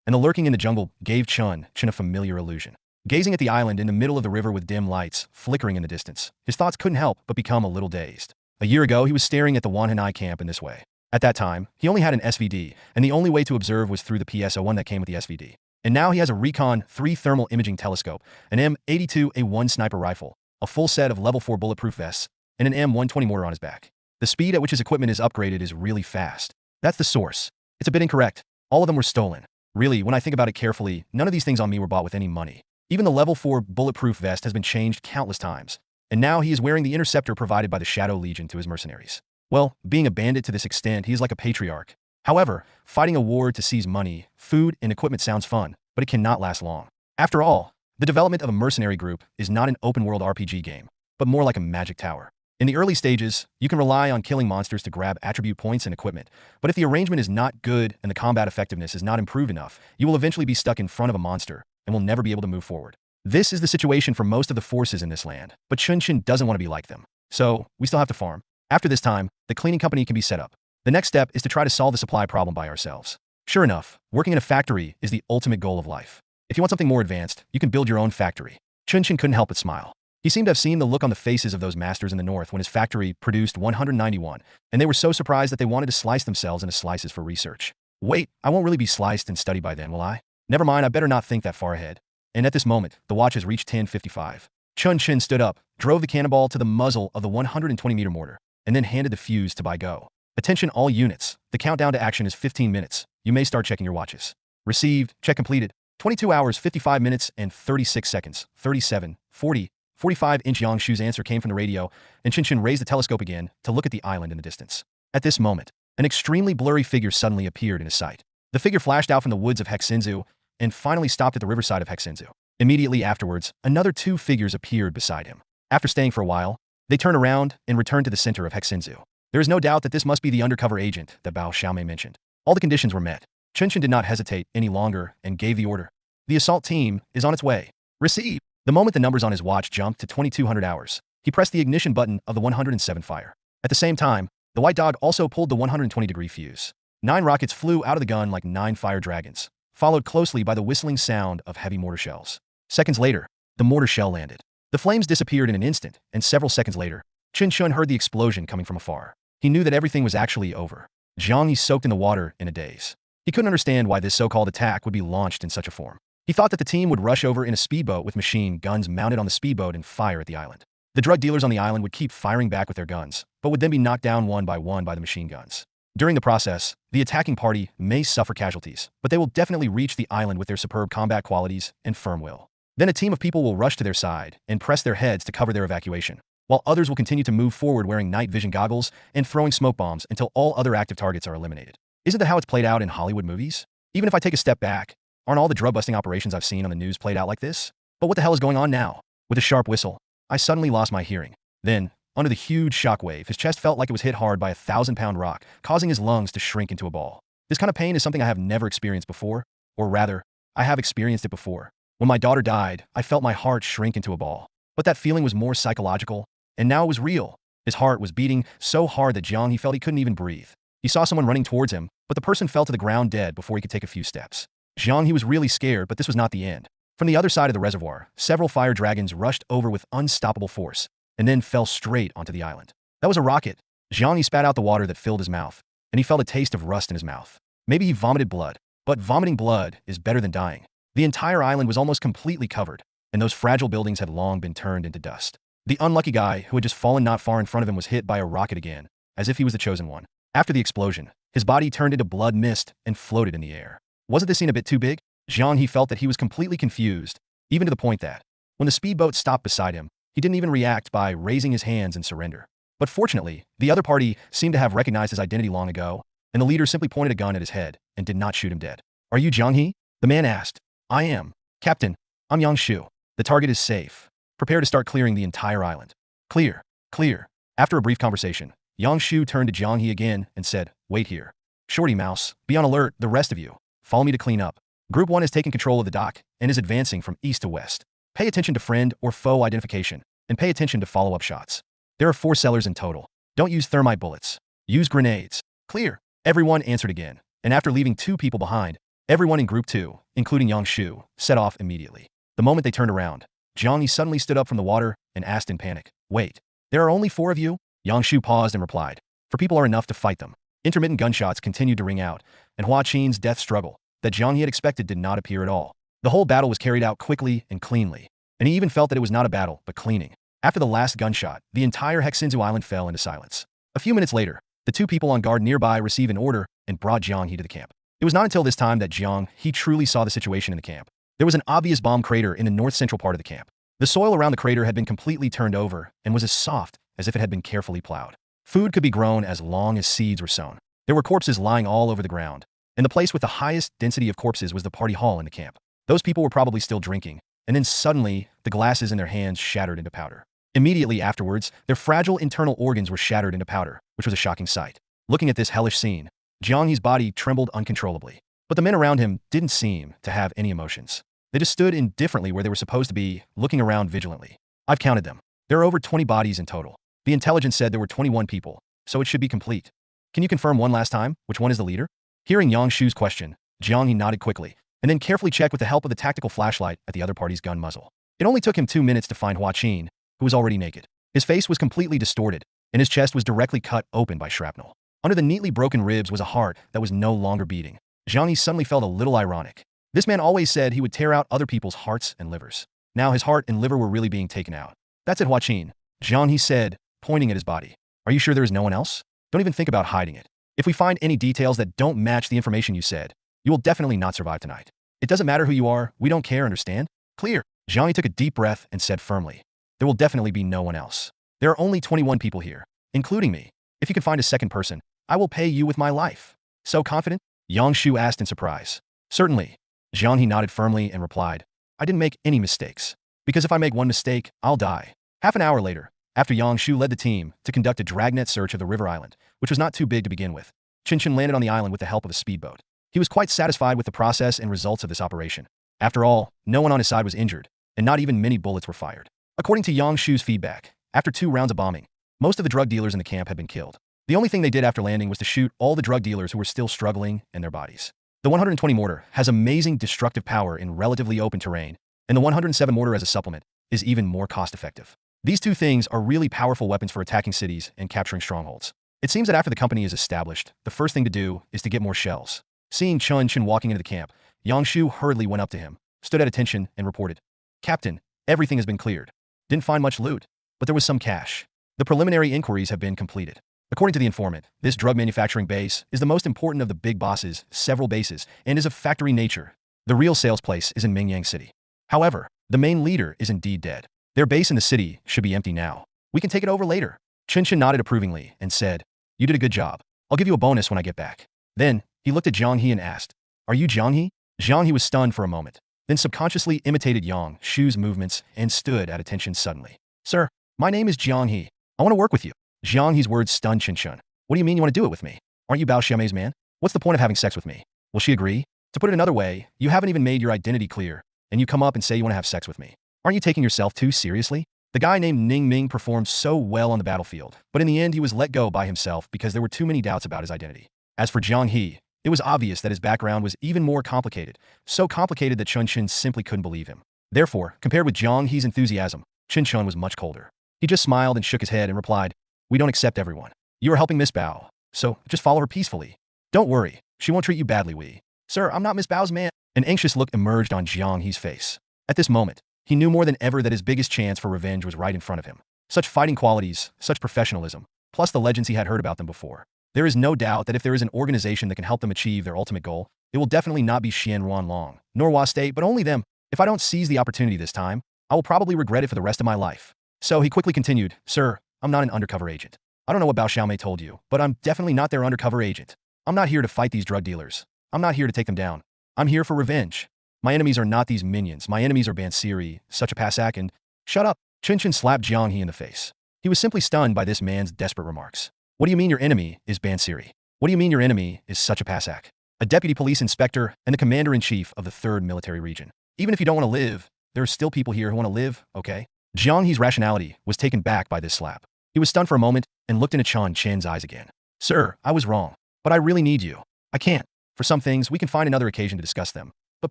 C: and the lurking in the jungle gave Chen Chen a familiar illusion. Gazing at the island in the middle of the river with dim lights flickering in the distance, his thoughts couldn't help but become a little dazed. A year ago, he was staring at the Wanhanai camp in this way. At that time, he only had an SVD, and the only way to observe was through the PS01 that came with the SVD. And now he has a Recon 3 thermal imaging telescope, an M82A1 sniper rifle, a full set of level 4 bulletproof vests, and an M120 mortar on his back. The speed at which his equipment is upgraded is really fast. That's the source. It's a bit incorrect. All of them were stolen. Really, when I think about it carefully, none of these things on me were bought with any money. Even the level 4 bulletproof vest has been changed countless times. And now he is wearing the interceptor provided by the Shadow Legion to his mercenaries. Well, being a bandit to this extent, he is like a patriarch. However, fighting a war to seize money, food, and equipment sounds fun, but it cannot last long. After all, the development of a mercenary group is not an open-world RPG game, but more like a magic tower. In the early stages, you can rely on killing monsters to grab attribute points and equipment, but if the arrangement is not good and the combat effectiveness is not improved enough, you will eventually be stuck in front of a monster and will never be able to move forward. This is the situation for most of the forces in this land, but Chen Chen doesn't want to be like them. So, we still have to farm. After this time, the cleaning company can be set up. The next step is to try to solve the supply problem by ourselves. Sure enough, working in a factory is the ultimate goal of life. If you want something more advanced, you can build your own factory. Chen Chen couldn't help but smile. He seemed to have seen the look on the faces of those masters in the north when his factory produced 191, and they were so surprised that they wanted to slice themselves into slices for research. Wait, I won't really be sliced and studied by then, will I? Never mind, I better not think that far ahead. And at this moment, the watch has reached 10:55. Chen Chen stood up, drove the cannonball to the muzzle of the 120-meter mortar, and then handed the fuse to Bai Go. Attention all units, the countdown to action is 15 minutes. You may start checking your watches. Received, check completed. 22 hours, 55 minutes, and 36 seconds. 37, 40, 45-inch Yang Shu's answer came from the radio, and Chen Chen raised the telescope again to look at the island in the distance. At this moment, an extremely blurry figure suddenly appeared in his sight. The figure flashed out from the woods of Hexinzu and finally stopped at the riverside of Hexinzu. Immediately afterwards, another 2 figures appeared beside him. After staying for a while, they turned around and returned to the center of Hexinzu. There is no doubt that this must be the undercover agent that Bao Xiaomei mentioned. All the conditions were met. Chen Chen did not hesitate any longer and gave the order. The assault team is on its way. Receive. The moment the numbers on his watch jumped to 2200 hours, he pressed the ignition button of the 107 fire. At the same time, the white dog also pulled the 120-degree fuse. 9 rockets flew out of the gun like 9 fire dragons, followed closely by the whistling sound of heavy mortar shells. Seconds later, the mortar shell landed. The flames disappeared in an instant, and several seconds later, Chen Chen heard the explosion coming from afar. He knew that everything was actually over. Zhang Yi soaked in the water in a daze. He couldn't understand why this so-called attack would be launched in such a form. He thought that the team would rush over in a speedboat with machine guns mounted on the speedboat and fire at the island. The drug dealers on the island would keep firing back with their guns, but would then be knocked down one by the machine guns. During the process, the attacking party may suffer casualties, but they will definitely reach the island with their superb combat qualities and firm will. Then a team of people will rush to their side and press their heads to cover their evacuation, while others will continue to move forward wearing night vision goggles and throwing smoke bombs until all other active targets are eliminated. Isn't that how it's played out in Hollywood movies? Even if I take a step back, aren't all the drug-busting operations I've seen on the news played out like this? But what the hell is going on now? With a sharp whistle, I suddenly lost my hearing. Then, under the huge shockwave, his chest felt like it was hit hard by a 1,000-pound rock, causing his lungs to shrink into a ball. This kind of pain is something I have never experienced before, or rather, I have experienced it before. When my daughter died, I felt my heart shrink into a ball. But that feeling was more psychological, and now it was real. His heart was beating so hard that Jiang he felt he couldn't even breathe. He saw someone running towards him, but the person fell to the ground dead before he could take a few steps. Jiang he was really scared, but this was not the end. From the other side of the reservoir, several fire dragons rushed over with unstoppable force, and then fell straight onto the island. That was a rocket. Jiang He spat out the water that filled his mouth, and he felt a taste of rust in his mouth. Maybe he vomited blood, but vomiting blood is better than dying. The entire island was almost completely covered, and those fragile buildings had long been turned into dust. The unlucky guy who had just fallen not far in front of him was hit by a rocket again, as if he was the chosen one. After the explosion, his body turned into blood mist and floated in the air. Wasn't this scene a bit too big? Jiang He felt that he was completely confused, even to the point that, when the speedboat stopped beside him, he didn't even react by raising his hands in surrender. But fortunately, the other party seemed to have recognized his identity long ago, and the leader simply pointed a gun at his head and did not shoot him dead. Are you Jiang He? The man asked. I am. Captain, I'm Yang Shu. The target is safe. Prepare to start clearing the entire island. Clear. Clear. After a brief conversation, Yang Shu turned to Jiang He again and said, wait here. Shorty Mouse, be on alert, the rest of you. Follow me to clean up. Group 1 has taken control of the dock and is advancing from east to west. Pay attention to friend or foe identification, and pay attention to follow-up shots. There are 4 sellers in total. Don't use thermite bullets. Use grenades. Clear. Everyone answered again, and after leaving 2 people behind, everyone in Group 2, including Yang Shu, set off immediately. The moment they turned around, Jiang He suddenly stood up from the water and asked in panic, wait, there are only 4 of you? Yang Shu paused and replied, for people are enough to fight them. Intermittent gunshots continued to ring out, and Hua Qin's death struggle that Jiang He had expected did not appear at all. The whole battle was carried out quickly and cleanly, and he even felt that it was not a battle, but cleaning. After the last gunshot, the entire Hexinzu Island fell into silence. A few minutes later, the 2 people on guard nearby received an order and brought Jiang He to the camp. It was not until this time that Jiang He truly saw the situation in the camp. There was an obvious bomb crater in the north-central part of the camp. The soil around the crater had been completely turned over and was as soft as if it had been carefully plowed. Food could be grown as long as seeds were sown. There were corpses lying all over the ground, and the place with the highest density of corpses was the party hall in the camp. Those people were probably still drinking, and then suddenly, the glasses in their hands shattered into powder. Immediately afterwards, their fragile internal organs were shattered into powder, which was a shocking sight. Looking at this hellish scene, Jiang He's body trembled uncontrollably. But the men around him didn't seem to have any emotions. They just stood indifferently where they were supposed to be, looking around vigilantly. I've counted them. There are over 20 bodies in total. The intelligence said there were 21 people, so it should be complete. Can you confirm one last time which one is the leader? Hearing Yang Shu's question, Jiang He nodded quickly, and then carefully checked with the help of the tactical flashlight at the other party's gun muzzle. It only took him 2 minutes to find Hua Qin, who was already naked. His face was completely distorted, and his chest was directly cut open by shrapnel. Under the neatly broken ribs was a heart that was no longer beating. Jiang He suddenly felt a little ironic. This man always said he would tear out other people's hearts and livers. Now his heart and liver were really being taken out. That's it, Hua Qin. Jiang He said, pointing at his body. Are you sure there is no one else? Don't even think about hiding it. If we find any details that don't match the information you said, you will definitely not survive tonight. It doesn't matter who you are, we don't care, understand? Clear. Jiang He took a deep breath and said firmly, there will definitely be no one else. There are only 21 people here, including me. If you can find a second person, I will pay you with my life. So confident? Yang Shu asked in surprise. Certainly. Jiang He nodded firmly and replied, I didn't make any mistakes. Because if I make one mistake, I'll die. Half an hour later, after Yang Shu led the team to conduct a dragnet search of the river island, which was not too big to begin with, Chen Chen landed on the island with the help of a speedboat. He was quite satisfied with the process and results of this operation. After all, no one on his side was injured, and not even many bullets were fired. According to Yang Shu's feedback, after 2 rounds of bombing, most of the drug dealers in the camp had been killed. The only thing they did after landing was to shoot all the drug dealers who were still struggling and their bodies. The 120 mortar has amazing destructive power in relatively open terrain, and the 107 mortar as a supplement is even more cost-effective. These 2 things are really powerful weapons for attacking cities and capturing strongholds. It seems that after the company is established, the first thing to do is to get more shells. Seeing Chen Chen walking into the camp, Yang Shu hurriedly went up to him, stood at attention, and reported, Captain, everything has been cleared. Didn't find much loot, but there was some cash. The preliminary inquiries have been completed. According to the informant, this drug manufacturing base is the most important of the big bosses' several bases and is of factory nature. The real sales place is in Mingyang City. However, the main leader is indeed dead. Their base in the city should be empty now. We can take it over later. Chen Chen nodded approvingly and said, you did a good job. I'll give you a bonus when I get back. Then, he looked at Jiang He and asked, are you Jiang He? Jiang He was stunned for a moment, then subconsciously imitated Yang Shu's movements and stood at attention suddenly. Sir, my name is Jiang He. I want to work with you. Jiang He's words stunned Chen Chen. What do you mean you want to do it with me? Aren't you Bao Xiaomei's man? What's the point of having sex with me? Will she agree? To put it another way, you haven't even made your identity clear, and you come up and say you want to have sex with me. Aren't you taking yourself too seriously? The guy named Ning Ming performed so well on the battlefield, but in the end he was let go by himself because there were too many doubts about his identity. As for Jiang He, it was obvious that his background was even more complicated, so complicated that Chen Chen simply couldn't believe him. Therefore, compared with Jiang He's enthusiasm, Chen Chen was much colder. He just smiled and shook his head and replied, We don't accept everyone. You are helping Miss Bao, so just follow her peacefully. Don't worry, she won't treat you badly. Sir, I'm not Miss Bao's man. An anxious look emerged on Jiang He's face. At this moment, he knew more than ever that his biggest chance for revenge was right in front of him. Such fighting qualities, such professionalism, plus the legends he had heard about them before. There is no doubt that if there is an organization that can help them achieve their ultimate goal, it will definitely not be Xian Ruanlong, nor Hua State, but only them. If I don't seize the opportunity this time, I will probably regret it for the rest of my life. So he quickly continued, Sir, I'm not an undercover agent. I don't know what Bao Xiaomei told you, but I'm definitely not their undercover agent. I'm not here to fight these drug dealers. I'm not here to take them down. I'm here for revenge. My enemies are not these minions. My enemies are Bansiri, such a Pasak, and shut up. Chen Chen slapped Jiang He in the face. He was simply stunned by this man's desperate remarks. What do you mean your enemy is Bansiri? What do you mean your enemy is such a Pasak? A deputy police inspector and the commander-in-chief of the 3rd Military Region. Even if you don't want to live, there are still people here who want to live, okay? Jiang He's rationality was taken back by this slap. He was stunned for a moment and looked into Chen Chen's eyes again. Sir, I was wrong, but I really need you. I can't. For some things, we can find another occasion to discuss them. But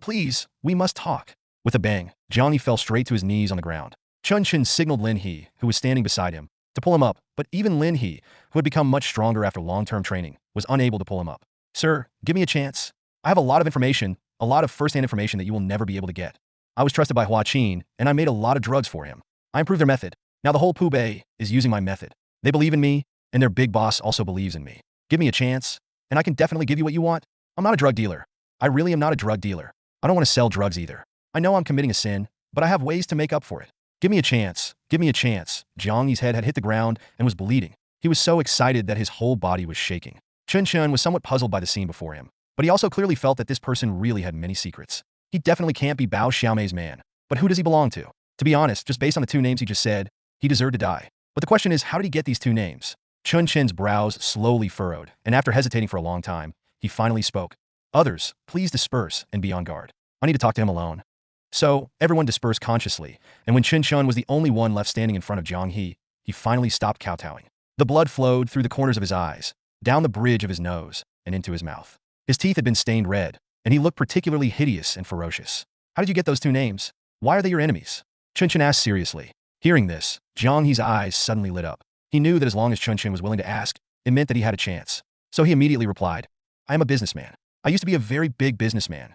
C: please, we must talk. With a bang, Jiang He fell straight to his knees on the ground. Chen Chen signaled Lin He, who was standing beside him, to pull him up, but even Lin He, who had become much stronger after long-term training, was unable to pull him up. Sir, give me a chance. I have a lot of information, a lot of first-hand information that you will never be able to get. I was trusted by Hua Qin, and I made a lot of drugs for him. I improved their method. Now the whole Pubei is using my method. They believe in me, and their big boss also believes in me. Give me a chance, and I can definitely give you what you want. I'm not a drug dealer. I really am not a drug dealer. I don't want to sell drugs either. I know I'm committing a sin, but I have ways to make up for it. Give me a chance. Give me a chance. Jiang He's head had hit the ground and was bleeding. He was so excited that his whole body was shaking. Chen Chen was somewhat puzzled by the scene before him, but he also clearly felt that this person really had many secrets. He definitely can't be Bao Xiaomei's man. But who does he belong to? To be honest, just based on the 2 names he just said, he deserved to die. But the question is, how did he get these 2 names? Chen Chen's brows slowly furrowed, and after hesitating for a long time, he finally spoke. Others, please disperse and be on guard. I need to talk to him alone. So, everyone dispersed consciously, and when Chen Chen was the only one left standing in front of Jiang He finally stopped kowtowing. The blood flowed through the corners of his eyes, down the bridge of his nose, and into his mouth. His teeth had been stained red, and he looked particularly hideous and ferocious. How did you get those 2 names? Why are they your enemies? Chen Chen asked seriously. Hearing this, Jiang He's eyes suddenly lit up. He knew that as long as Chen Chen was willing to ask, it meant that he had a chance. So he immediately replied, I am a businessman. I used to be a very big businessman.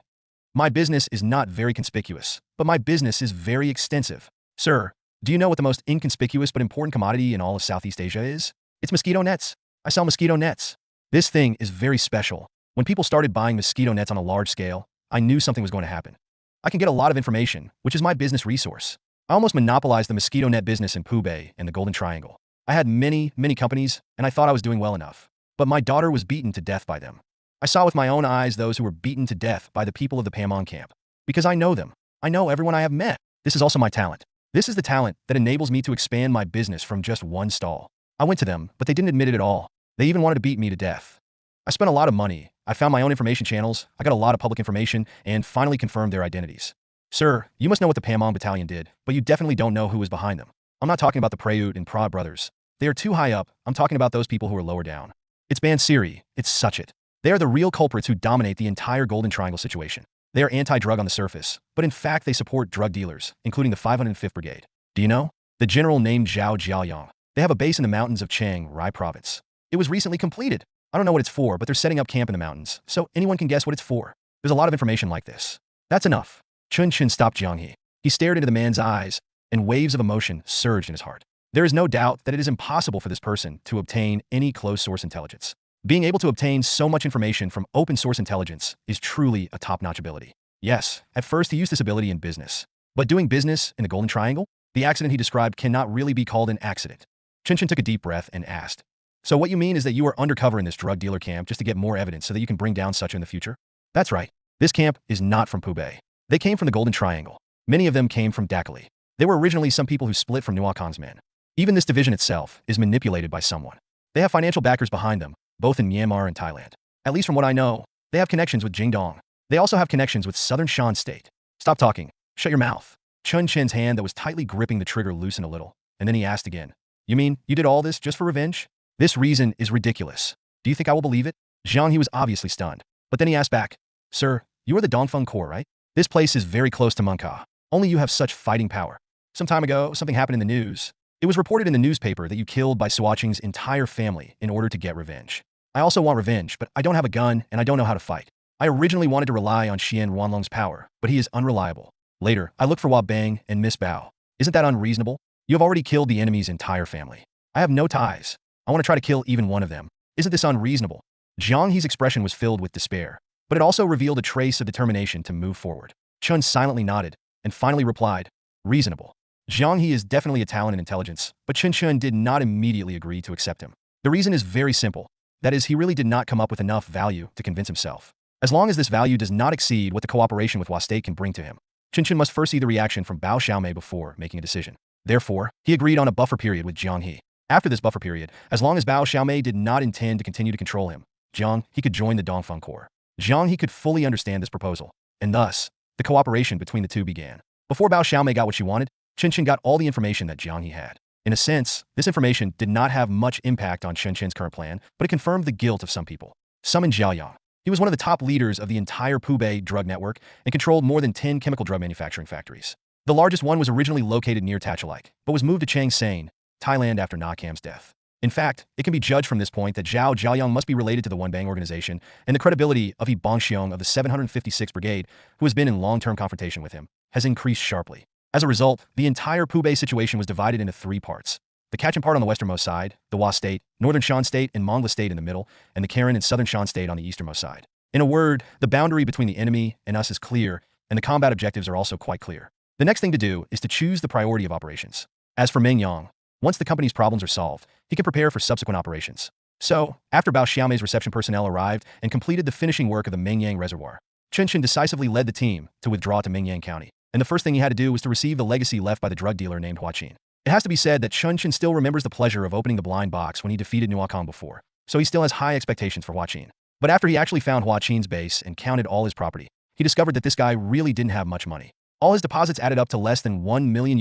C: My business is not very conspicuous, but my business is very extensive. Sir, do you know what the most inconspicuous but important commodity in all of Southeast Asia is? It's mosquito nets. I sell mosquito nets. This thing is very special. When people started buying mosquito nets on a large scale, I knew something was going to happen. I can get a lot of information, which is my business resource. I almost monopolized the mosquito net business in Pubei and the Golden Triangle. I had many companies, and I thought I was doing well enough. But my daughter was beaten to death by them. I saw with my own eyes those who were beaten to death by the people of the Pamon camp. Because I know them. I know everyone I have met. This is also my talent. This is the talent that enables me to expand my business from just one stall. I went to them, but they didn't admit it at all. They even wanted to beat me to death. I spent a lot of money. I found my own information channels. I got a lot of public information and finally confirmed their identities. Sir, you must know what the Pamon battalion did, but you definitely don't know who was behind them. I'm not talking about the Preut and Pra brothers. They are too high up. I'm talking about those people who are lower down. It's Bansiri. It's Suchit. They are the real culprits who dominate the entire Golden Triangle situation. They are anti-drug on the surface, but in fact they support drug dealers, including the 505th Brigade. Do you know? The general named Zhao Jiaoyang. They have a base in the mountains of Chiang Rai province. It was recently completed. I don't know what it's for, but they're setting up camp in the mountains, so anyone can guess what it's for. There's a lot of information like this. That's enough. Chen Chen stopped Jiang He. He stared into the man's eyes, and waves of emotion surged in his heart. There is no doubt that it is impossible for this person to obtain any closed-source intelligence. Being able to obtain so much information from open-source intelligence is truly a top-notch ability. Yes, at first he used this ability in business. But doing business in the Golden Triangle? The accident he described cannot really be called an accident. Chen Chen took a deep breath and asked, So what you mean is that you are undercover in this drug dealer camp just to get more evidence so that you can bring down Such in the future? That's right. This camp is not from Pubei. They came from the Golden Triangle. Many of them came from Dakali. They were originally some people who split from Nuakong's men. Even this division itself is manipulated by someone. They have financial backers behind them, both in Myanmar and Thailand. At least from what I know, they have connections with Jingdong. They also have connections with Southern Shan State. Stop talking. Shut your mouth. Chen Chen's hand that was tightly gripping the trigger loosened a little, and then he asked again, You mean you did all this just for revenge? This reason is ridiculous. Do you think I will believe it? Jiang He was obviously stunned. But then he asked back, Sir, you are the Dongfeng Corps, right? This place is very close to Mungka. Only you have such fighting power. Some time ago, something happened in the news. It was reported in the newspaper that you killed Bai Suoqing's entire family in order to get revenge. I also want revenge, but I don't have a gun and I don't know how to fight. I originally wanted to rely on Xian Wanlong's power, but he is unreliable. Later, I looked for Hua Bang and Miss Bao. Isn't that unreasonable? You have already killed the enemy's entire family. I have no ties. I want to try to kill even one of them. Isn't this unreasonable? Zhang He's expression was filled with despair, but it also revealed a trace of determination to move forward. Chun silently nodded and finally replied, reasonable. Zhang He is definitely a talent and intelligence, but Chen Chen did not immediately agree to accept him. The reason is very simple. That is, he really did not come up with enough value to convince himself. As long as this value does not exceed what the cooperation with Hua State can bring to him, Chen Chen must first see the reaction from Bao Xiaomei before making a decision. Therefore, he agreed on a buffer period with Zhang He. After this buffer period, as long as Bao Xiaomei did not intend to continue to control him, Zhang He could join the Dongfeng Corps. Zhang He could fully understand this proposal, and thus, the cooperation between the two began. Before Bao Xiaomei got what she wanted, Chen Chen got all the information that Zhang He had. In a sense, this information did not have much impact on Chen Chen's current plan, but it confirmed the guilt of some people. Some in Zhaoyang. He was one of the top leaders of the entire Pubei drug network and controlled more than 10 chemical drug manufacturing factories. The largest one was originally located near Tachalike, but was moved to Changsane, Thailand after Na Cam's death. In fact, it can be judged from this point that Zhao Zhaoyang must be related to the One Bang organization and the credibility of He Bongxiong of the 756th Brigade, who has been in long-term confrontation with him, has increased sharply. As a result, the entire Pubei situation was divided into 3 parts. The Kachin part on the westernmost side, the Hua State, Northern Shan State, and Mongla State in the middle, and the Karen and Southern Shan State on the easternmost side. In a word, the boundary between the enemy and us is clear, and the combat objectives are also quite clear. The next thing to do is to choose the priority of operations. As for Meng Yang, once the company's problems are solved, he can prepare for subsequent operations. So, after Bao Xiaomei's reception personnel arrived and completed the finishing work of the Mengyang Reservoir, Chen Chen decisively led the team to withdraw to Mengyang County, and the first thing he had to do was to receive the legacy left by the drug dealer named Hua Qin. It has to be said that Chen Chen still remembers the pleasure of opening the blind box when he defeated Nuakong before, so he still has high expectations for Hua Qin. But after he actually found Hua Qin's base and counted all his property, he discovered that this guy really didn't have much money. All his deposits added up to less than $1 million,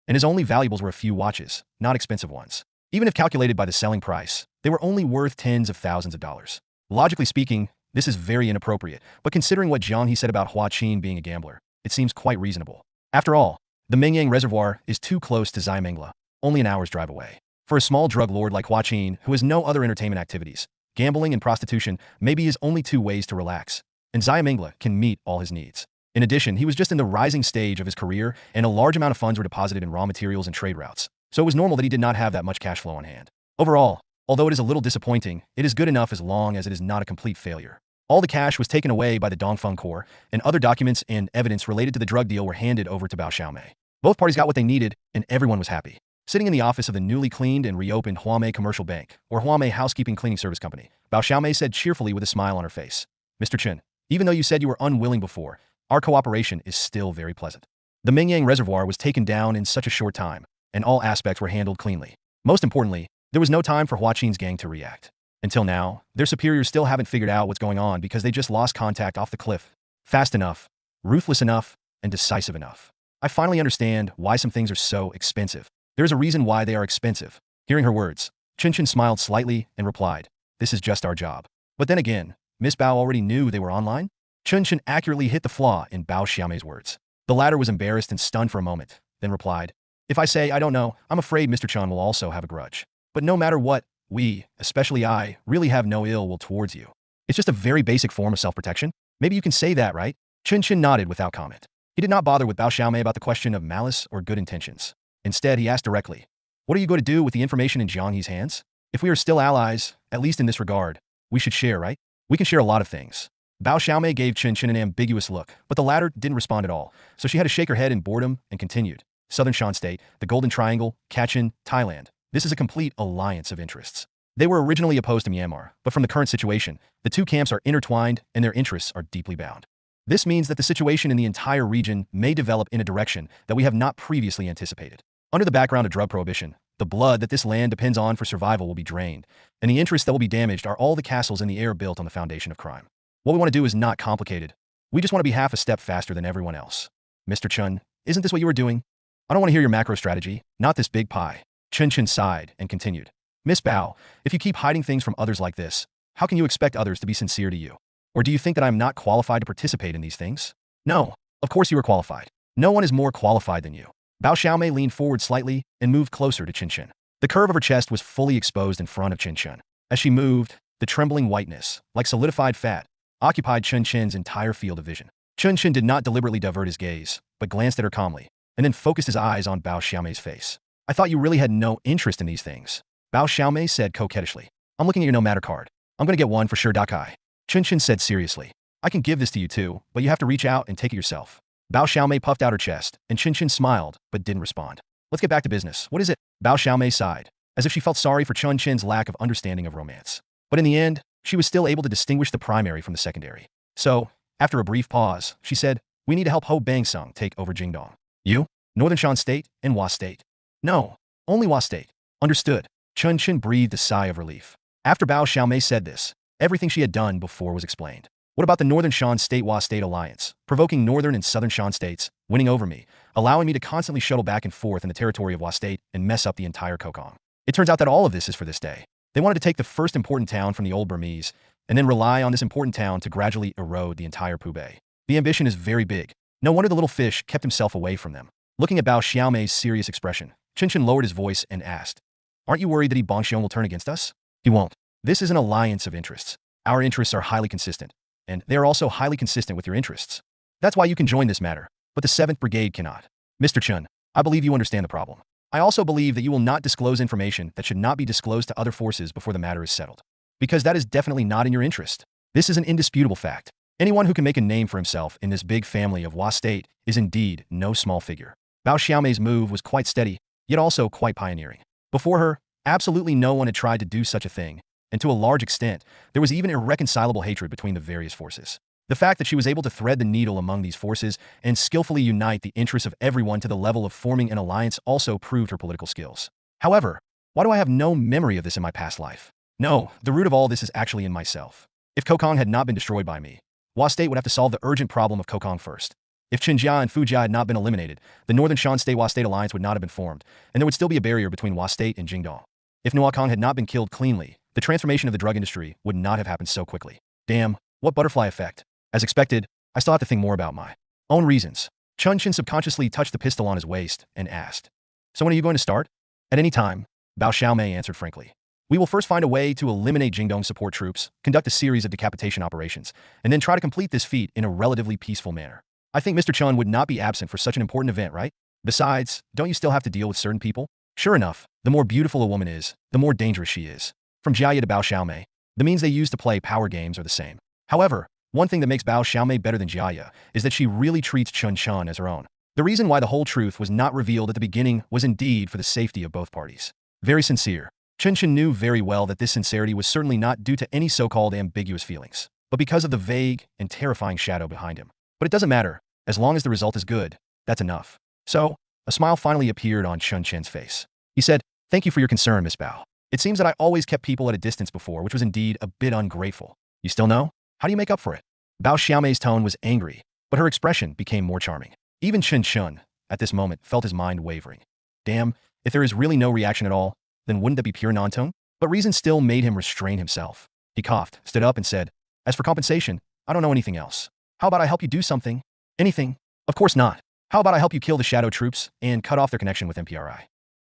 C: and his only valuables were a few watches, not expensive ones. Even if calculated by the selling price, they were only worth tens of thousands of dollars. Logically speaking, this is very inappropriate, but considering what Zhang He said about Hua Qin being a gambler, it seems quite reasonable. After all, the Mengyang Reservoir is too close to Xiamengla, only an hour's drive away. For a small drug lord like Hua Qin, who has no other entertainment activities, gambling and prostitution may be his only 2 ways to relax, and Xiamengla can meet all his needs. In addition, he was just in the rising stage of his career, and a large amount of funds were deposited in raw materials and trade routes, so it was normal that he did not have that much cash flow on hand. Overall, although it is a little disappointing, it is good enough as long as it is not a complete failure. All the cash was taken away by the Dongfeng Corps, and other documents and evidence related to the drug deal were handed over to Bao Xiaomei. Both parties got what they needed, and everyone was happy. Sitting in the office of the newly cleaned and reopened Huamei Commercial Bank, or Huamei Housekeeping Cleaning Service Company, Bao Xiaomei said cheerfully with a smile on her face, "Mr. Chen, even though you said you were unwilling before, our cooperation is still very pleasant." The Mengyang Reservoir was taken down in such a short time, and all aspects were handled cleanly. Most importantly, there was no time for Hua Qin's gang to react. Until now, their superiors still haven't figured out what's going on because they just lost contact off the cliff. Fast enough, ruthless enough, and decisive enough. I finally understand why some things are so expensive. There is a reason why they are expensive. Hearing her words, Chen Chen smiled slightly and replied, "This is just our job." But then again, Miss Bao already knew they were online? Chen Chen accurately hit the flaw in Bao Xiaomei's words. The latter was embarrassed and stunned for a moment, then replied, "If I say I don't know, I'm afraid Mr. Chen will also have a grudge. But no matter what, we, especially I, really have no ill will towards you. It's just a very basic form of self-protection. Maybe you can say that, right?" Chen Chen nodded without comment. He did not bother with Bao Xiaomei about the question of malice or good intentions. Instead, he asked directly, "What are you going to do with the information in Zhang He's hands? If we are still allies, at least in this regard, we should share, right? We can share a lot of things." Bao Xiaomei gave Chen Chen an ambiguous look, but the latter didn't respond at all, so she had to shake her head in boredom and continued. Southern Shan State, the Golden Triangle, Kachin, Thailand. This is a complete alliance of interests. They were originally opposed to Myanmar, but from the current situation, the two camps are intertwined and their interests are deeply bound. This means that the situation in the entire region may develop in a direction that we have not previously anticipated. Under the background of drug prohibition, the blood that this land depends on for survival will be drained, and the interests that will be damaged are all the castles in the air built on the foundation of crime. What we want to do is not complicated. We just want to be half a step faster than everyone else. Mr. Chen, isn't this what you were doing? I don't want to hear your macro strategy, not this big pie. Chen Chen sighed and continued. Miss Bao, if you keep hiding things from others like this, how can you expect others to be sincere to you? Or do you think that I'm not qualified to participate in these things? No, of course you are qualified. No one is more qualified than you. Bao Xiaomei leaned forward slightly and moved closer to Chen Chen. The curve of her chest was fully exposed in front of Chen Chen. As she moved, the trembling whiteness, like solidified fat, occupied Chen Chen's entire field of vision. Chen Chen did not deliberately divert his gaze, but glanced at her calmly, and then focused his eyes on Bao Xiaomei's face. I thought you really had no interest in these things, Bao Xiaomei said coquettishly. I'm looking at your no matter card. I'm gonna get one for sure, Dakai. Chen Chen said seriously. I can give this to you too, but you have to reach out and take it yourself. Bao Xiaomei puffed out her chest, and Chen Chen smiled, but didn't respond. Let's get back to business. What is it? Bao Xiaomei sighed, as if she felt sorry for Chen Chen's lack of understanding of romance. But in the end, she was still able to distinguish the primary from the secondary. So, after a brief pause, she said, we need to help Ho Bangsung take over Jingdong. You? Northern Shan State and Hua State. No, only Hua State. Understood. Chen Chen breathed a sigh of relief. After Bao Xiaomei said this, everything she had done before was explained. What about the Northern Shan State-Hua State alliance, provoking Northern and Southern Shan States, winning over me, allowing me to constantly shuttle back and forth in the territory of Hua State and mess up the entire Kokong? It turns out that all of this is for this day. They wanted to take the first important town from the old Burmese, and then rely on this important town to gradually erode the entire Pubei. The ambition is very big. No wonder the little fish kept himself away from them. Looking at Bao Xiaomei's serious expression, Chen Chen lowered his voice and asked, aren't you worried that Yi Bongxiong will turn against us? He won't. This is an alliance of interests. Our interests are highly consistent, and they are also highly consistent with your interests. That's why you can join this matter, but the 7th Brigade cannot. Mr. Chen, I believe you understand the problem. I also believe that you will not disclose information that should not be disclosed to other forces before the matter is settled. Because that is definitely not in your interest. This is an indisputable fact. Anyone who can make a name for himself in this big family of Hua State is indeed no small figure. Bao Xiaomei's move was quite steady, yet also quite pioneering. Before her, absolutely no one had tried to do such a thing, and to a large extent, there was even irreconcilable hatred between the various forces. The fact that she was able to thread the needle among these forces and skillfully unite the interests of everyone to the level of forming an alliance also proved her political skills. However, why do I have no memory of this in my past life? No, the root of all this is actually in myself. If Kokong had not been destroyed by me, Hua State would have to solve the urgent problem of Kokong first. If Qinjia and Fujia had not been eliminated, the Northern Shan State-Hua State alliance would not have been formed, and there would still be a barrier between Hua State and Jingdong. If Nuakong had not been killed cleanly, the transformation of the drug industry would not have happened so quickly. Damn, what butterfly effect. As expected, I still have to think more about my own reasons. Chen Chen subconsciously touched the pistol on his waist and asked, so when are you going to start? At any time, Bao Xiaomei answered frankly. We will first find a way to eliminate Jingdong support troops, conduct a series of decapitation operations, and then try to complete this feat in a relatively peaceful manner. I think Mr. Chen would not be absent for such an important event, right? Besides, don't you still have to deal with certain people? Sure enough, the more beautiful a woman is, the more dangerous she is. From Jia to Bao Xiaomei, the means they use to play power games are the same. However, one thing that makes Bao Xiaomei better than Jia is that she really treats Chen Chen as her own. The reason why the whole truth was not revealed at the beginning was indeed for the safety of both parties. Very sincere. Chen Chen knew very well that this sincerity was certainly not due to any so-called ambiguous feelings, but because of the vague and terrifying shadow behind him. But it doesn't matter. As long as the result is good, that's enough. So, a smile finally appeared on Chen Chen's face. He said, thank you for your concern, Miss Bao. It seems that I always kept people at a distance before, which was indeed a bit ungrateful. You still know? How do you make up for it? Bao Xiaomei's tone was angry, but her expression became more charming. Even Chen Chen, at this moment, felt his mind wavering. Damn, if there is really no reaction at all, then wouldn't that be pure non-tone? But reason still made him restrain himself. He coughed, stood up and said, as for compensation, I don't know anything else. How about I help you do something? Anything? Of course not. How about I help you kill the shadow troops and cut off their connection with MPRI?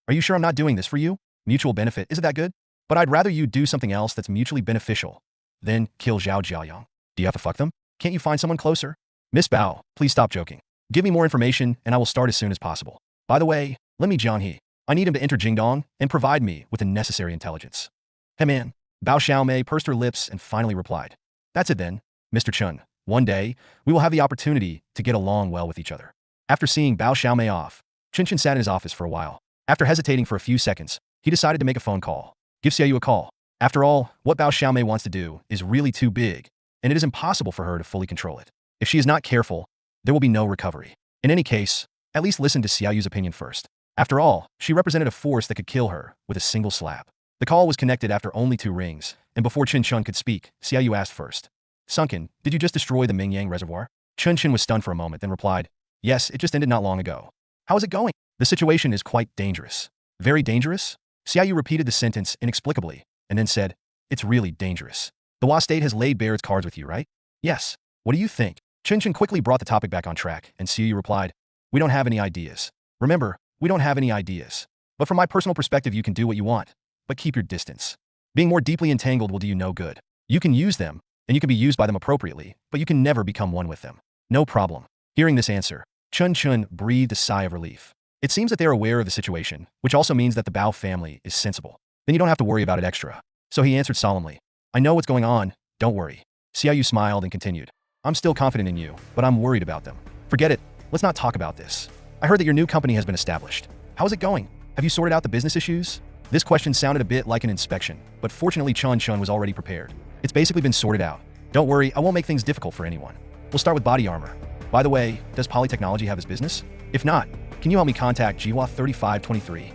C: Are you sure I'm not doing this for you? Mutual benefit, isn't that good? But I'd rather you do something else that's mutually beneficial than kill Zhao Jiayang. Do you have to fuck them? Can't you find someone closer? Miss Bao, please stop joking. Give me more information and I will start as soon as possible. By the way, let me Jiang He. I need him to enter Jingdong and provide me with the necessary intelligence. Hey man. Bao Xiaomei pursed her lips and finally replied. That's it then, Mr. Chen. One day, we will have the opportunity to get along well with each other. After seeing Bao Xiaomei off, Chen Chen sat in his office for a while. After hesitating for a few seconds, he decided to make a phone call. Give Xiaoyu a call. After all, what Bao Xiaomei wants to do is really too big, and it is impossible for her to fully control it. If she is not careful, there will be no recovery. In any case, at least listen to Xiaoyu's opinion first. After all, she represented a force that could kill her with a single slap. The call was connected after only 2 rings, and before Chen Chen could speak, Xiaoyu asked first. Sunken, did you just destroy the Mingyang reservoir? Chen Chen was stunned for a moment, then replied, yes, it just ended not long ago. How is it going? The situation is quite dangerous. Very dangerous? Xiaoyu repeated the sentence inexplicably, and then said, it's really dangerous. The Hua State has laid bare its cards with you, right? Yes. What do you think? Chen Chen quickly brought the topic back on track, and Xiaoyu replied, we don't have any ideas. Remember, we don't have any ideas. But from my personal perspective, you can do what you want, but keep your distance. Being more deeply entangled will do you no good. You can use them, and you can be used by them appropriately, but you can never become one with them. No problem. Hearing this answer, Chen Chen breathed a sigh of relief. It seems that they are aware of the situation, which also means that the Bao family is sensible. Then you don't have to worry about it extra. So he answered solemnly, I know what's going on, don't worry. See how you smiled and continued. I'm still confident in you, but I'm worried about them. Forget it, let's not talk about this. I heard that your new company has been established. How is it going? Have you sorted out the business issues? This question sounded a bit like an inspection, but fortunately Chen Chen was already prepared. It's basically been sorted out. Don't worry, I won't make things difficult for anyone. We'll start with body armor. By the way, does Polytechnology have this business? If not, can you help me contact GWA 3523?